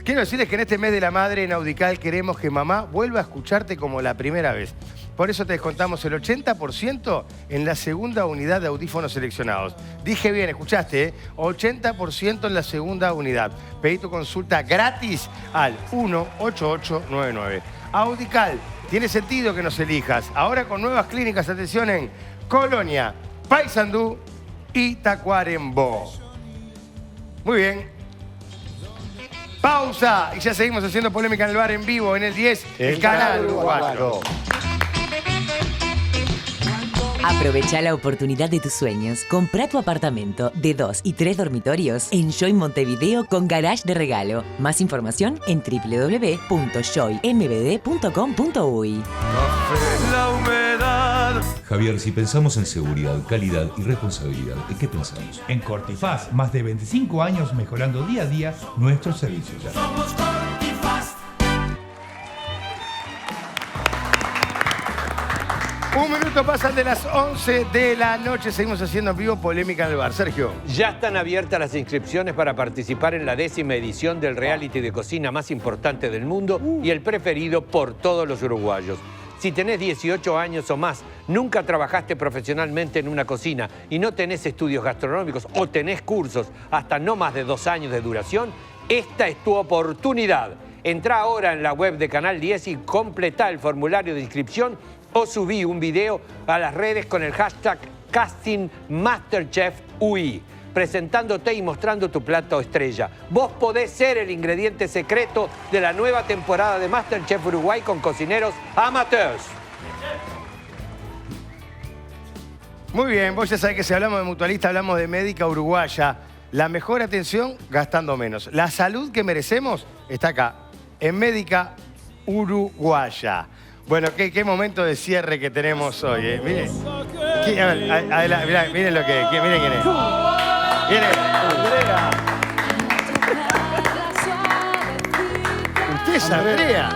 Quiero decirles que en este mes de la madre en Audical queremos que mamá vuelva a escucharte como la primera vez. Por eso te descontamos el 80% en la segunda unidad de audífonos seleccionados. Dije bien, escuchaste, ¿eh? 80% en la segunda unidad. Pedí tu consulta gratis al 18899. Audical, tiene sentido que nos elijas. Ahora con nuevas clínicas, atención, en Colonia, Paysandú y Tacuarembó. Muy bien. Pausa y ya seguimos haciendo polémica en el bar en vivo en el 10, el canal uruguayo. Aprovecha la oportunidad de tus sueños. Compra tu apartamento de 2 y 3 dormitorios en Joy Montevideo con garage de regalo. Más información en www.joymbd.com.uy. La humedad. Javier, si pensamos en seguridad, calidad y responsabilidad, ¿en qué pensamos? En Cortifaz, más de 25 años mejorando día a día nuestros servicios. Somos Cortifaz. Un minuto pasan de las 11 de la noche. Seguimos haciendo en vivo polémica en el bar. Sergio. Ya están abiertas las inscripciones para participar en la 10ª edición del reality de cocina más importante del mundo y el preferido por todos los uruguayos. Si tenés 18 años o más, nunca trabajaste profesionalmente en una cocina y no tenés estudios gastronómicos o tenés cursos hasta no más de 2 años de duración, esta es tu oportunidad. Entrá ahora en la web de Canal 10 y completá el formulario de inscripción o subí un video a las redes con el hashtag CastingMasterchefUI, presentándote y mostrando tu plato estrella. Vos podés ser el ingrediente secreto de la nueva temporada de MasterChef Uruguay con cocineros amateurs. Muy bien, vos ya sabés que si hablamos de mutualista, hablamos de médica uruguaya. La mejor atención gastando menos. La salud que merecemos está acá, en médica uruguaya. Bueno, qué momento de cierre que tenemos hoy, ¿eh? Miren. A ver, miren lo que... Miren quién es. Miren. Usted es Andrea.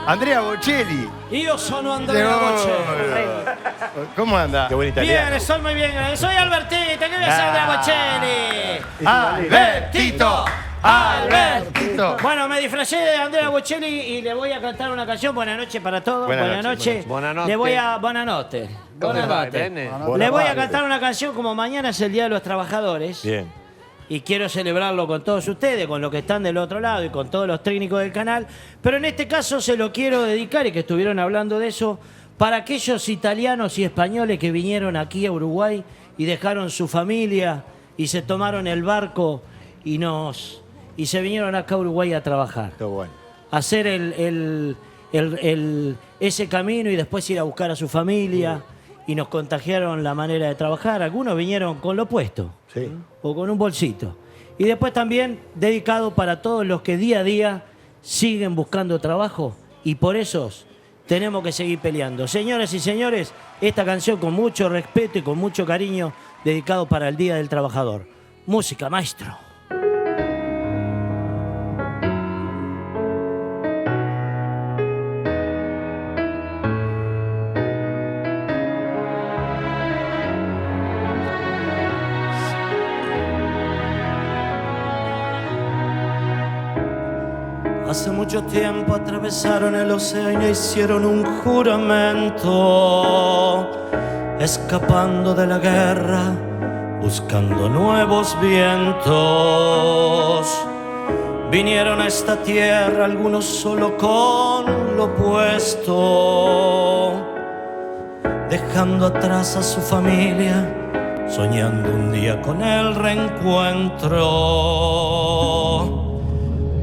Andrea Bocelli. Yo sono Andrea Bocelli. ¿Cómo anda? Qué buen italiano. Bien, estoy muy bien. Soy Albertito. ¿Qué voy a hacer Andrea Bocelli? Albertito. Albertito. Bueno, me disfracé de Andrea Bocelli y le voy a cantar una canción. Buenas noches para todos. Buenas noches. Buonanotte. Le voy a... Buonanotte. Buonanotte. Le voy a cantar una canción como mañana es el Día de los Trabajadores. Bien. Y quiero celebrarlo con todos ustedes, con los que están del otro lado y con todos los técnicos del canal. Pero en este caso se lo quiero dedicar, y que estuvieron hablando de eso, para aquellos italianos y españoles que vinieron aquí a Uruguay y dejaron su familia y se tomaron el barco y se vinieron acá a Uruguay a trabajar. Todo bueno. Hacer ese camino y después ir a buscar a su familia. Y nos contagiaron la manera de trabajar. Algunos vinieron con lo puesto. Sí. O con un bolsito. Y después también dedicado para todos los que día a día siguen buscando trabajo y por esos tenemos que seguir peleando. Señoras y señores, esta canción con mucho respeto y con mucho cariño dedicado para el Día del Trabajador. Música, maestro. Hace mucho tiempo atravesaron el océano e hicieron un juramento, escapando de la guerra, buscando nuevos vientos. Vinieron a esta tierra algunos solo con lo opuesto, dejando atrás a su familia, soñando un día con el reencuentro.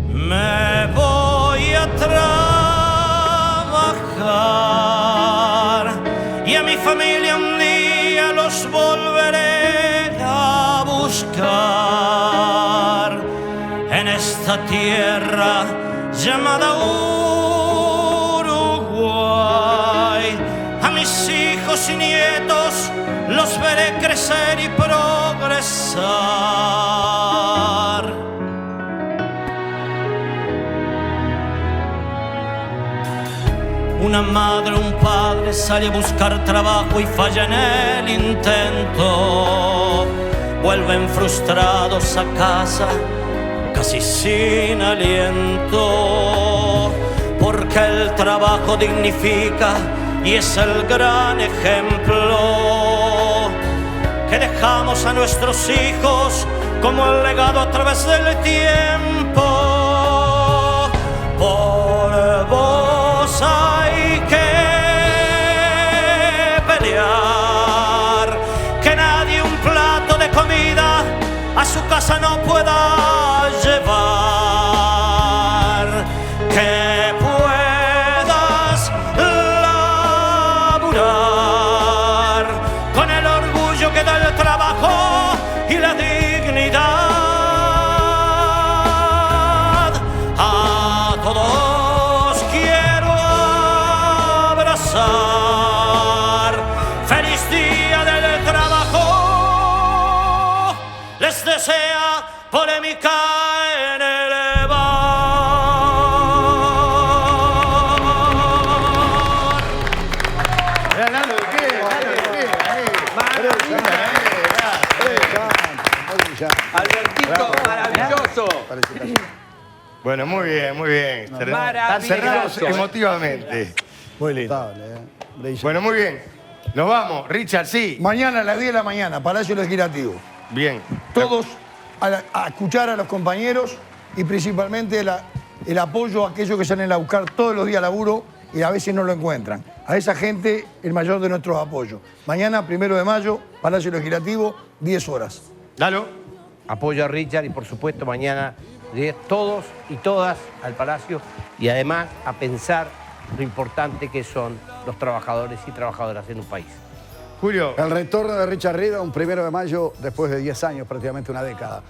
Me voy a trabajar y a mi familia un día los volveré a buscar en esta tierra llamada Uruguay. A mis hijos y nietos los veré crecer y progresar. Una madre, un padre sale a buscar trabajo y falla en el intento. Vuelven frustrados a casa, casi sin aliento, porque el trabajo dignifica y es el gran ejemplo que dejamos a nuestros hijos como el legado a través del tiempo. Por vos hay que pelear, que nadie un plato de comida a su casa no pueda llevar, que puedas laburar con el orgullo que da el trabajo y la dignidad. A todos quiero abrazar. Feliz día del trabajo. Les desea polémica en el bar. Nando, ¿qué? Albertito, maravilloso. Bueno, muy bien, muy bien. Están Maravilloso. cerrados emotivamente. Muy lindo. Bueno, muy bien. Nos vamos. Richard, sí. Mañana a las 10 de la mañana, Palacio Legislativo. Bien. Todos a escuchar a los compañeros y principalmente el apoyo a aquellos que salen a buscar todos los días laburo y a veces no lo encuentran. A esa gente, el mayor de nuestros apoyos. Mañana, 1 de mayo, Palacio Legislativo, 10 horas. Dalo. Apoyo a Richard y por supuesto mañana todos y todas al Palacio y además a pensar lo importante que son los trabajadores y trabajadoras en un país. Julio. El retorno de Richard Rida, un 1 de mayo, después de 10 años, prácticamente una década.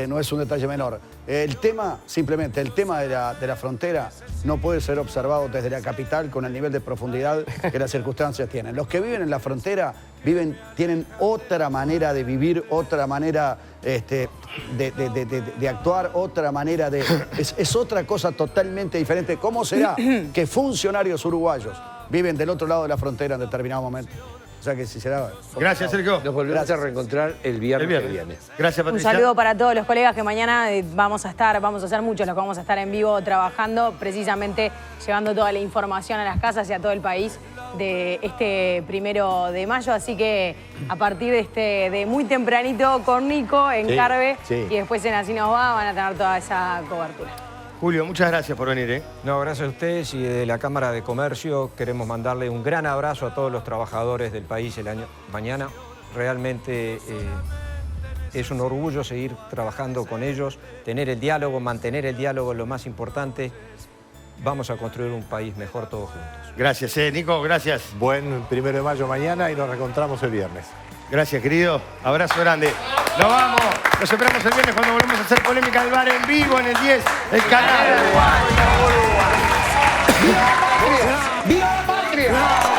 No es un detalle menor. El tema, simplemente, el tema de la frontera no puede ser observado desde la capital con el nivel de profundidad que las circunstancias tienen. Los que viven en la frontera tienen otra manera de vivir, otra manera de actuar, otra manera de... Es otra cosa totalmente diferente. ¿Cómo será que funcionarios uruguayos viven del otro lado de la frontera en determinado momento? O sea que si será... Gracias, Sergio. Nos volvemos a reencontrar el viernes que viene. Gracias, Un Patricia. saludo para todos los colegas que mañana vamos a ser muchos los que vamos a estar en vivo trabajando, precisamente llevando toda la información a las casas y a todo el país de este 1 de mayo. Así que a partir de muy tempranito con Nico en Carve y después en Así Nos Va van a tener toda esa cobertura. Julio, muchas gracias por venir. No, gracias a ustedes y desde la Cámara de Comercio queremos mandarle un gran abrazo a todos los trabajadores del país el año mañana. Realmente es un orgullo seguir trabajando con ellos, tener el diálogo, mantener el diálogo es lo más importante. Vamos a construir un país mejor todos juntos. Gracias, Nico, gracias. Buen 1 de mayo mañana y nos reencontramos el viernes. Gracias, querido. Abrazo grande. Nos vamos. Nos esperamos el viernes cuando volvemos a hacer Polémica del Bar en vivo en el 10, el canal. ¡Viva la patria!